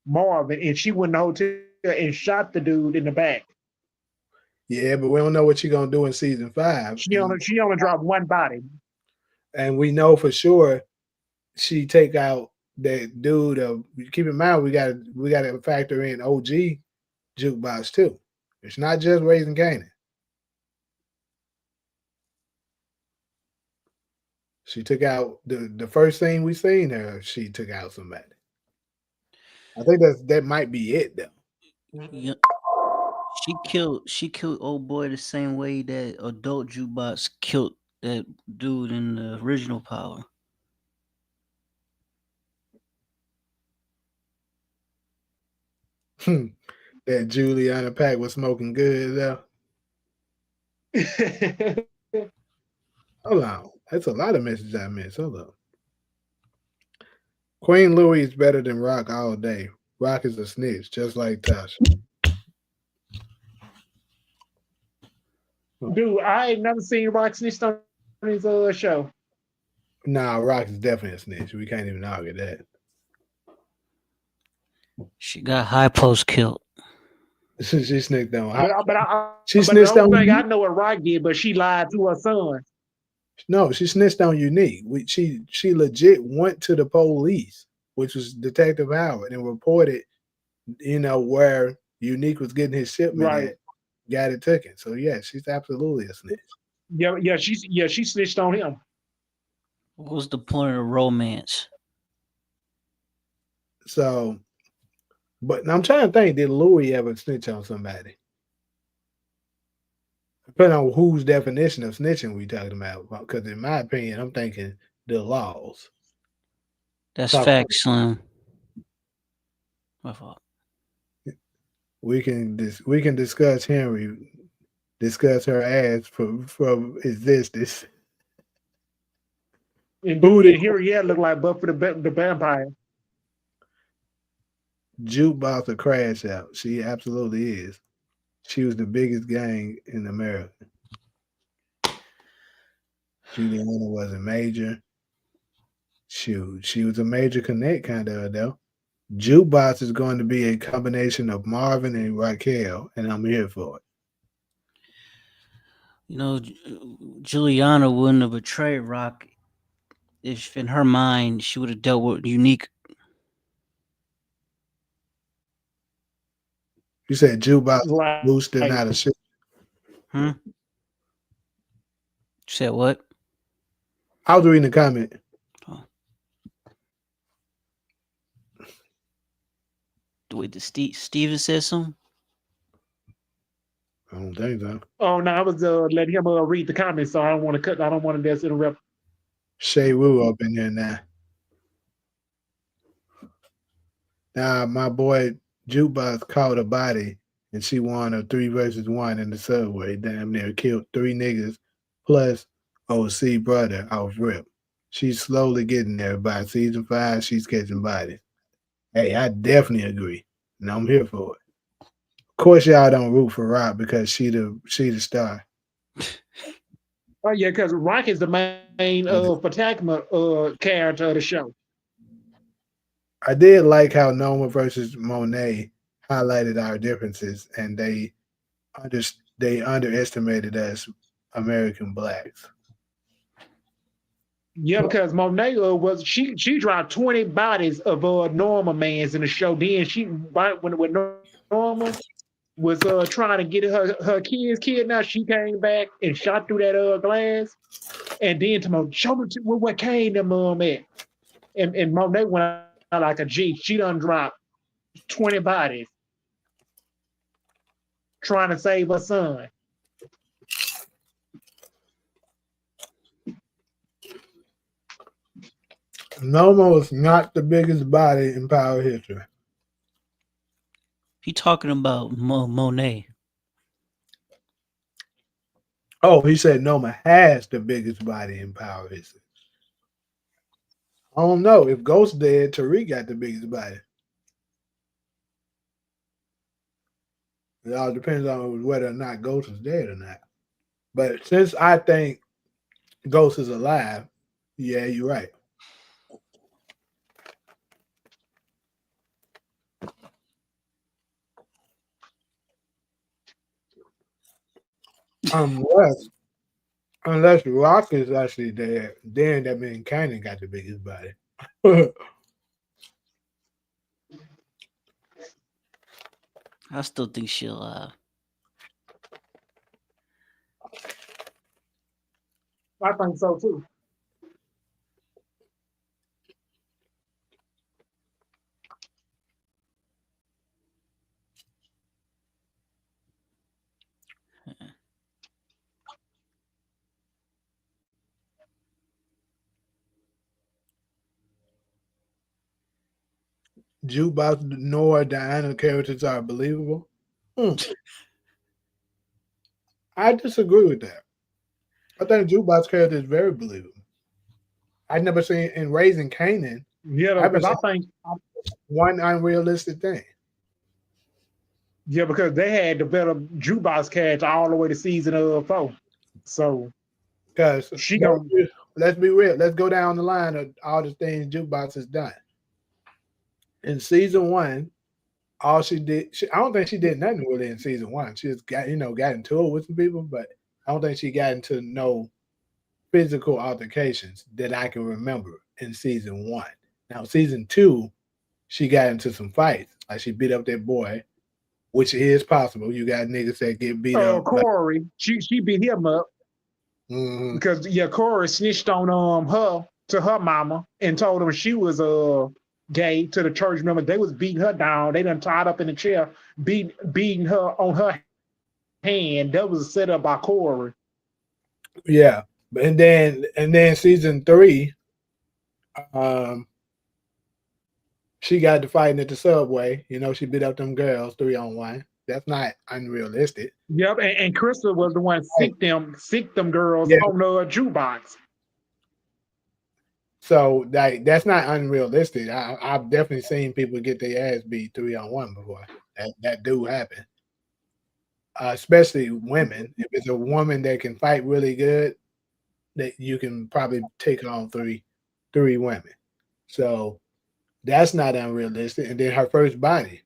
Marvin, and she went to the hotel and shot the dude in the back. Yeah, but we don't know what she's gonna do in season 5, She only dropped one body. and we know for sure she take out that dude. Keep in mind, we got to factor in OG jukebox too. It's not just Raising Kanan. She took out the first thing we seen her. She took out somebody. I think that might be it though. Yeah, she killed old boy the same way that adult jukebox killed that dude in the original Power. That Juliana Pack was smoking good though. Hold on, that's a lot of messages I missed. Hold on. Queen Louie is better than Rock all day. Rock is a snitch, just like Tasha. Dude, I ain't never seen Rock snitched on his show. Nah, Rock is definitely a snitch. We can't even argue that. She got High Post killed. She snitched on. But She the snitched only on. thing I know what Rock did, but she lied to her son. No, she snitched on Unique. She legit went to the police, which was Detective Howard, and reported, where Unique was getting his shipment Right. at, got it taken. So yeah, she's absolutely a snitch. She snitched on him. What was the point of the romance? So, but I'm trying to think, did Louis ever snitch on somebody? Depending on whose definition of snitching we talking about, because in my opinion, I'm thinking the laws. That's Talk- facts, Slim. My fault. We can discuss Henry, discuss her ass from existence. And Who did here he had looked like Buffy the vampire. Jukebox a crash out? She absolutely is. She was the biggest gang in America. Juliana wasn't major. Shoot, she was a major connect kind of though. Jukebox is going to be a combination of Marvin and Raquel, and I'm here for it. Juliana wouldn't have betrayed Rock if, in her mind, she would have dealt with Unique. You said Jukebox Like, boosted out of shit. Hmm. You said what? I was reading the comment. Oh. Wait, did Steven said something? I don't think so. oh no, I was letting him read the comments, so I don't want to cut. I don't want to just interrupt. Shay Wu up in here now. Now my boy Jukebox caught a body and she won a 3 versus 1 in the subway. Damn near killed 3 niggas plus OC brother off rip. She's slowly getting there. By season 5, she's catching bodies. Hey, I definitely agree. And I'm here for it. Of course y'all don't root for Rock because she the star. Oh yeah, because Rock is the main Fatima character of the show. I did like how Noma versus Monet highlighted our differences, and they underestimated us American blacks. Yeah, because Monet she dropped 20 bodies of Norma mans in the show. Then she right when Norma was trying to get her kids kidnapped, she came back and shot through that glass. And then to show me what came to mom at. And Monet went out like a G. She done dropped 20 bodies trying to save her son. Noma was not the biggest body in Power history. He talking about Monet. Oh, he said Noma has the biggest body in Power history. I don't know. If Ghost dead, Tariq got the biggest body. It all depends on whether or not Ghost is dead or not. But since I think Ghost is alive. Yeah, you're right. Unless unless Rock is actually dead, then that means Kanan got the biggest body. I still think she'll. I think so too. Jukebox Noah Diana characters are believable. Hmm. I disagree with that. I think Jukebox character is very believable. I've never seen in Raising Canaan. Yeah, I haven't because I seen think one unrealistic thing. yeah, because they had the better jukebox character all the way to season 4. So Because she gonna let's be real. Let's go down the line of all the things Jukebox has done. In season one, all she did, I don't think she did nothing really in season one. She just got into it with some people, but I don't think she got into no physical altercations that I can remember in season one. Now, season two, she got into some fights. Like she beat up that boy, which is possible. You got niggas that get beat up. Corey, she beat him up Mhm. because yeah, Corey snitched on her to her mama and told him she was gay to the church member. They was beating her down. They done tied up in the chair, beating her on her hand. That was set up by Corey. Yeah, and then season three, um, she got to fighting at the subway. She beat up them girls 3-on-1. That's not unrealistic. Yep, and Crystal was the one Right. sick them girls Yeah. on the jukebox. So that's not unrealistic. I've definitely seen people get their ass beat 3-on-1 before. That do happen. Especially women. If it's a woman that can fight really good, that you can probably take on three women. So that's not unrealistic. And then her first body,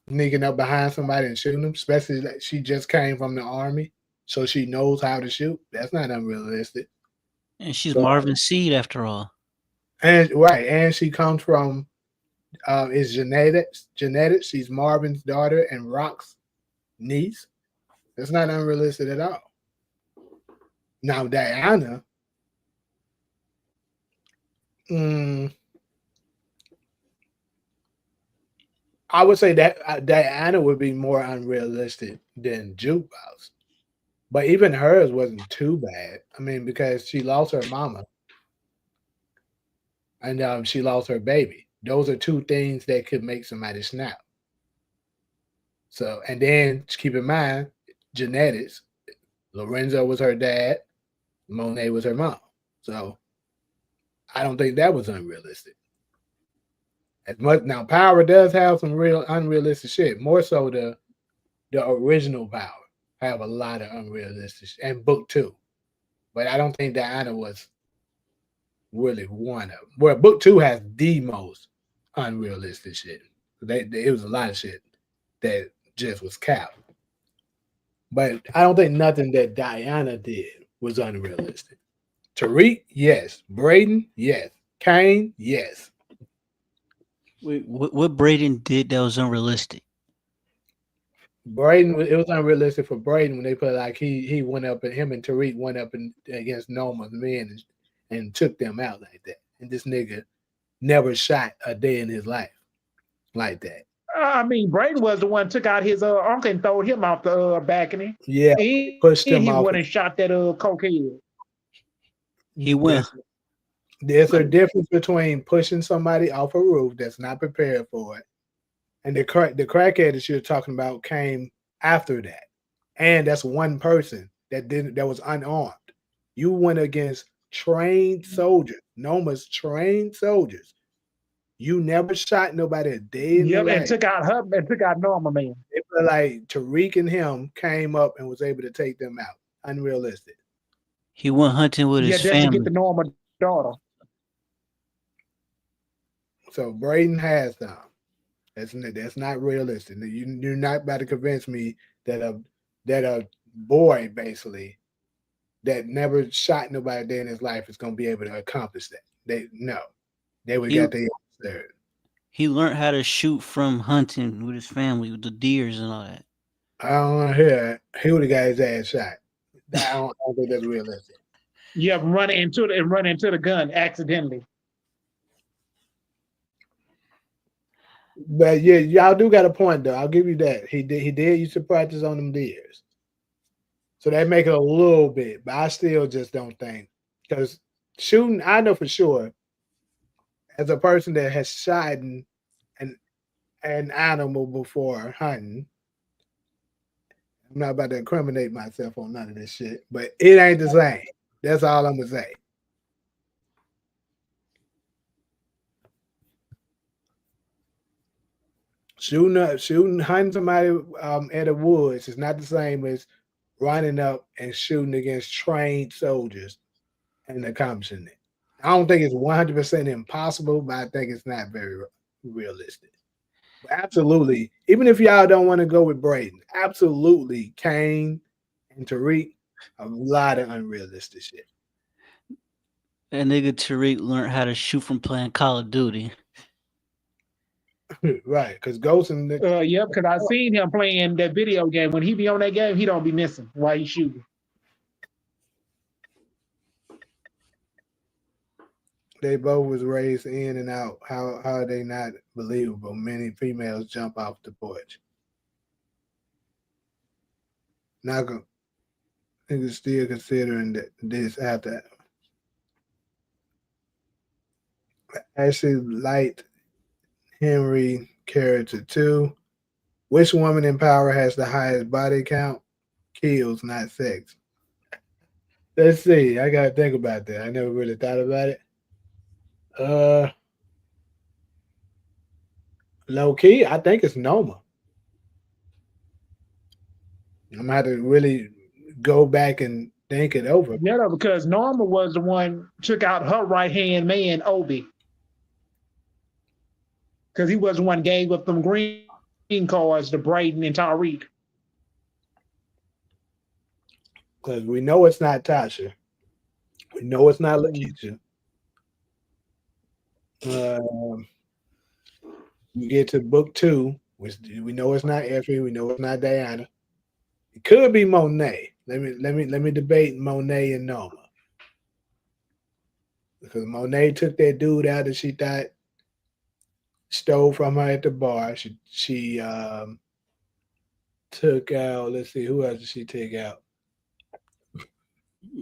sneaking up behind somebody and shooting them, especially that she just came from the army, so she knows how to shoot. That's not unrealistic. And she's So Marvin's seed after all. and she comes from is genetics. Genetics. She's Marvin's daughter and Rock's niece. That's not unrealistic at all. Now Diana, mm, I would say that Diana would be more unrealistic than Jukebox. But even hers wasn't too bad. I mean, because she lost her mama and she lost her baby. Those are two things that could make somebody snap. So, and then keep in mind, genetics. Lorenzo was her dad. Monet was her mom. So, I don't think that was unrealistic. As much now, Power does have some real unrealistic shit. More so the original Power have a lot of unrealistic and book two. But I don't think Diana was really one of them. Well, book two has the most unrealistic shit. It was a lot of shit that just was cap. But I don't think nothing that Diana did was unrealistic. Tariq, yes. Braden, yes. Kane, yes. Wait, what Braden did that was unrealistic? Braden, it was unrealistic for Braden when they put like he went up and him and Tariq went up against Noma's men and took them out like that. And this nigga never shot a day in his life like that. I mean, Braden was the one took out his uncle and threw him off the balcony. Yeah, And pushed he him went off. and shot that cokehead. He went. There's a difference between pushing somebody off a roof that's not prepared for it, and the crackhead that you're talking about came after that, and that's one person that was unarmed. You went against trained soldiers, Noma's trained soldiers. You never shot nobody a day in your Yep, and life. took out Norma man. It felt like Tariq and him came up and was able to take them out. Unrealistic. He went hunting with Yeah, his just to get the family. normal daughter. So Braden has them. That's not realistic. You're not about to convince me that a boy basically that never shot nobody a day in his life is going to be able to accomplish that. They would He got their third. he learned how to shoot from hunting with his family, with the deers and all that. I don't want to hear it. He would have got his ass shot. I don't think that's realistic. Yeah, run into the gun accidentally. But yeah, y'all do got a point though. I'll give you that. He did used to practice on them deers. So that make it a little bit, but I still just don't think because shooting, I know for sure, as a person that has shot an animal before hunting, I'm not about to incriminate myself on none of this shit, but it ain't the same. That's all I'm gonna say. Hunting somebody at the woods is not the same as running up and shooting against trained soldiers and accomplishing it. I don't think it's 100% impossible, but I think it's not very realistic. But absolutely, even if y'all don't want to go with Braden, absolutely, Kane and Tariq, a lot of unrealistic shit. That nigga Tariq learned how to shoot from playing Call of Duty. Right, because Ghost and Yep, because I seen him playing that video game. When he be on that game, he don't be missing while he shooting. they both was raised in and out. How are they not believable? Many females jump off the porch. Not gonna niggas still considering that this after actually liked Henry character too. Which woman in power has the highest body count? Kills, not sex. Let's see. I gotta think about that. I never really thought about it. Uh Low key, I think it's Noma. I'm gonna have to really go back and think it over. Yeah, though, because Norma was the one took out her right hand man, Obi, because he was the one gave up them green cards to Braden and Tariq. Because we know it's not Tasha. We know it's not Lakeisha. We get to book two, which we know it's not Effie. We know it's not Diana. It could be Monet. Let me debate Monet and Noma. Because Monet took that dude out that she thought stole from her at the bar. She took out. Let's see, who else did she take out?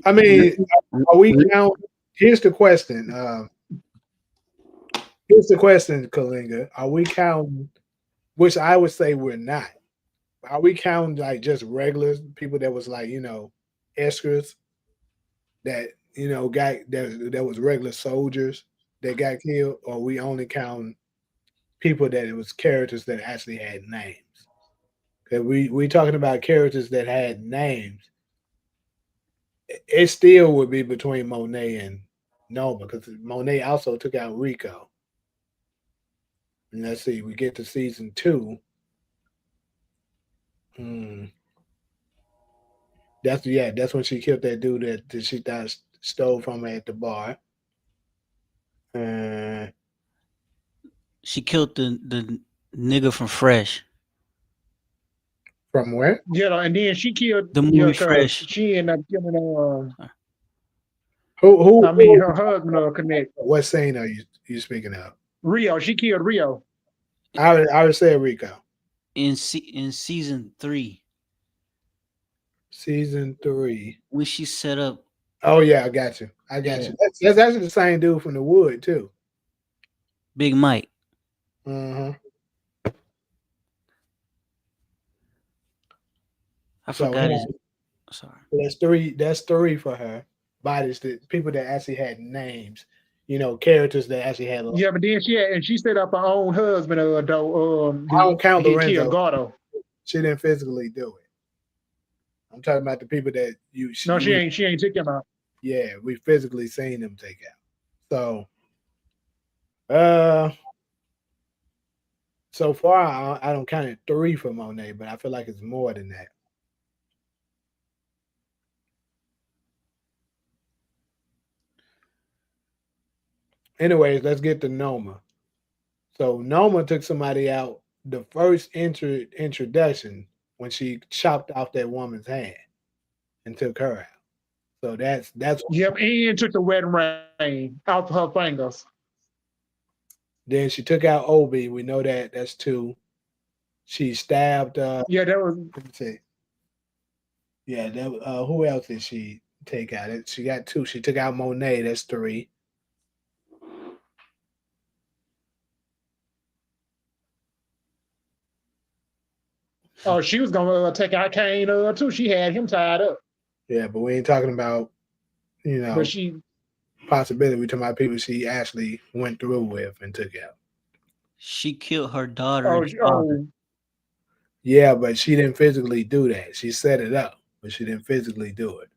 I mean, are we count? Here's the question. Here's the question, Kalinga. Are we counting? Which I would say we're not. Are we counting like just regular people that was like extras that got that was regular soldiers that got killed, or we only count people that it was characters that actually had names? Because we talking about characters that had names. It still would be between Monet and Noma because Monet also took out Rico. And let's see, we get to season 2. That's when she killed that dude that she thought stole from her at the bar. She killed the nigga from Fresh. From where? Yeah, and then she killed The movie because Fresh. she ended up killing Who? I mean, her husband connect. What scene are you speaking of? Rio. She killed Rio. I would say Rico. In season 3. Season 3. When she set up. Oh yeah, I got you. You. That's actually the same dude from the Wood too. Big Mike. Uh-huh. I forgot his. Sorry. That's 3 for her. Bodies that people that actually had names. Characters that actually had. Yeah, but then she set up her own husband. I don't count Lorenzo. Gordo. She didn't physically do it. I'm talking about the people that No, she ain't took him out. Yeah, we physically seen them take out. So, uh, so far I don't count it three for Monet, but I feel like it's more than that. Anyways, let's get to Noma. So Noma took somebody out the first introduction when she chopped off that woman's hand and took her out. So that's Yep, and took the wedding ring out her fingers. then she took out Obi. We know that that's two. She stabbed. Yeah, that was. Let me see. Yeah, that, who else did she take out? She got two. She took out Monet. That's three. Oh, she was gonna take out Kane too. She had him tied up, Yeah, but we ain't talking about you but know she. possibility. We talking about people she actually went through with and took out. She killed her daughter Oh, and father. Yeah, but she didn't physically do that. She set it up, but she didn't physically do it.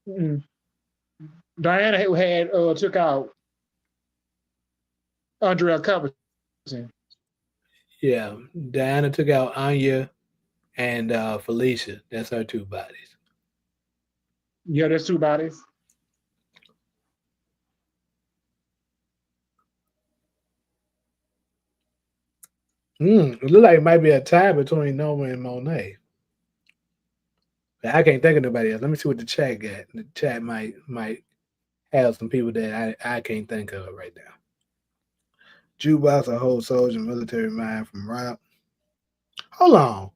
mm, Diana had took out Andrea Covington. Yeah, Diana took out Anya and Felicia. That's her two bodies. Yeah, there's two bodies. It look like it might be a tie between Noma and Monet. But I can't think of nobody else. Let me see what the chat got. The chat might have some people that I can't think of right now. Jukebox, a whole soldier, military mind from Rock. Hold on.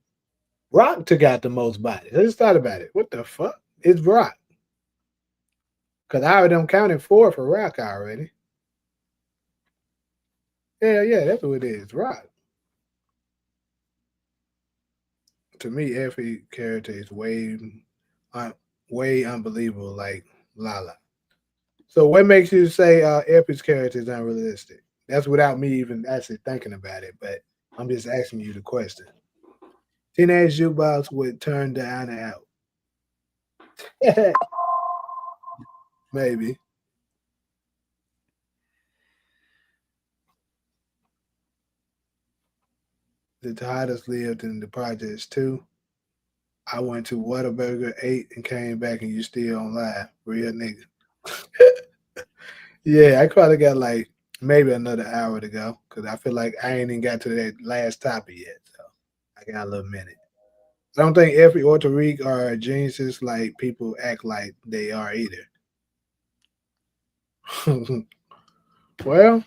Rock took out the most bodies. I just thought about it. What the fuck? It's Rock. Because I already done counted four for Rock already. Yeah, that's what it is. Rock. To me, every character is way unbelievable, like Lala. So, what makes you say Epi's character is unrealistic? That's without me even actually thinking about it, but I'm just asking you the question. Teenage Jukebox would turn Diana out. Maybe. The Titus lived in the projects too. I went to Whataburger, ate, and came back, and you still on live. Real nigga. Yeah, I probably got like maybe another hour to go because I feel like I ain't even got to that last topic yet. So I got a little minute. I don't think every or Tariq are geniuses like people act like they are either. Well,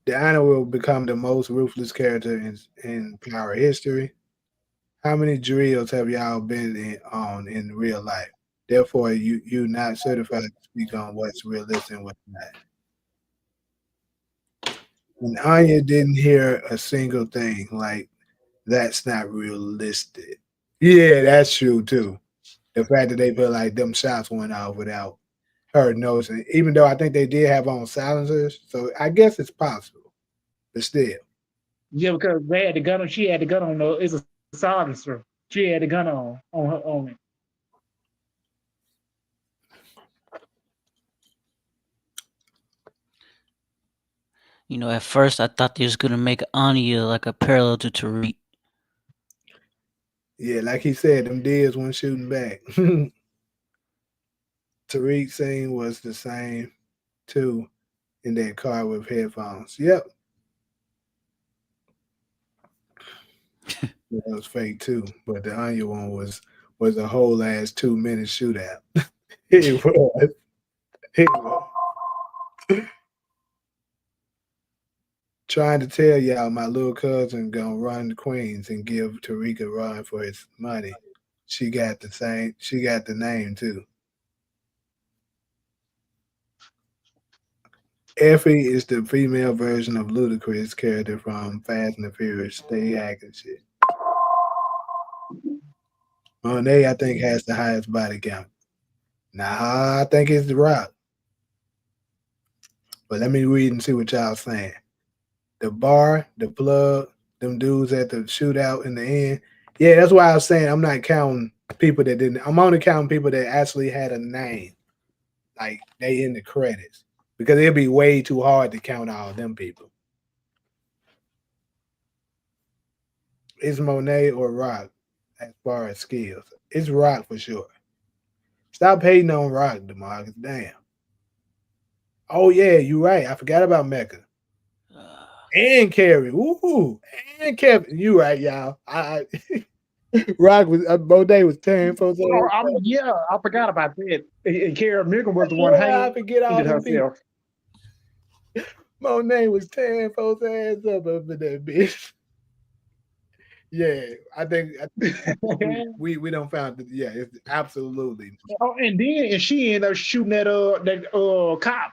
Diana will become the most ruthless character in Power history. How many drills have y'all been on in real life? Therefore, you not certified to speak on what's realistic and what's not. And Anya didn't hear a single thing. Like that's not realistic. Yeah, that's true too. The fact that they feel like them shots went off without her noticing, even though I think they did have on silencers, so I guess it's possible. But still, Yeah, because they had the gun on. She had the gun on. It's a silencer. She had the gun on her on it. You know, at first I thought they was gonna make Anya like a parallel to Tariq. yeah, like he said, them deers weren't shooting back. Tariq scene was the same too in that car with headphones. Yep, that was fake too. But the Anya one was a whole ass 2 minute shootout. It was. It was. Trying to tell y'all my little cousin gonna run the Queens and give Tariq a run for his money. She got the name too. Effie is the female version of Ludacris character from Fast and the Furious. Stay hacking shit. Monet, I think, has the highest body count. Nah, I think it's The Rock. But let me read and see what y'all saying. The bar, the plug, them dudes at the shootout in the end. Yeah, that's why I was saying I'm not counting People that didn't. I'm only counting people that actually had a name, like they in the credits, because it'd be way too hard to count all them people. It's Monet or Rock as far as skills. It's Rock for sure. Stop hating on Rock, DeMarcus. Damn. Oh yeah, you right. I forgot about Mecca Uh, and Carrie. Ooh, and Kevin. You right, y'all. Rock was Monet was tearing folks. Oh, yeah, I forgot about that. And Kara Milgram was the one Yeah, I hanging forget all them people. herself. Monet was tearing folks' ass up in that bitch. Yeah, I think we don't found it. Yeah, it's absolutely. Oh, and she ended up shooting that cop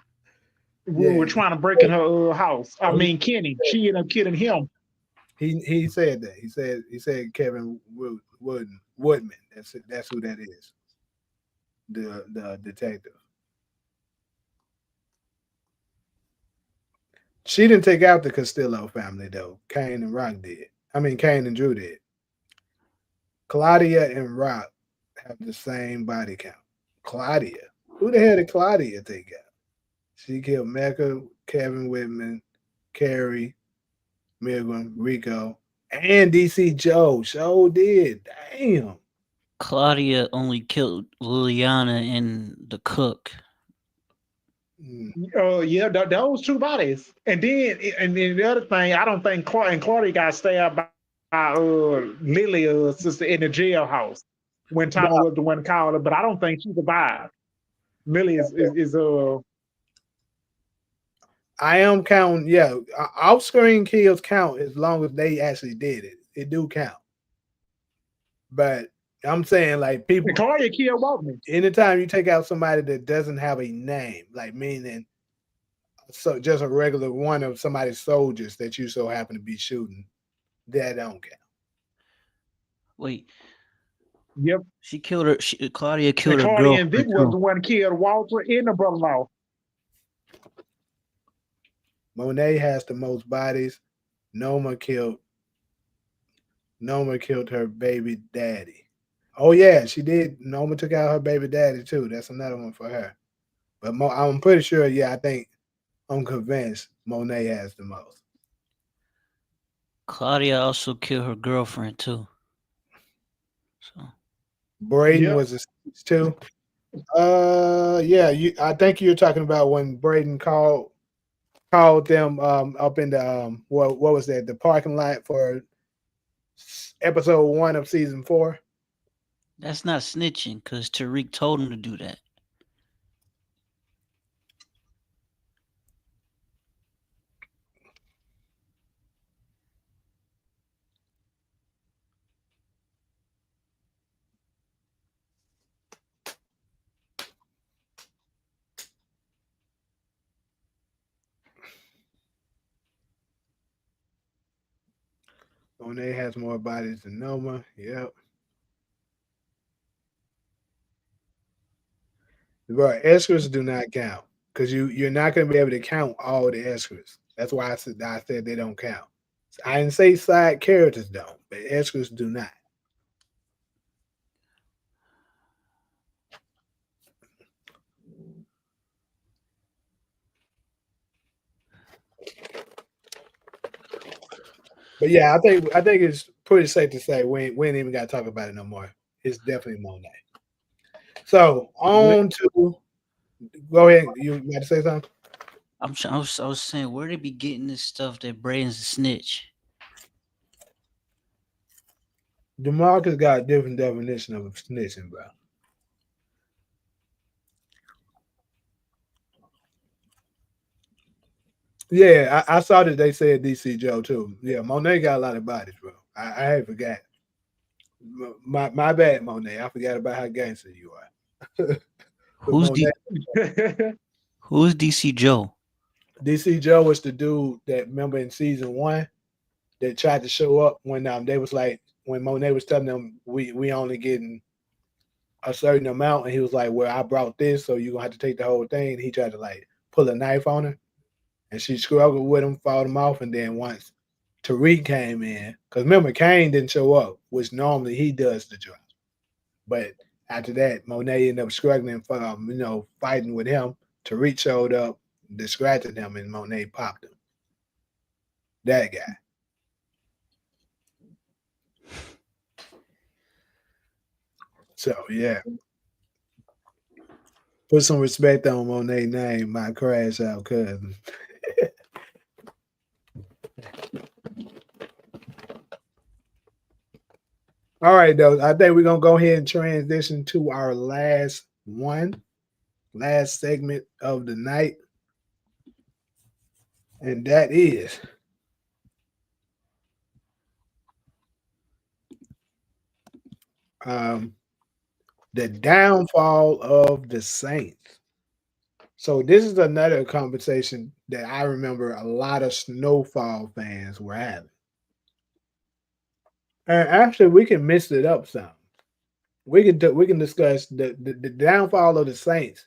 who Yeah, were trying to break in her house. I oh, mean, Kenny. She ended up killing him. he said that. He said Kevin Woodman. That's who that is. The detective. She didn't take out the Castillo family though. Kane and Rock did. I mean, Kane and Drew did. Claudia and Rock have the same body count. Claudia. Who the hell did Claudia take out? She killed Mecca, Kevin Whitman, Carrie, Milgram, Rico, and DC Joe. So did. Damn. Claudia only killed Liliana and the cook. Mm. Yeah, those two bodies. And then the other thing, I don't think Claudia got stabbed by Lily, sister, in the jailhouse when Tommy was the one called her, but I don't think she survived. Millie is. I am counting. Yeah, off-screen kills count as long as they actually did it. It do count. But I'm saying like people. And Claudia killed Waltman. Anytime you take out somebody that doesn't have a name, like meaning so just a regular one of somebody's soldiers that you so happen to be shooting, that don't count. Wait, Yep. she killed her. Claudia And killed her Claudia and Vic girlfriend was too. the one killed Walter and the brother-in-law. Monet has the most bodies. Noma killed. Noma killed her baby daddy. Oh yeah, she did. Noma took out her baby daddy too. That's another one for her. But I'm pretty sure. Yeah, I think I'm convinced Monet has the most. Claudia also killed her girlfriend too. So Braden Yep. was a six too. Yeah. I think you're talking about when Braden called them up in the what was that, the parking lot for episode 1 of season 4. that's not snitching because Tariq told him to do that. Monet has more bodies than Noma. Yep. But escorts do not count because you're not going to be able to count all the escorts. That's why I said they don't count. I didn't say side characters don't, but escorts do not. But yeah, I think it's pretty safe to say we ain't even got to talk about it no more. It's definitely Monet. So on to go ahead. You got to say something? I was saying, where they be getting this stuff that Braden's a snitch? DeMarcus got a different definition of snitching, bro. Yeah, I saw that they said DC Joe too. Yeah, Monet got a lot of bodies, bro. I had forgot. My bad, Monet. I forgot about how gangster you are. But Who's Monet, D? Who's DC Joe? DC Joe was the dude that remember in season 1 that tried to show up when they was like when Monet was telling them we only getting a certain amount, and he was like, "Well, I brought this, so you gonna have to take the whole thing." And he tried to like pull a knife on her, and she struggled with him, fought him off, and then once Tariq came in, because remember Kane didn't show up, which normally he does the job. But after that, Monet ended up struggling for fighting with him. Tariq showed up, distracted him, and Monet popped him. That guy. So yeah. Put some respect on Monet's name, my crash out cousin. All right, though. I think we're gonna go ahead and transition to our last segment of the night, and that is the downfall of the Saints. So this is another conversation that I remember a lot of Snowfall fans were having. And actually, we can mix it up some. We can discuss the downfall of the Saints.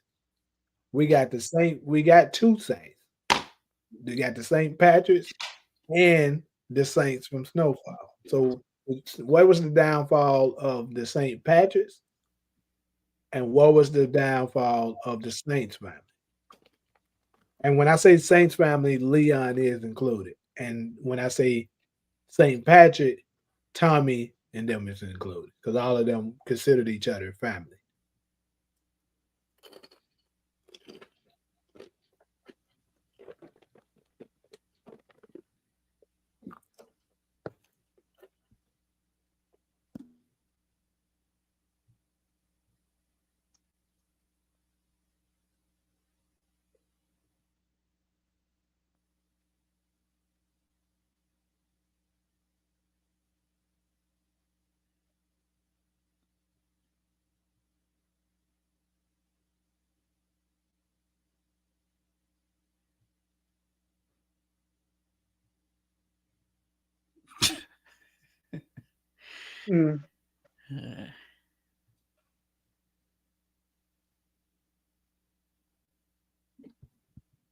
We got the Saint. We got two Saints. We got the Saint Patricks and the Saints from Snowfall. So, what was the downfall of the Saint Patricks, and what was the downfall of the Saints family? And when I say Saints family, Leon is included. And when I say Saint Patrick, Tommy and them is included because all of them considered each other family. Mm.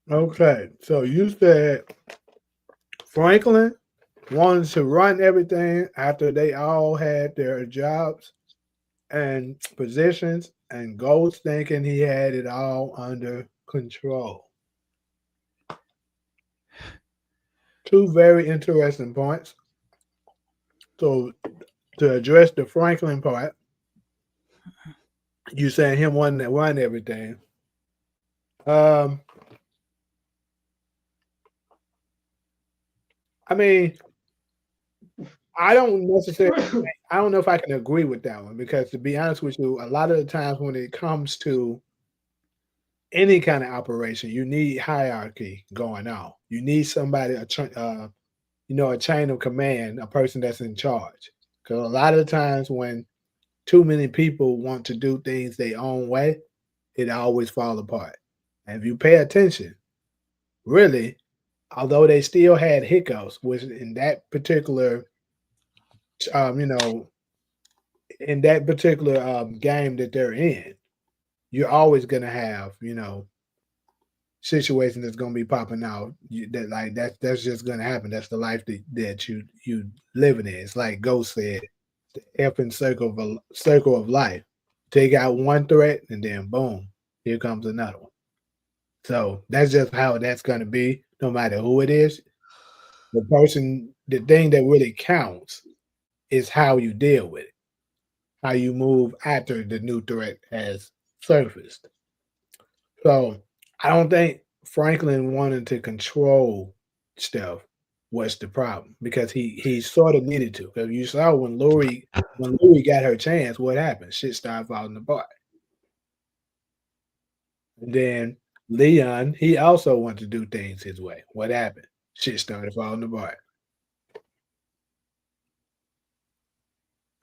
Okay, so you said Franklin wanted to run everything after they all had their jobs and positions, and Ghost thinking he had it all under control. Two very interesting points. So to address the Franklin part, you saying him wanting to run everything. Um, I mean, I don't necessarily. I don't know if I can agree with that one because, to be honest with you, a lot of the times when it comes to any kind of operation, you need hierarchy going on. You need somebody, a chain of command, a person that's in charge. Because a lot of the times when too many people want to do things their own way, it always falls apart. And if you pay attention, really, although they still had hiccups, which in that particular, um, you know, game that they're in, you're always gonna have, situation that's gonna be popping out. That's just gonna happen. That's the life that you living in. It's like Ghost said, the effing circle of life. Take out one threat, and then boom, here comes another one. So that's just how that's gonna be, no matter who it is. The thing that really counts is how you deal with it, how you move after the new threat has surfaced. So I don't think Franklin wanted to control stuff was the problem because he sort of needed to. Because you saw when Louis got her chance, what happened? Shit started falling apart. And then Leon, he also wanted to do things his way. What happened? Shit started falling apart.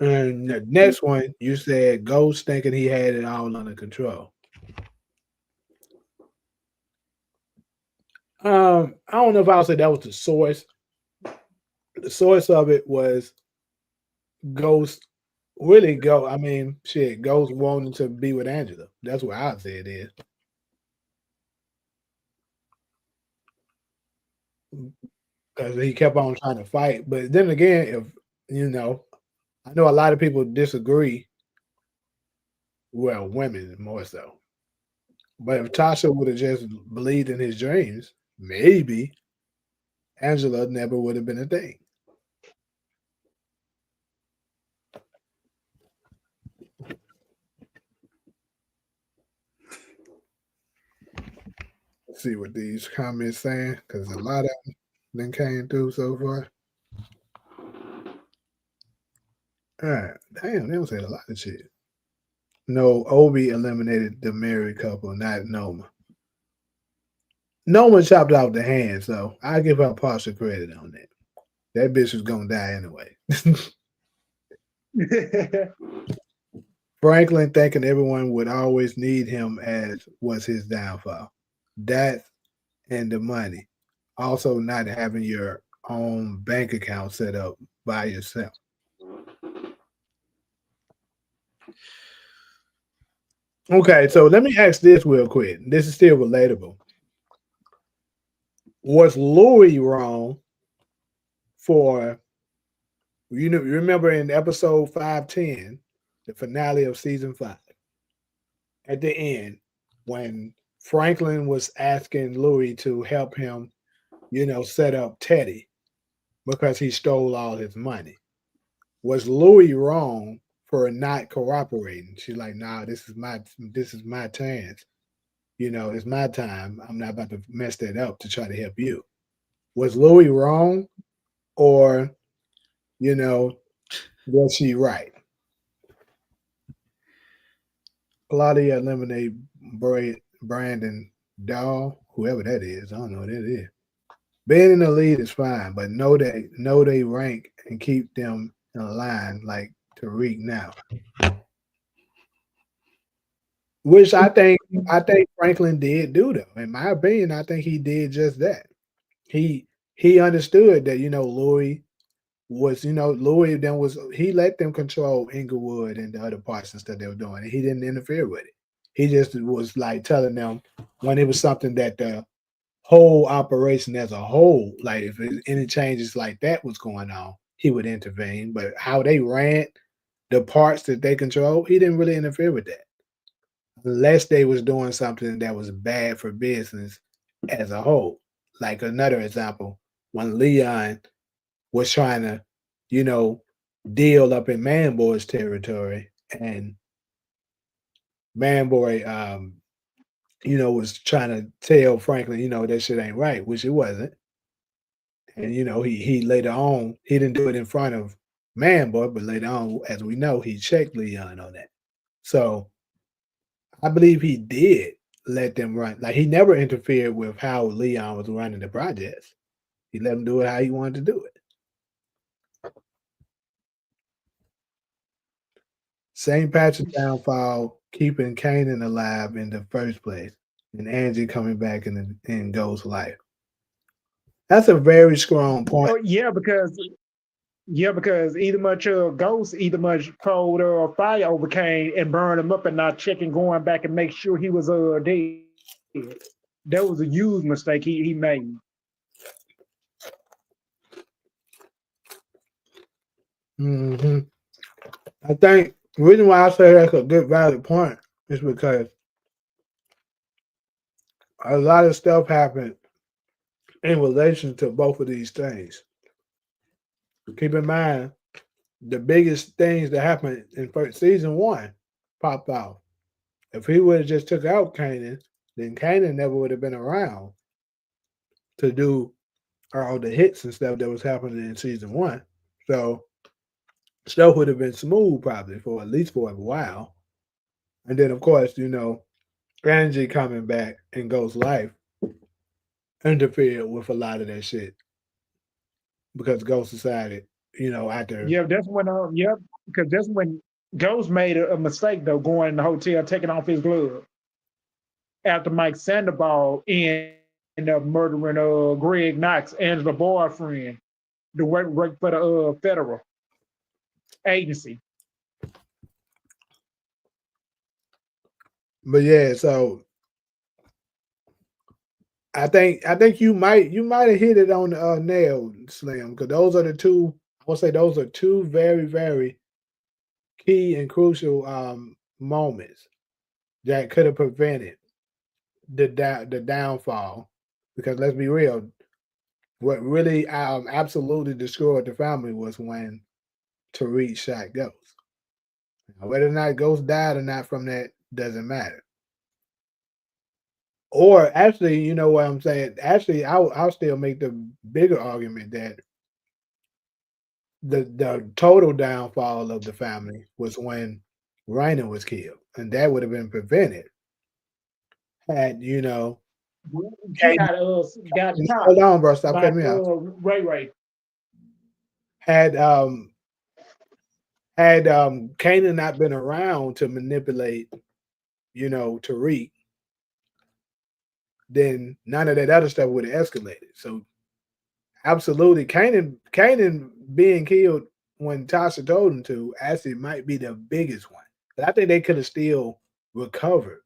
And the next one, you said Ghost thinking he had it all under control. I don't know if I'll say that was the source. The source of it was Ghost really go. I mean, shit, Ghost wanting to be with Angela. That's what I'd say it is. Because he kept on trying to fight. But then again, if I know a lot of people disagree Well, women more so. But if Tasha would have just believed in his dreams, maybe Angela never would have been a thing. Let's see what these comments saying, because a lot of them came through so far. All right, damn, they don't say a lot of shit. No, Obi eliminated the married couple, not Noma. Noma chopped off the hand, so I give her partial credit on that. That bitch was gonna die anyway. Franklin thinking everyone would always need him as was his downfall. That and the money. Also, not having your own bank account set up by yourself. Okay, so let me ask this real quick. This is still relatable. Was Louis wrong for you know? You remember in episode 510, the finale of season 5, at the end, when Franklin was asking Louis to help him, set up Teddy because he stole all his money. Was Louis wrong for not cooperating? She's like, nah, this is my chance. It's my time. I'm not about to mess that up to try to help you. Was Louis wrong, or you know, was she right? Claudia eliminate Brandon Dahl, whoever that is. I don't know what that is. Being in the lead is fine, but know they rank and keep them in line like Tariq now. Which I think Franklin did do though. In my opinion, I think he did just that. He understood that Louis then was he let them control Inglewood and the other parts and stuff they were doing, and he didn't interfere with it. He just was like telling them when it was something that the whole operation as a whole, like if any changes like that was going on, he would intervene. But how they ran the parts that they control, he didn't really interfere with that unless they was doing something that was bad for business as a whole. Like another example, when Leon was trying to, you know, deal up in Manboy's territory, and Manboy, was trying to tell Franklin, that shit ain't right, which it wasn't. And he later on he didn't do it in front of Manboy, but later on, as we know, he checked Leon on that. So I believe he did let them run. Like he never interfered with how Leon was running the projects. He let him do it how he wanted to do it. St. Patrick's downfall, keeping Kanan alive in the first place, and Angie coming back in Ghost's life. That's a very strong point. Oh because either much ghost, either much cold or fire overcame and burned him up and not checking, going back and make sure he was dead. That was a huge mistake he made. hmm I think the reason why I say that's a good valid point is because a lot of stuff happened in relation to both of these things. Keep in mind, the biggest things that happened in first season 1 popped off. If he would have just took out Kanan, then Kanan never would have been around to do all the hits and stuff that was happening in season 1. So stuff would have been smooth probably for at least for a while. And then of course, Angie coming back in Ghost's life interfered with a lot of that shit because Ghost decided, after Yeah, that's when because that's when Ghost made a mistake though, going in the hotel, taking off his glove after Mike Sandoval ended up murdering Greg Knox, Angela's boyfriend, to work for the federal agency. but yeah, so I think you might have hit it on the nail, Slim, because those are the two. I would say those are two very very key and crucial moments that could have prevented the downfall. Because let's be real, what really absolutely destroyed the family was when Tariq shot Ghost. Now, whether or not Ghost died or not from that doesn't matter. Or actually, you know what I'm saying? Actually, I'll still make the bigger argument that the total downfall of the family was when Raina was killed, and that would have been prevented had She Kanan, got shot hold on, bro, stop by cutting me off. Ray Ray. Had Kanan not been around to manipulate, Tariq, then none of that other stuff would have escalated. So absolutely, Kanan being killed when Tasha told him to actually might be the biggest one. But I think they could have still recovered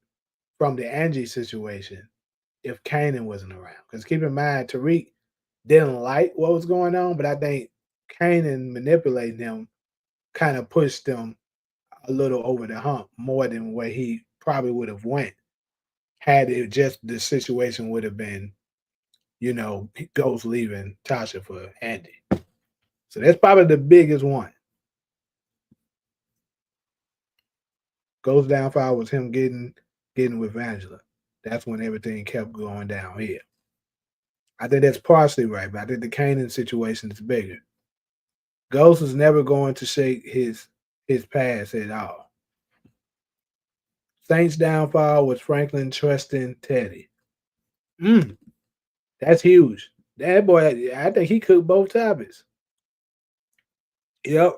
from the Angie situation if Kanan wasn't around. Because keep in mind, Tariq didn't like what was going on, but I think Kanan manipulating him kind of pushed them a little over the hump more than where he probably would have went had it just the situation would have been, Ghost leaving Tasha for Andy. So that's probably the biggest one. Ghost downfall was him getting with Angela. That's when everything kept going downhill. I think that's partially right, but I think the Kanan situation is bigger. Ghost is never going to shake his past at all. Saints downfall was Franklin trusting Teddy. Mm, that's huge. That boy, I think he cooked both topics. Yep,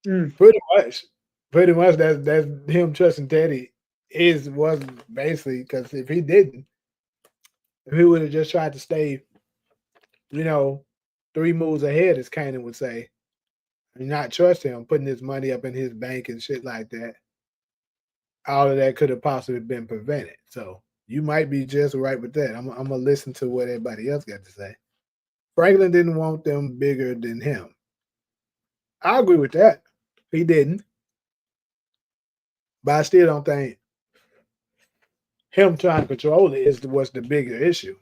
Mm. pretty much. Pretty much that's him trusting Teddy was basically because if he would have just tried to stay, you know, 3 moves ahead, as Kanan would say, and not trust him, putting his money up in his bank and shit like that, all of that could have possibly been prevented. So you might be just right with that. I'm gonna listen to what everybody else got to say. Franklin didn't want them bigger than him. I agree with that. He didn't, but I still don't think him trying to control it is what's the bigger issue.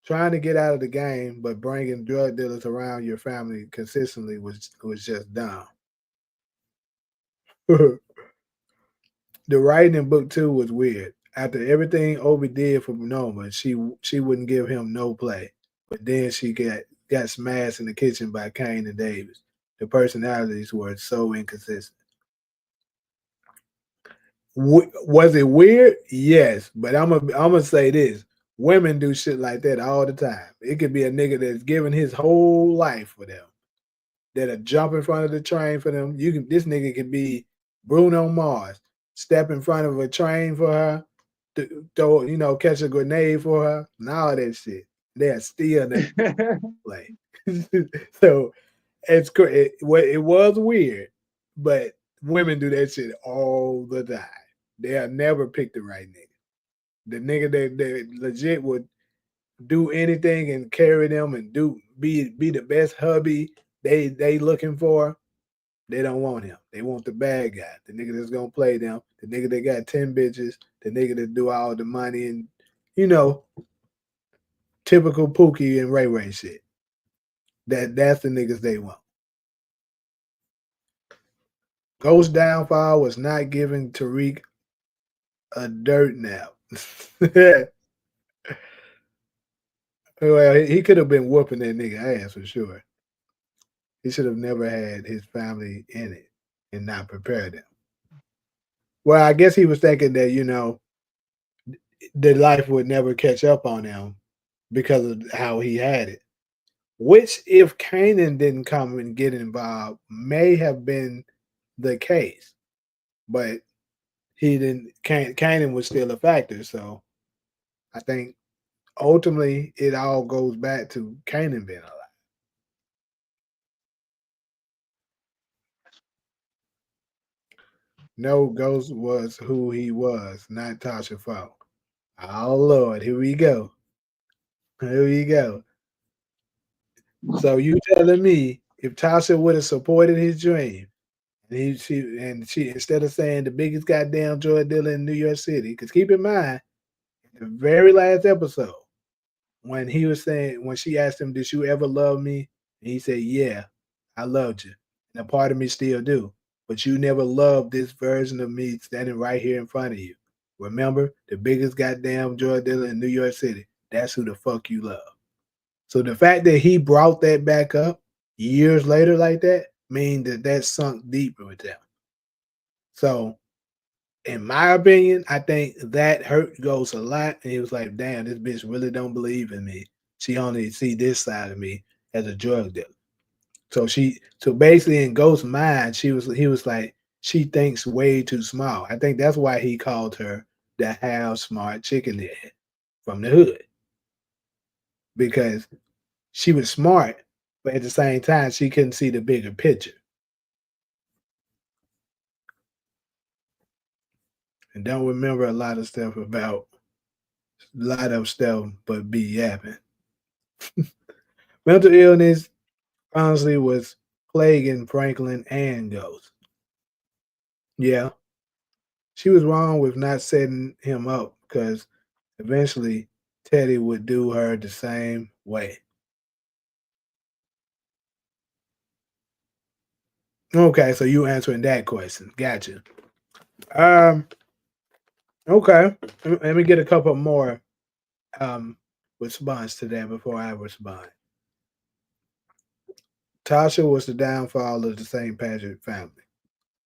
Trying to get out of the game, but bringing drug dealers around your family consistently was just dumb. The writing in book 2 was weird. After everything Obi did for Noma, she wouldn't give him no play. But then she got smashed in the kitchen by Kane and Davis. The personalities were so inconsistent. Was it weird? Yes, but I'm gonna say this: women do shit like that all the time. It could be a nigga that's giving his whole life for them, that'll jump in front of the train for them. This nigga could be Bruno Mars, step in front of a train for her, throw catch a grenade for her, and all that shit. They're still never play. So it was weird, but women do that shit all the time. They'll never pick the right nigga. The nigga that legit would do anything and carry them and be the best hubby they looking for. They don't want him. They want the bad guy, the nigga that's gonna play them, the nigga that got 10 bitches, the nigga that do all the money and you know typical Pookie and Ray Ray shit. That's the niggas they want. Ghost downfall was not giving Tariq a dirt nap. Well, he could have been whooping that nigga ass for sure. He should have never had his family in it and not prepared them. Well, I guess he was thinking that, the life would never catch up on him because of how he had it. Which, if Kanan didn't come and get involved, may have been the case. But he didn't. Kanan was still a factor. So I think ultimately it all goes back to Kanan being alive. No, Ghost was who he was, not Tasha Falk. Oh Lord, here we go. Here we go. So you telling me if Tasha would have supported his dream And she instead of saying the biggest goddamn drug dealer in New York City, because keep in mind, the very last episode, when she asked him, "Did you ever love me?" And he said, "Yeah, I loved you, and a part of me still do. But you never loved this version of me standing right here in front of you. Remember, the biggest goddamn drug dealer in New York City. That's who the fuck you love." So the fact that he brought that back up years later like that means that sunk deeper with them. So in my opinion, I think that hurt Ghost a lot. And he was like, damn, this bitch really don't believe in me. She only see this side of me as a drug dealer. So basically in Ghost's mind, he was like, she thinks way too small. I think that's why he called her the half smart chicken head from the hood. Because she was smart, but at the same time, she couldn't see the bigger picture. And don't remember a lot of stuff about a lot of stuff, but be yapping. Mental illness honestly was plaguing Franklin and Ghost. Yeah, she was wrong with not setting him up because eventually Teddy would do her the same way. Okay, so you answering that question. Gotcha. Um, okay. Let me get a couple more um response to that before I respond. Tasha was the downfall of the St. Patrick family.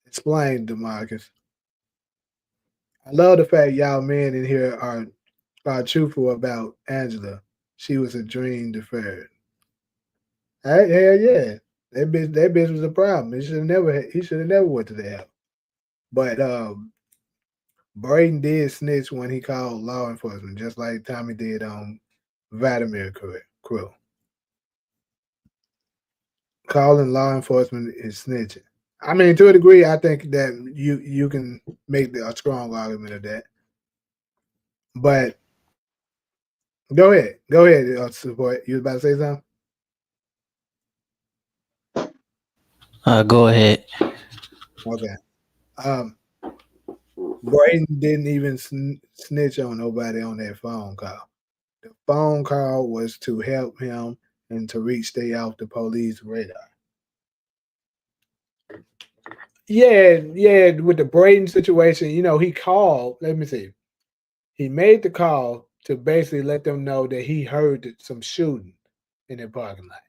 Explain, Demarcus. I love the fact y'all men in here are truthful about Angela. She was a dream deferred. Hell yeah. That bitch was a problem. He should have never went to the hell. But Braden did snitch when he called law enforcement, just like Tommy did on Vladimir crew. Calling law enforcement is snitching. I mean, to a degree, I think that you can make a strong argument of that. But go ahead, support. You was about to say something? Go ahead. Okay. Um, Braden didn't even snitch on nobody on that phone call. The phone call was to help him and Tariq stay off the police radar. Yeah, with the Braden situation, he called. Let me see. He made the call to basically let them know that he heard some shooting in the parking lot.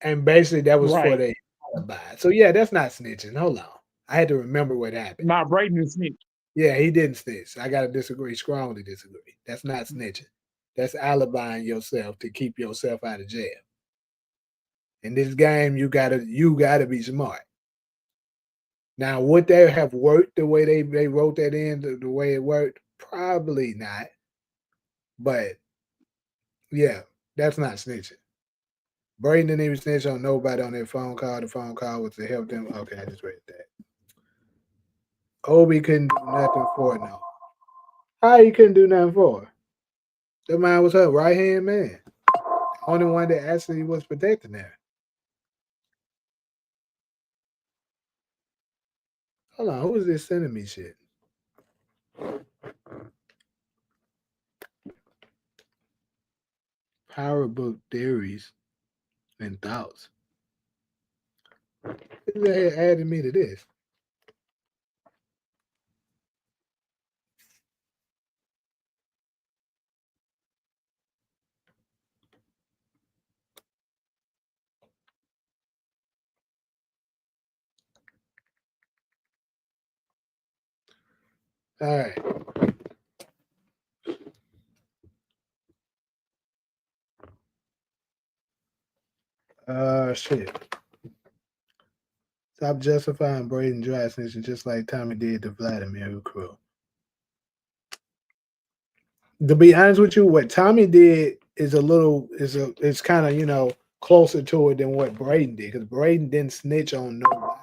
And basically that was for Right. the alibi. So yeah, that's not snitching. Hold on. I had to remember what happened. Not Brayden is snitch. Yeah, he didn't snitch. I gotta disagree, strongly disagree. That's not snitching. That's alibying yourself to keep yourself out of jail. In this game, you gotta be smart. Now, would that have worked the way they wrote that in, the way it worked? Probably not. But yeah, that's not snitching. Braden didn't even snitch on nobody on that phone call. The phone call was to help them. Okay, I just read that. Obi couldn't do nothing for it, no. How he couldn't do nothing for her? That man was her right hand man. The only one that actually was protecting her. Hold on, who is this sending me shit? Power book theories and thoughts. Who the hell added me to this? All right. Shit. Stop justifying Braden dry snitching just like Tommy did to Vladimir crew. To be honest with you, what Tommy did is it's kind of closer to it than what Braden did because Braden didn't snitch on nobody.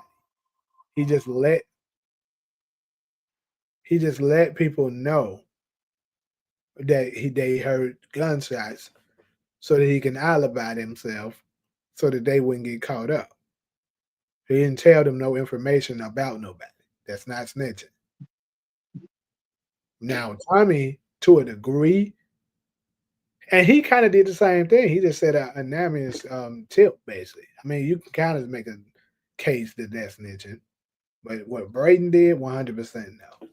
He just let people know that they heard gunshots so that he can alibi themselves so that they wouldn't get caught up. He didn't tell them no information about nobody. That's not snitching. Now, Tommy, to a degree, and he kind of did the same thing. He just said an anonymous tip, basically. I mean, you can kind of make a case that that's snitching, but what Braden did, 100% no.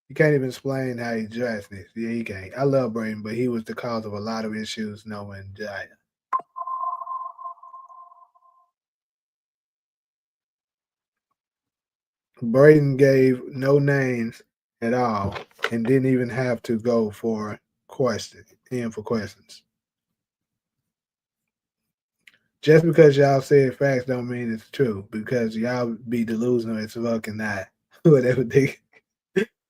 You can't even explain how he just snitched. Yeah, he can't. I love Braden, but he was the cause of a lot of issues knowing Jaya. Braden gave no names at all and didn't even have to go for questions. Just because y'all said facts don't mean it's true, because y'all be delusional as fuck and not whatever they.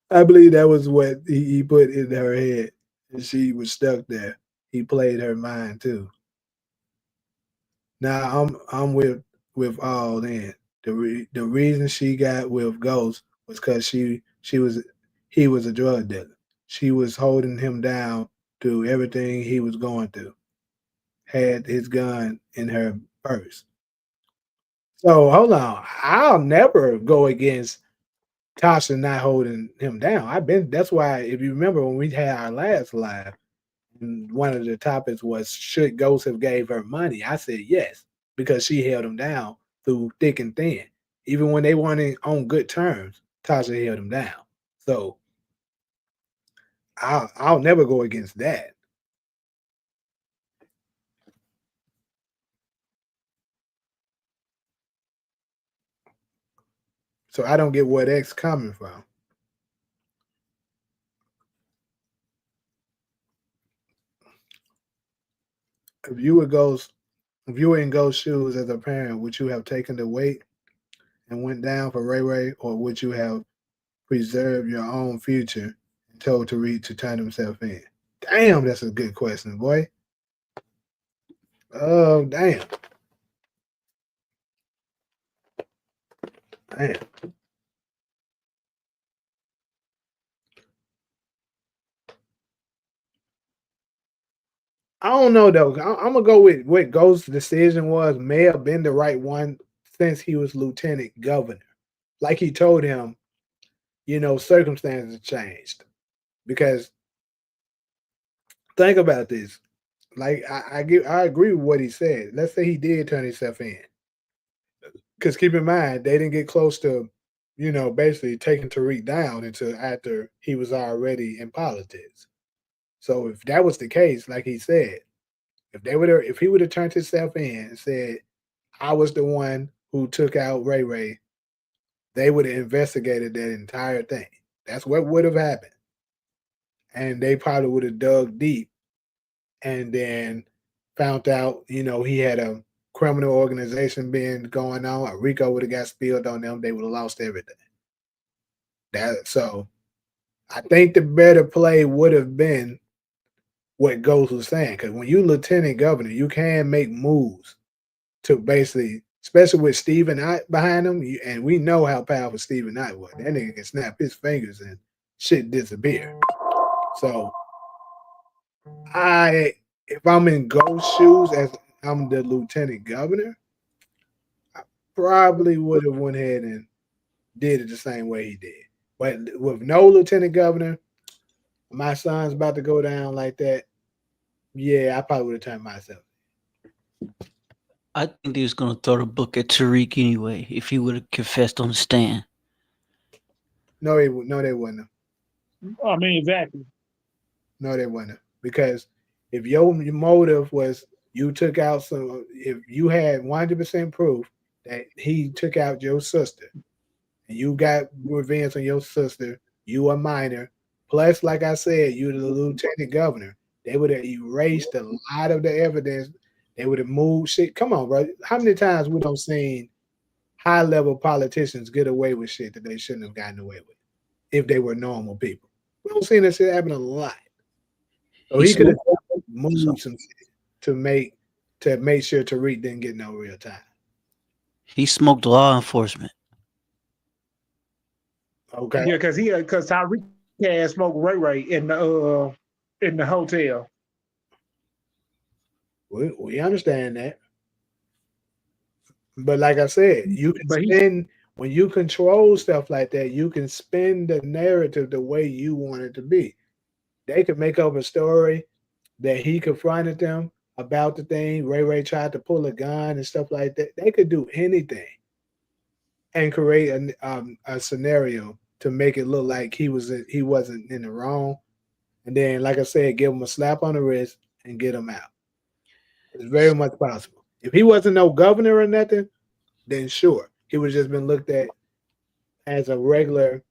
I believe that was what he put in her head, and she was stuck there. He played her mind too. Now I'm with all in. The reason she got with Ghost was because she was he was a drug dealer. She was holding him down through everything he was going through. Had his gun in her purse. So hold on, I'll never go against Tasha not holding him down. That's why if you remember when we had our last live, and one of the topics was should Ghost have gave her money? I said yes, because she held him down through thick and thin. Even when they weren't on good terms, Tasha held him down. So I'll never go against that. So I don't get where X coming from. If you were Ghost, if you were in Ghost's shoes as a parent, would you have taken the weight and went down for Ray Ray, or would you have preserved your own future and told Tariq to turn himself in? Damn, that's a good question, boy. Oh, damn. Damn. I don't know though. I'm gonna go with what Ghost's decision was. May have been the right one since he was lieutenant governor. Like he told him, circumstances changed. Because think about this. Like I agree with what he said. Let's say he did turn himself in. Because keep in mind, they didn't get close to, basically taking Tariq down until after he was already in politics. So if that was the case, like he said, if he would have turned himself in and said, I was the one who took out Ray Ray, they would have investigated that entire thing. That's what would have happened. And they probably would have dug deep and then found out, he had a criminal organization being going on. A Rico would have got spilled on them. They would have lost everything. So I think the better play would have been what Ghost was saying. Because when you lieutenant governor, you can make moves to basically, especially with Stephen Knight behind him, and we know how powerful Stephen Knight was. That nigga can snap his fingers and shit disappear. So if I'm in Ghost shoes as I'm the lieutenant governor, I probably would have went ahead and did it the same way he did. But with no lieutenant governor, my son's about to go down like that. Yeah, I probably would have turned myself. I think they was gonna throw the book at Tariq anyway if he would have confessed on the stand. No, they wouldn't. I mean, exactly. No, they wouldn't. Because if your motive was you took out if you had 100% proof that he took out your sister and you got revenge on your sister, you a minor, plus, like I said, you the lieutenant governor, they would have erased a lot of the evidence. They would have moved shit. Come on, bro. How many times we don't seen high level politicians get away with shit that they shouldn't have gotten away with if they were normal people? We don't see that shit happen a lot. So he could have moved some shit to make sure Tariq didn't get no real time. He smoked law enforcement. Okay. Yeah, because Tyreek had smoked Ray Ray in the hotel. We understand that. But like I said, you can But he spin when you control stuff like that. You can spin the narrative the way you want it to be. They could make up a story that he confronted them about the thing. Ray tried to pull a gun and stuff like that. They could do anything and create a scenario to make it look like he wasn't in the wrong. And then, like I said, give him a slap on the wrist and get him out. It's very much possible. If he wasn't no governor or nothing, then sure, he would just been looked at as a regular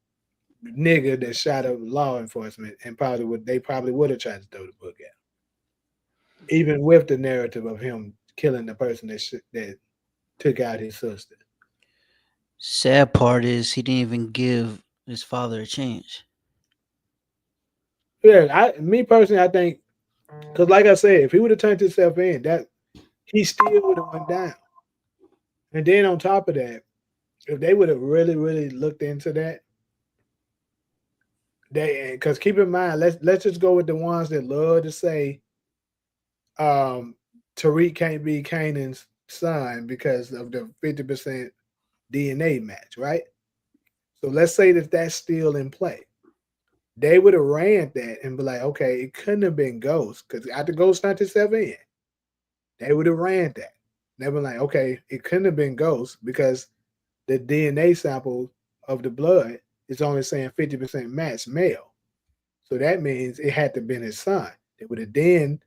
nigga that shot up law enforcement, and probably would have tried to throw the book at him, even with the narrative of him killing the person that took out his sister. Sad part is he didn't even give his father a chance. Yeah, me personally, I think because like I said, if he would have turned himself in, that he still would have went down. And then on top of that, if they would have really looked into that, they because keep in mind, let's just go with the ones that love to say um Tariq can't be Kanan's son because of the 50% DNA match, right? So let's say that that's still in play. They would have ran that and be like, okay, it couldn't have been Ghost because after Ghost turned himself in, they would have ran that. They were like, okay, it couldn't have been Ghost because the DNA sample of the blood is only saying 50% match male. So that means it had to have been his son. They would have then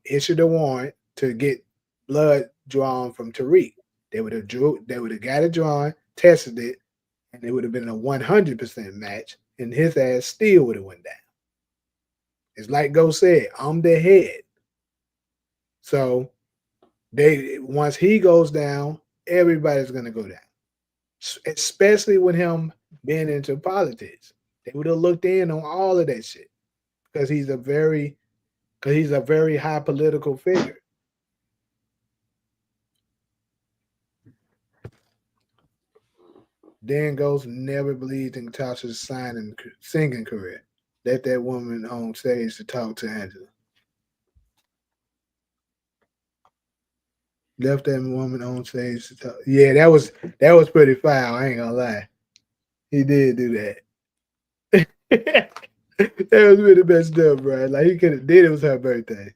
issued a warrant to get blood drawn from Tariq. They would have got it drawn, tested it, and it would have been a 100% match, and his ass still would have went down. It's like Go said, I'm the head. So they once he goes down, everybody's gonna go down. Especially with him being into politics. They would have looked in on all of that shit because he's a very high political figure. Dan Ghost never believed in Tasha's singing career. Let that woman on stage to talk to Angela. Left that woman on stage to talk. Yeah, that was pretty foul. I ain't gonna lie. He did do that. That was really messed up, bro. Like he could have did. It was her birthday.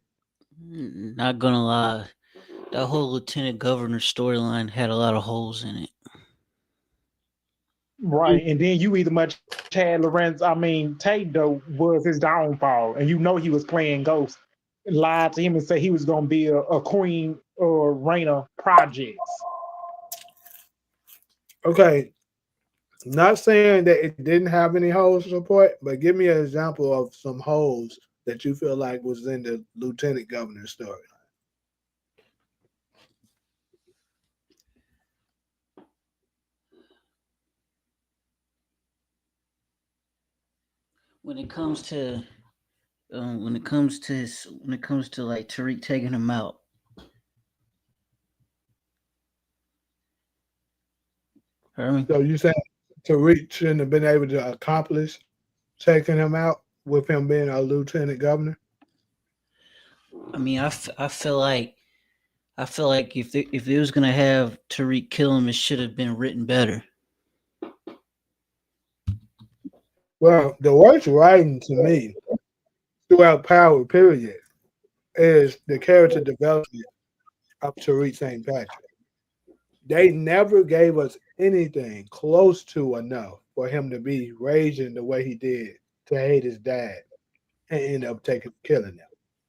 Not gonna lie, that whole lieutenant governor storyline had a lot of holes in it. right, and then you either much had Lorenz. I mean, Tate though was his downfall, and you know he was playing Ghost. Lied to him and say he was gonna be a Queen or Raina projects. Okay, not saying that it didn't have any holes to support, but give me an example of some holes that you feel like was in the lieutenant governor story. When it comes to when it comes to like Tariq taking him out, hear me? So you saying Tariq shouldn't have been able to accomplish taking him out with him being a lieutenant governor? I mean, I feel like if they was gonna have Tariq kill him, it should have been written better. Well, the worst writing to me throughout Power, period, is the character development of Tariq St. Patrick. They never gave us anything close to enough for him to be raging the way he did to hate his dad and end up killing him.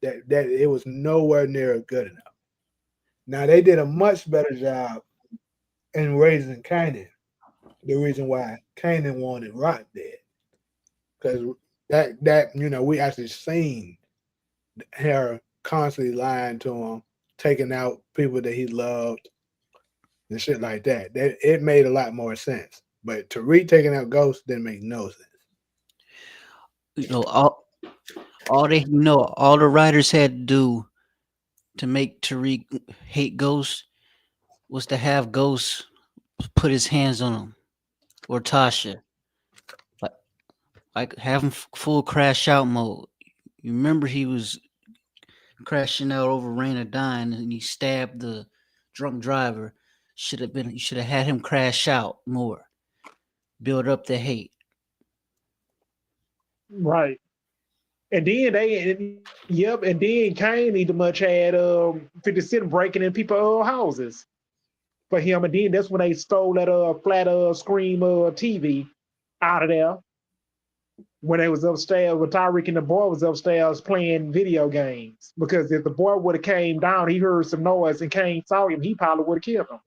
That it was nowhere near good enough. Now they did a much better job in raising Kanan. The reason why Kanan wanted Rock dead, because we actually seen her constantly lying to him, taking out people that he loved and shit like that. That it made a lot more sense. But Tariq taking out Ghost didn't make no sense. You know, all the writers had to do to make Tariq hate Ghost was to have Ghost put his hands on him or Tasha, like have him full crash out mode. You remember he was crashing out over Raina dying, and he stabbed drunk driver. Should have been. You should have had him crash out more. Build up the hate. Right. And then yep, and then Kane either much had 50 Cent breaking in people's houses for him. And then that's when they stole that flat screen TV out of there when they was upstairs when Tyreek and the boy was upstairs playing video games. Because if the boy would have came down, he heard some noise and Kane saw him, he probably would have killed him.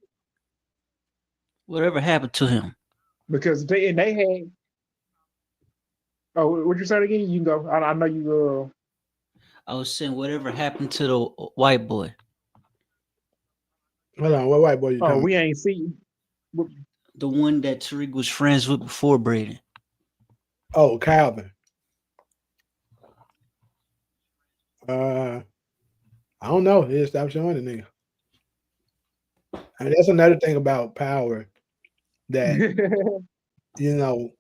Whatever happened to him? Because they had what you say again? You can go. I know you I was saying, whatever happened to the white boy? Hold on, what white boy you talking we ain't see The one that Tariq was friends with before Braden. Oh, Calvin. I don't know. He stopped showing the nigga. I mean, that's another thing about Power that you know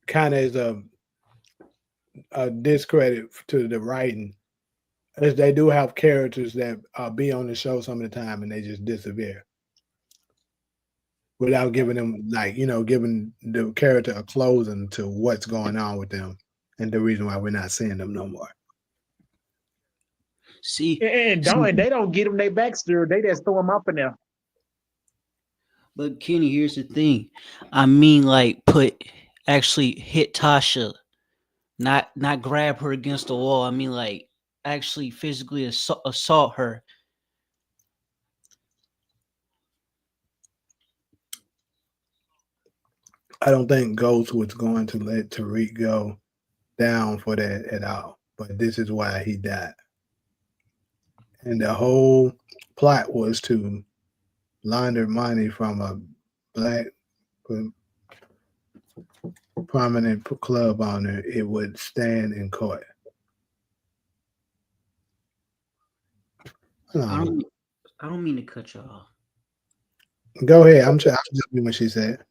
kind of is a discredit to the writing. Is they do have characters that be on the show some of the time and they just disappear without giving them giving the character a closing to what's going on with them and the reason why we're not seeing them no more. See, and they don't get them their backstory. They just throw them up in there. but Kenny, here's the thing. I mean, like, actually hit Tasha, not grab her against the wall. I mean, like, actually physically assault her. I don't think Ghost was going to let Tariq go down for that at all. But this is why he died. And the whole plot was to launder money from a black prominent club owner. It would stand in court. I don't mean to cut you off. Go ahead. I'm just doing what she said.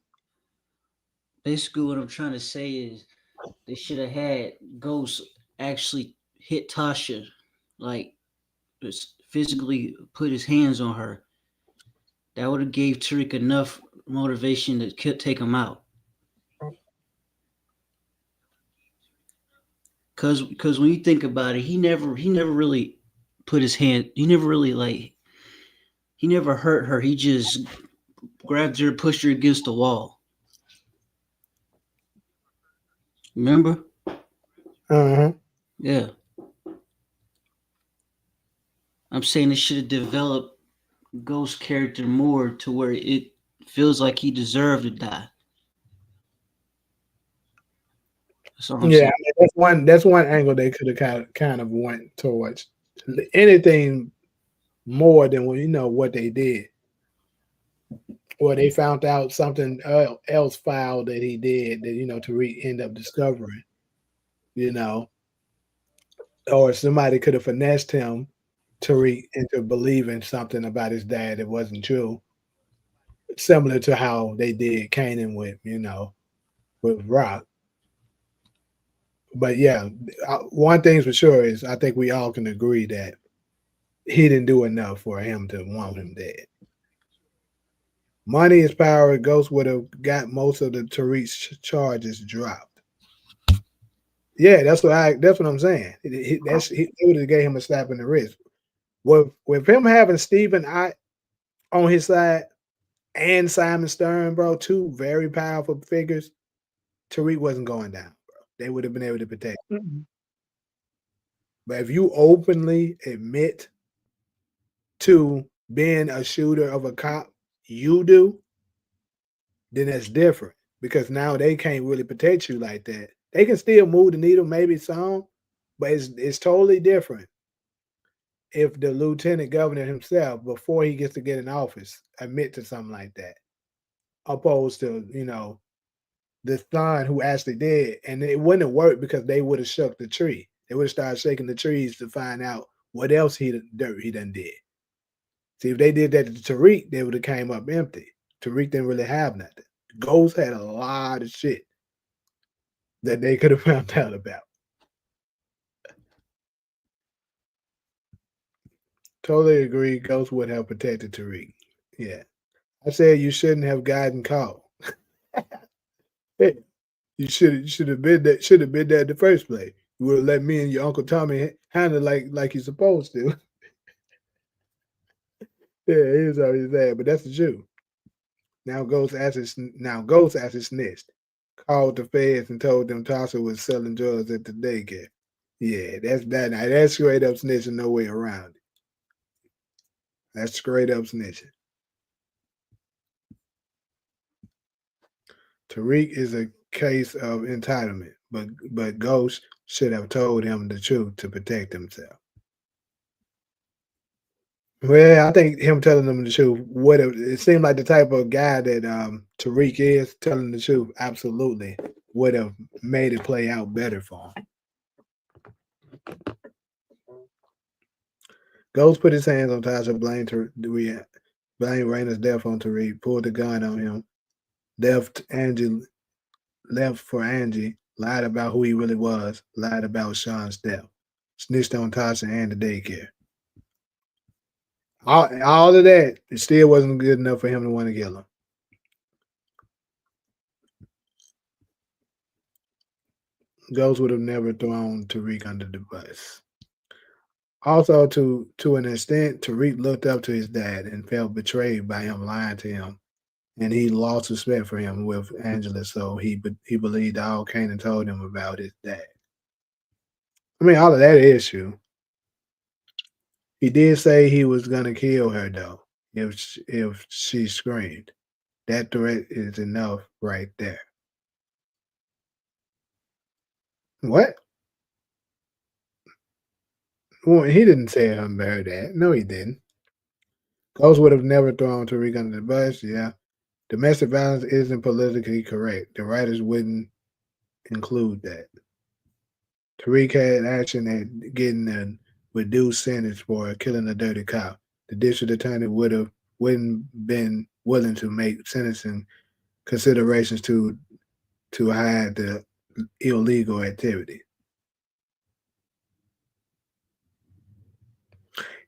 Basically, what I'm trying to say is they should have had Ghost actually hit Tasha, like physically put his hands on her. That would have gave Tariq enough motivation to take him out. Cause when you think about it, he never really put his hand. He never really he never hurt her. He just grabbed her, pushed her against the wall. Remember? Yeah. I'm saying it should have developed Ghost's character more to where it feels like he deserved to die. That's all I'm saying. That's one angle they could have kind of went towards. Anything more than what they did. Or they found out something else foul that he did that Tariq end up discovering, or somebody could have finessed him, Tariq, into believing something about his dad that wasn't true, similar to how they did Kanan with Rock. But yeah, one thing's for sure is I think we all can agree that he didn't do enough for him to want him dead. Money is power. Ghost would have got most of the Tariq's charges dropped. Yeah, that's what I'm saying. He would have gave him a slap in the wrist. With him having Stephen on his side and Simon Stern, bro, two very powerful figures, Tariq wasn't going down, bro. They would have been able to protect him. Mm-hmm. But if you openly admit to being a shooter of a cop, you do, then that's different because now they can't really protect you like that. They can still move the needle, maybe some, but it's totally different if the lieutenant governor himself, before he gets to get in office, admit to something like that, opposed to the son who actually did, and it wouldn't have worked because they would have shook the tree. They would have started shaking the trees to find out what else he done did. See, if they did that to Tariq, they would have came up empty. Tariq didn't really have nothing. Ghost had a lot of shit that they could have found out about. Totally agree. Ghost would have protected Tariq. Yeah. I said you shouldn't have gotten caught. Hey, you should have been that should have been there in the first place. You would have let me and your Uncle Tommy handle like you're supposed to. Yeah, here's all he's there, but that's the truth. Ghost as it snitched, called the feds and told them Tasha was selling drugs at the daycare. Yeah, that's that. Now that's straight up snitching, no way around it. That's straight up snitching. Tariq is a case of entitlement, but Ghost should have told him the truth to protect himself. Well, I think him telling them the truth would have. It seemed like the type of guy that Tariq is telling the truth. Absolutely would have made it play out better for him. Ghost put his hands on Tasha, blame Raina's death on Tariq, pulled the gun on him, left Angie, left for Angie, lied about who he really was, lied about Sean's death, snitched on Tasha and the daycare. All of that, it still wasn't good enough for him to want to kill him. Ghost would have never thrown Tariq under the bus. Also, to an extent, Tariq looked up to his dad and felt betrayed by him lying to him, and he lost respect for him with Angela. So he believed all Kanan told him about his dad. I mean, all of that is true. He did say he was gonna kill her though if she screamed. That threat is enough right there. What? Well, he didn't say him about that. No, he didn't. Ghost would have never thrown Tariq under the bus. Yeah. Domestic violence isn't politically correct. The writers wouldn't include that. Tariq had action at getting a reduced sentence for killing a dirty cop. The district attorney wouldn't been willing to make sentencing considerations to hide the illegal activity.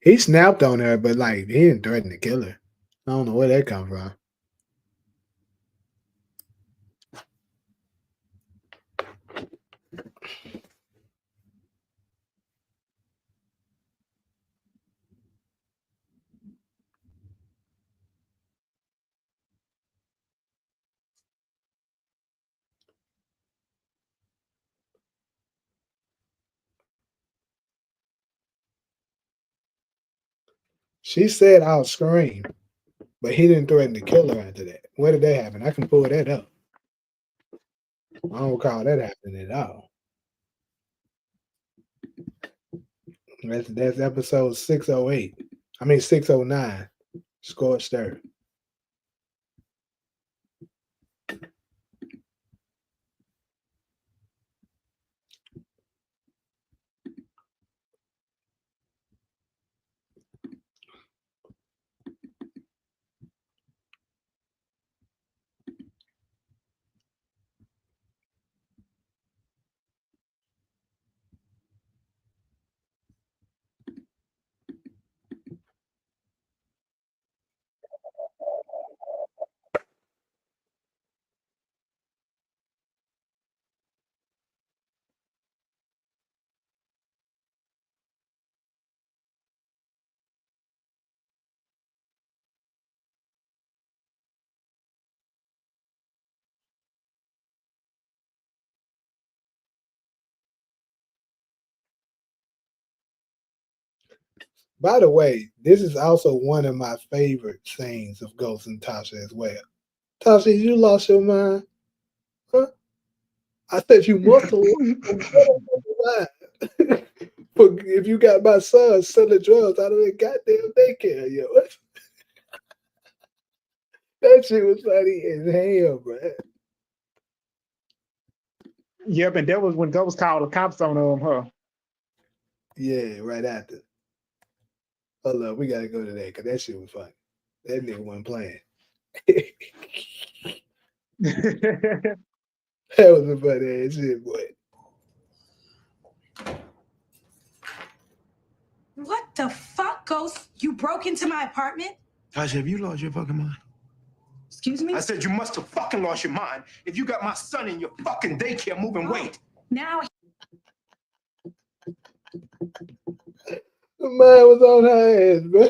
He snapped on her, but like he didn't threaten to kill her. I don't know where that come from. She said I'll scream, but he didn't threaten to kill her after that. Where did that happen? I can pull that up. I don't recall that happening at all. That's episode 608. I mean 609. Scorched Earth. By the way, this is also one of my favorite scenes of Ghost and Tasha as well. Tasha, you lost your mind? Huh? I said you must have lost your mind. If you got my son selling drugs out of that goddamn daycare, yo. That shit was funny as hell, bro. Yep, and that was when Ghost called the cops on her. Yeah, right after. Hold up, we gotta go to that because that shit was funny. That nigga wasn't playing. That was a funny ass shit, boy. What the fuck? Ghost, you broke into my apartment? Tasha, have you lost your fucking mind? Excuse me? I said you must have fucking lost your mind if you got my son in your fucking daycare moving weight. Now The man was on her ass, bro.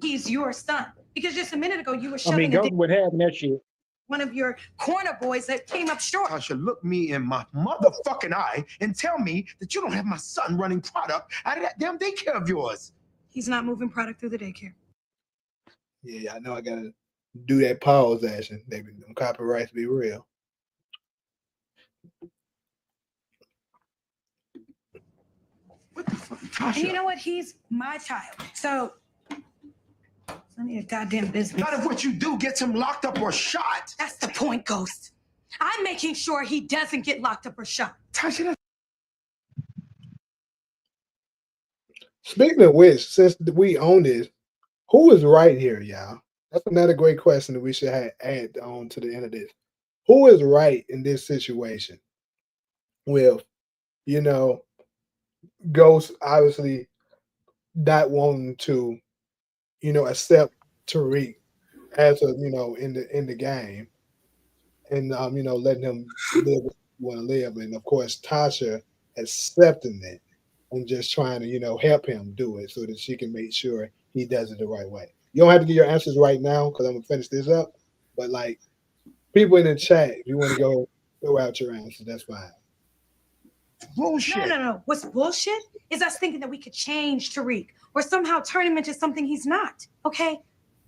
he's your son. Because just a minute ago you were I shoving mean, a Ghost dick would have that shit. one of your corner boys that came up short. Tasha, look me in my motherfucking eye and tell me that you don't have my son running product out of that damn daycare of yours. He's not moving product through the daycare. Yeah, I know I gotta do that pause action. Them copyrights be real. What the fuck, And Tasha? you know what? He's my child. So none of your goddamn business. None of what you do gets him locked up or shot. That's the point, Ghost. I'm making sure he doesn't get locked up or shot. Tasha, that's Speaking of which, since we own this, who is right here, y'all? That's another great question that we should add on to the end of this. Who is right in this situation? With, Ghost obviously not wanting to, accept Tariq as a, in the game, and letting him live what he want to live, and of course Tasha accepting it and just trying to help him do it so that she can make sure he does it the right way. You don't have to get your answers right now because I'm gonna finish this up, but like people in the chat, if you want to go throw out your answers, that's fine. bullshit. No. What's bullshit is us thinking that we could change Tariq or somehow turn him into something he's not. Okay?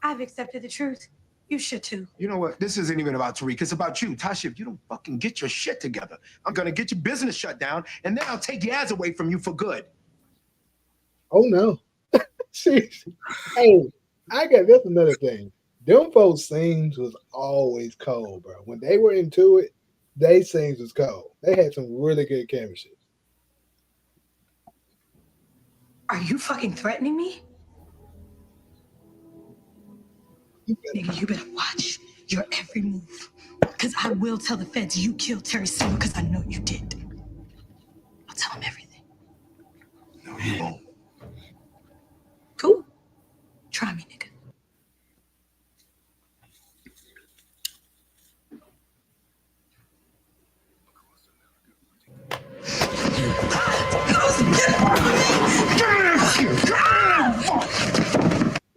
I've accepted the truth. You should too. You know what? This isn't even about Tariq. It's about you. Tasha, if you don't fucking get your shit together, I'm gonna get your business shut down, and then I'll take your ass away from you for good. Oh no. Hey, that's another thing. Them folks scenes was always cold, bro. When they were into it, they scenes was cold. They had some really good chemistry. Are you fucking threatening me? Nigga, you better watch your every move. Because I will tell the feds you killed Terry Silver because I know you did. I'll tell them everything. No, you won't. Cool. Try me, nigga.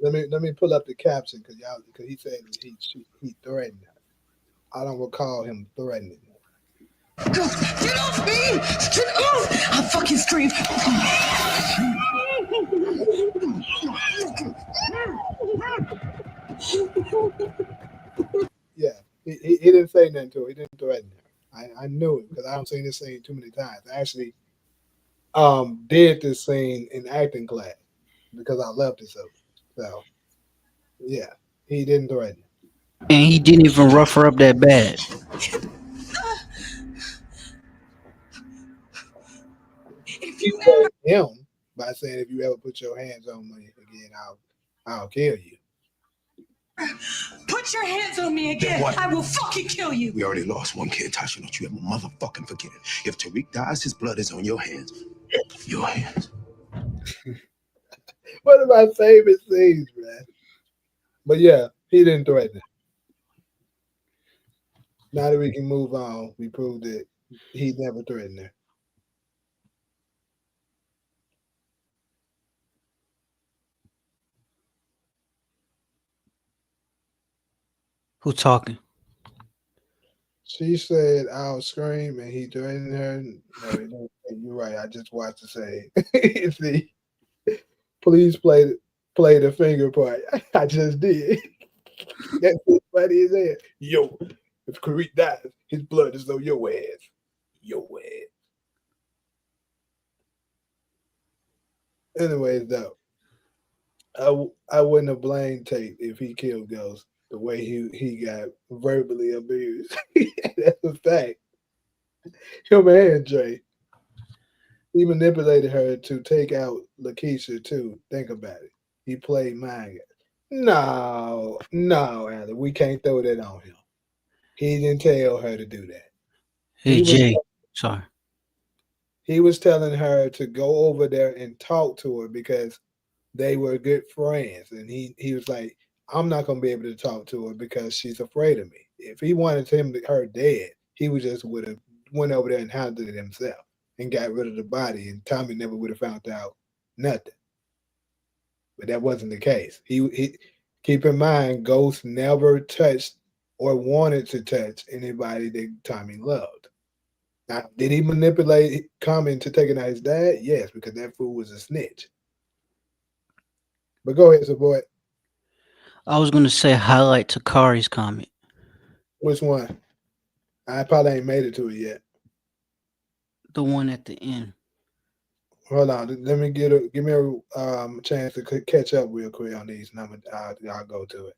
Let me pull up the caption because he said he threatened her. I don't recall him threatening her. Get off me! Get off! I'll fucking scream. Yeah, he didn't say nothing to her. He didn't threaten her. I knew it because I don't seen this scene too many times. I actually did this scene in acting class because I loved it so. So yeah, he didn't threaten her. And he didn't even rough her up that bad. If He you told him by saying, "If you ever put your hands on me again, I'll kill you." put your hands on me again, What? I will fucking kill you. We already lost one kid, Tasha. Don't you ever motherfucking forget it. If Tariq dies, his blood is on your hands. Your hands. One of my favorite scenes, man. But yeah, he didn't threaten her. Now that we can move on, we proved that he never threatened her. Who talking? She said, "I'll scream," and he threatened her. No, you're right. I just watched the same. See, please play the finger part. I just did. That's as funny as that. Yo, if Kareem dies, his blood is on your ass. Your ass. Anyways, though, I wouldn't have blamed Tate if he killed Ghost the way he got verbally abused. That's a fact. Him and Dre. He manipulated her to take out Lakeisha too. Think about it. He played mind games. No, Alan, we can't throw that on him. He didn't tell her to do that. Hey, He was Jay. Sorry. He was telling her to go over there and talk to her because they were good friends. And he was like, I'm not gonna be able to talk to her because she's afraid of me. If he wanted her dead, he would just would have went over there and handled it himself and got rid of the body, and Tommy never would have found out nothing. But that wasn't the case. He keep in mind, Ghost never touched or wanted to touch anybody that Tommy loved. Now, did he manipulate Common to taking out his dad? Yes, because that fool was a snitch. But go ahead, support. I was gonna say highlight Takari's comment, Which one? I probably ain't made it to it yet. the one at the end. Hold on, let me give me a chance to catch up real quick on these, and I'll go to it.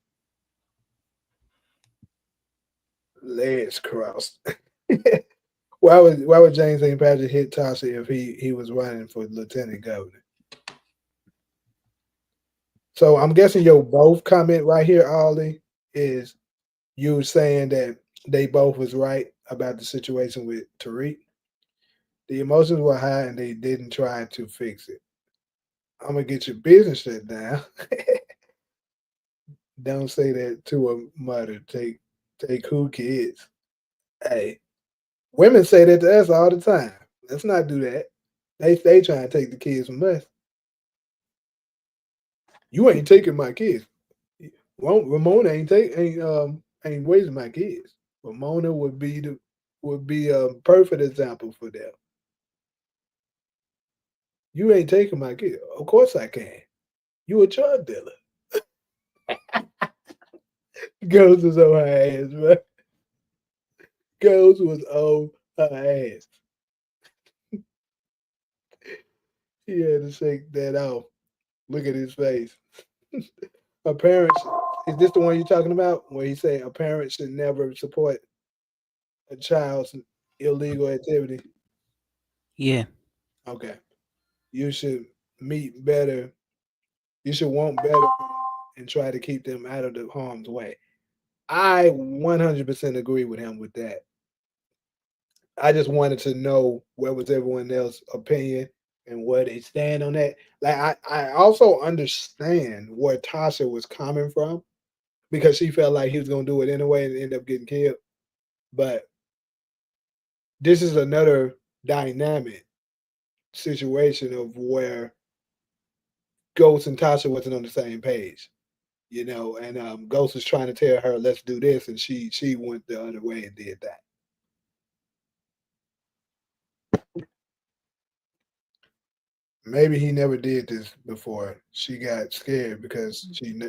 Legs crossed. Why would James St. Patrick hit Tasha if he was running for lieutenant governor? So I'm guessing your both comment right here, Ollie, is you saying that they both was right about the situation with Tariq. The emotions were high and they didn't try to fix it. I'm gonna get your business shut down. Don't say that to a mother. Take who kids. Hey, women say that to us all the time. Let's not do that. They trying to take the kids from us. You ain't taking my kids. Ramona ain't raising my kids. Ramona would be a perfect example for that. You ain't taking my kid. Of course I can. You a drug dealer. Ghost was on her ass, bro. Ghost was on her ass. He had to shake that off. Look at his face. A parent, is this the one you're talking about? Where he say a parent should never support a child's illegal activity? Yeah, Okay. You should meet better. You should want better for them and try to keep them out of the harm's way. I 100% agree with him with that. I just wanted to know what was everyone else's opinion and where they stand on that. Like I also understand where Tasha was coming from because she felt like he was gonna do it anyway and end up getting killed. But this is another dynamic situation of where Ghost and Tasha wasn't on the same page, and Ghost was trying to tell her, let's do this, and she went the other way and did that. Maybe he never did this before. She got scared because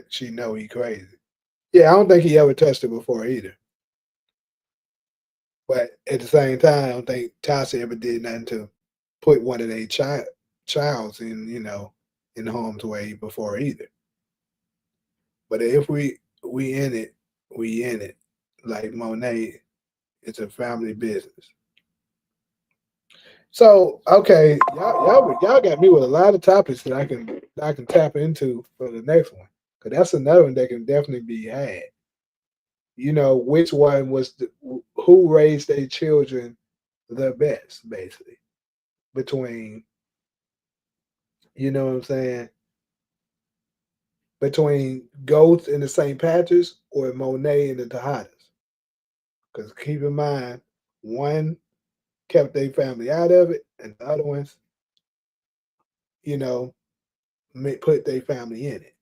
she know he crazy. Yeah, I don't think he ever touched her before either. But at the same time, I don't think Tasha ever did nothing to put one of their childs in harm's way before either. But if we in it, we in it. Like Monet, it's a family business. So okay, y'all got me with a lot of topics that I can tap into for the next one. Cause that's another one that can definitely be had. Which one was who raised their children the best, basically, between what I'm saying, between Ghost and the St. Patrick's or Monet and the Tejadas. Because keep in mind, one kept their family out of it, and the other ones, you know, put their family in it.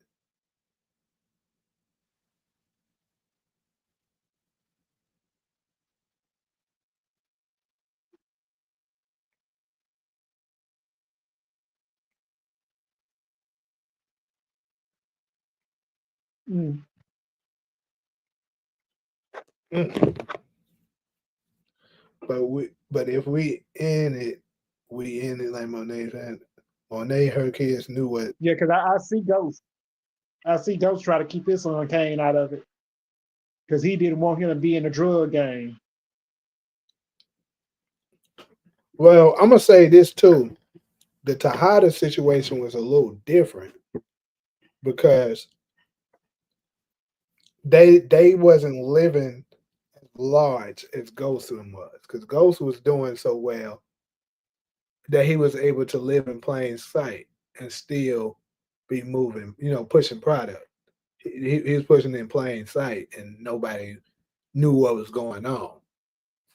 Mm. Mm. But if we in it like Monet said. Monet, her kids knew what. Yeah, because I see Ghost. I see Ghost try to keep his son Kane out of it because he didn't want him to be in the drug game. Well, I'm gonna say this too. The Tejada situation was a little different because they wasn't living as large as Ghost was because Ghost was doing so well. that he was able to live in plain sight and still be moving, pushing product. He was pushing in plain sight and nobody knew what was going on.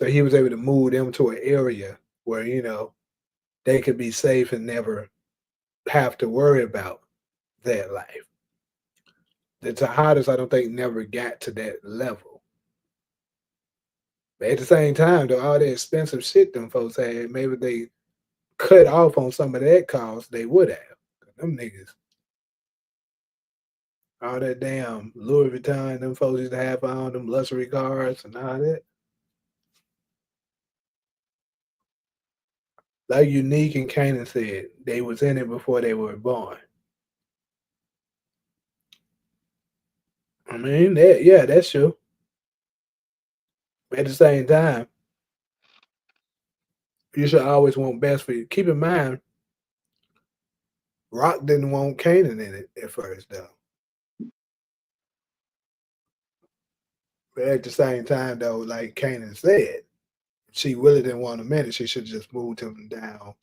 So he was able to move them to an area where, they could be safe and never have to worry about their life. The Tejadas, I don't think, never got to that level. But at the same time, though, all the expensive shit them folks had, maybe they cut off on some of that cost, they would have. Them niggas, all that damn Louis Vuitton, them folks used to have on them luxury cars and all that. Like Unique and Kanan said, they was in it before they were born. I mean, that's true. But at the same time, you should always want best for you. Keep in mind, Rock didn't want Kanan in it at first, though. But at the same time, though, like Kanan said, she really didn't want him in it. She should have just moved him down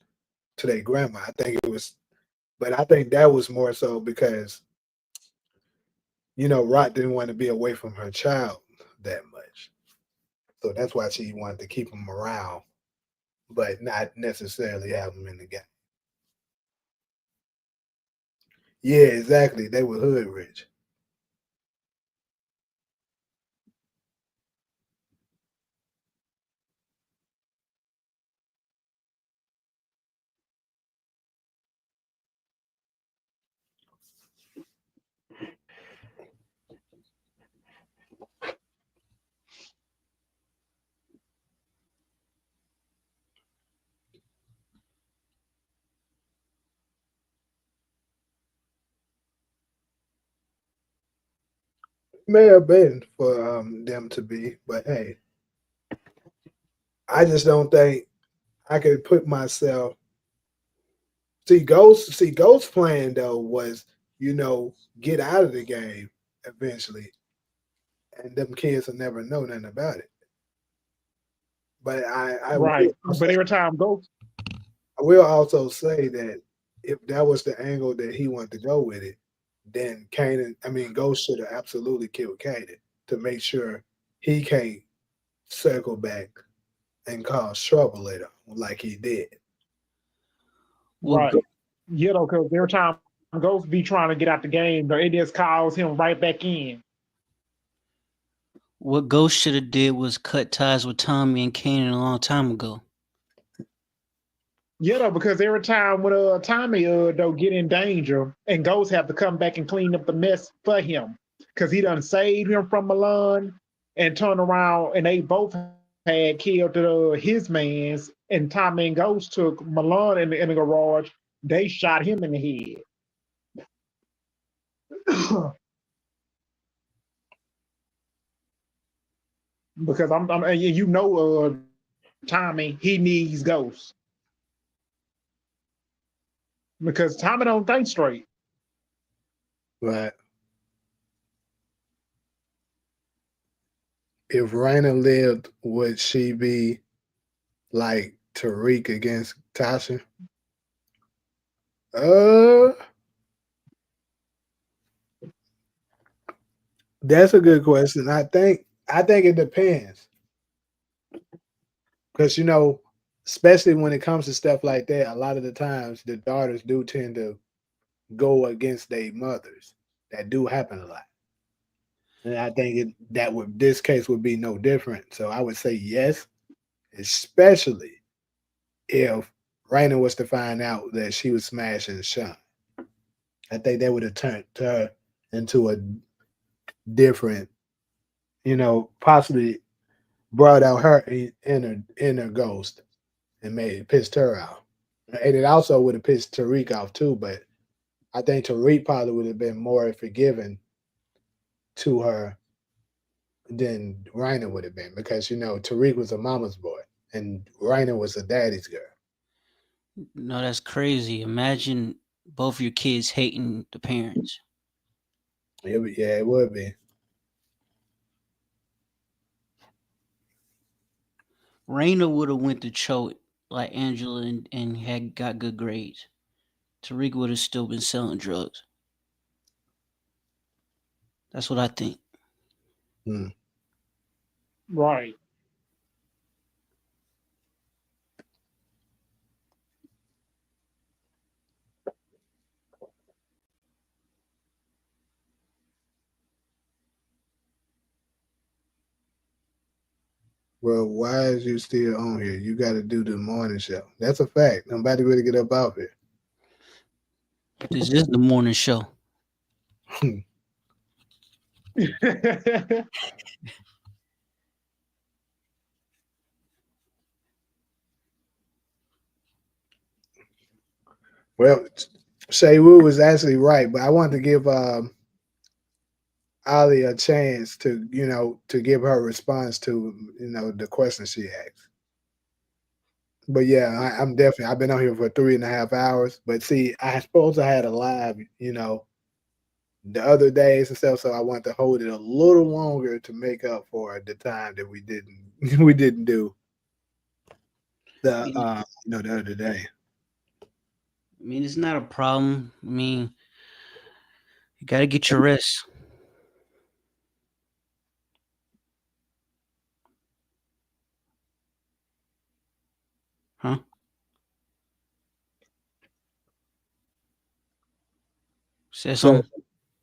to their grandma. I think it was, but I think that was more so because, Rock didn't want to be away from her child that much. So that's why she wanted to keep him around, but not necessarily have him in the game. Yeah, exactly. They were hood rich. May have been for them to be, but hey, I just don't think I could put myself. See, Ghost plan though was, get out of the game eventually, and them kids will never know nothing about it. But Right. But every time Ghost, I will also say that if that was the angle that he wanted to go with it, then Ghost should have absolutely killed Kanan to make sure he can't circle back and cause trouble later, like he did. What right. Because every time Ghost be trying to get out the game, it just calls him right back in. what Ghost should have did was cut ties with Tommy and Kanan a long time ago. Because every time when Tommy though get in danger and Ghost have to come back and clean up the mess for him. Because he done saved him from Milan and turned around and they both had killed his mans and Tommy and Ghost took Milan in the garage. They shot him in the head. Because Tommy, he needs Ghost. Because Tommy don't think straight. But if Raina lived, would she be like Tariq against Tasha? That's a good question. I think it depends. Because especially when it comes to stuff like that, a lot of the times the daughters do tend to go against their mothers. That do happen a lot. And I think this case would be no different. So I would say yes, especially if Raina was to find out that she was smashing Sean. I think that would have turned her into a different, possibly brought out her inner ghost and made it pissed her off. And it also would have pissed Tariq off too, but I think Tariq probably would have been more forgiving to her than Raina would have been because Tariq was a mama's boy and Raina was a daddy's girl. No, that's crazy. Imagine both your kids hating the parents. Yeah, it would be. Raina would have went to Cho like Angela and had got good grades, Tariq would have still been selling drugs. That's what I think. Hmm. Right. Well, why is you still on here? You got to do the morning show. That's a fact. I'm about to really get up out here. This is the morning show. Well, Shay Wu was actually right, but I wanted to give Ali a chance to, to give her response to, the question she asked. But yeah, I'm definitely. I've been on here for 3.5 hours. But see, I suppose I had a live, the other days and stuff, so I wanted to hold it a little longer to make up for the time that we didn't we didn't do the other day. I mean, it's not a problem. I mean, you got to get your rest. Huh? Say So something.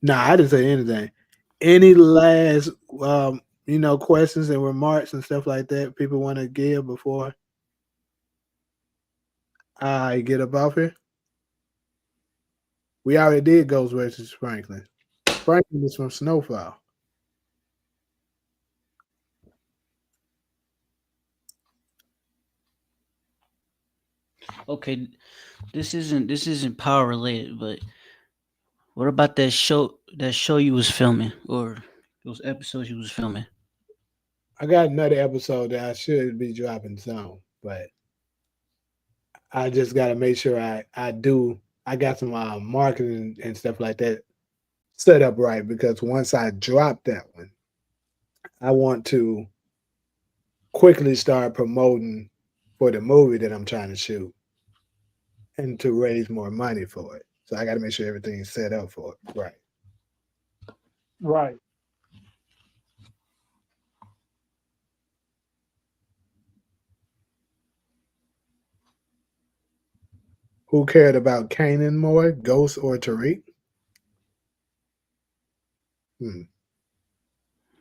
nah, I didn't say anything. Any last questions and remarks and stuff like that people want to give before I get up off here? We already did Ghost versus Franklin. Franklin is from Snowfall. Okay, this isn't power related, but what about that show you was filming or those episodes you was filming? I got another episode that I should be dropping soon, but I just got to make sure I do. I got some marketing and stuff like that set up right because once I drop that one, I want to quickly start promoting for the movie that I'm trying to shoot and to raise more money for it. So I got to make sure everything's set up for it. Right. Right. Who cared about Kanan more, Ghost or Tariq? Hmm.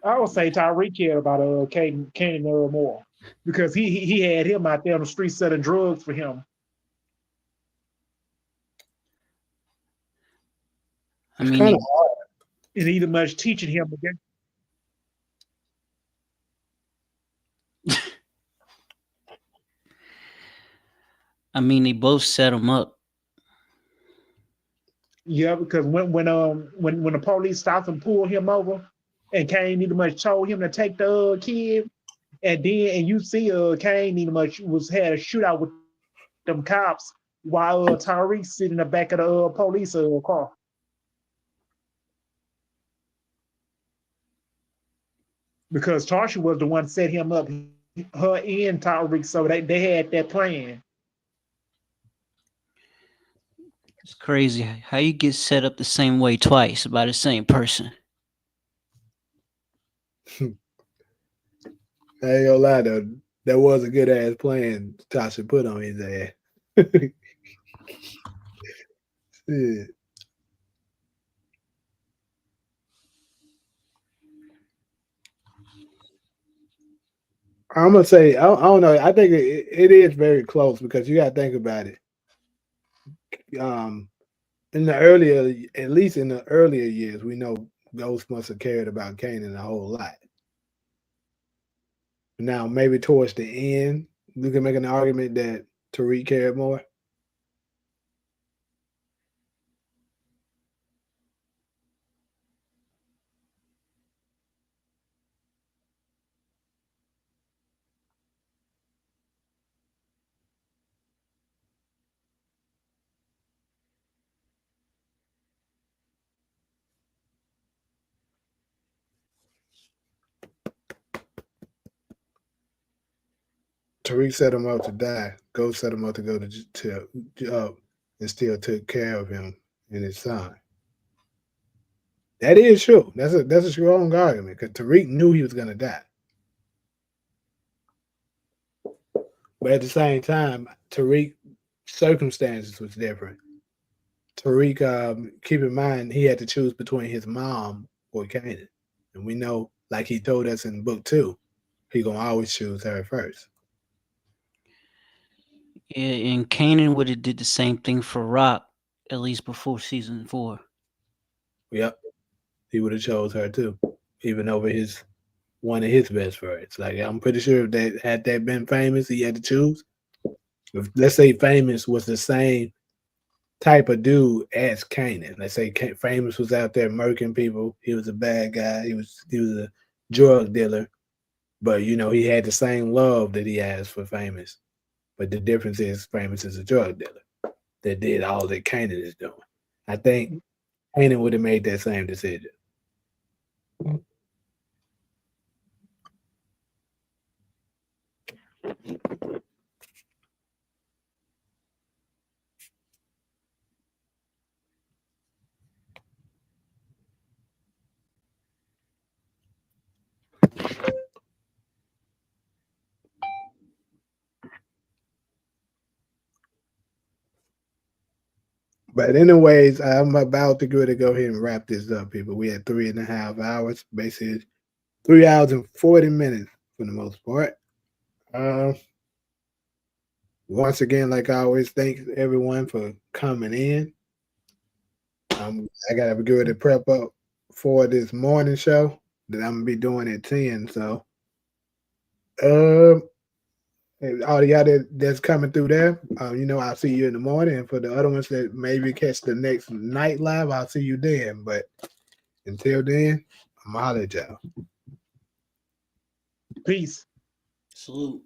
I would say Tyreek cared about Kanan more because he had him out there on the street selling drugs for him. I It's mean, kind of And either much teaching him again. they both set him up. Yeah, because when the police stopped and pulled him over, and Kane either much told him to take the kid, and you see Kane either much was had a shootout with them cops while Tyreek sitting in the back of the police car. Because Tarsha was the one set him up, her and Tyreek, so they had that plan. It's crazy how you get set up the same way twice by the same person. I ain't gonna lie though. That was a good ass plan Tasha put on his ass. Yeah. I'm gonna say I don't know. I think it is very close because you got to think about it. Um, in the earlier, at least in the earlier years, we know Ghost must have cared about Kanan a whole lot. Now, maybe towards the end, we can make an argument that Tariq cared more. Tariq set him up to die. Ghost set him up to go to and still took care of him and his son. That is true. That's a strong argument because Tariq knew he was gonna die. But at the same time, Tariq circumstances was different. Tariq, keep in mind, he had to choose between his mom or Kanan. And we know, like he told us in book 2, he gonna always choose her first. Yeah, and Kanan would have did the same thing for Rock, at least before season 4. Yep. He would have chose her too, even over one of his best friends. Like I'm pretty sure if that been Famous, he had to choose. If, let's say Famous was the same type of dude as Kanan. Let's say Famous was out there murking people. He was a bad guy. He was a drug dealer, but he had the same love that he has for Famous. But the difference is Famous is a drug dealer that did all that Kanan is doing. I think Kanan would have made that same decision. But anyways, I'm about to go ahead and wrap this up, people. We had 3.5 hours, basically 3 hours and 40 minutes for the most part. Once again, like I always, thank everyone for coming in. I gotta be good to prep up for this morning show that I'm gonna be doing at 10. So, all y'all that's coming through there, I'll see you in the morning. And for the other ones that maybe catch the next night live, I'll see you then. But until then, I'm gonna holler at y'all. Peace. Salute.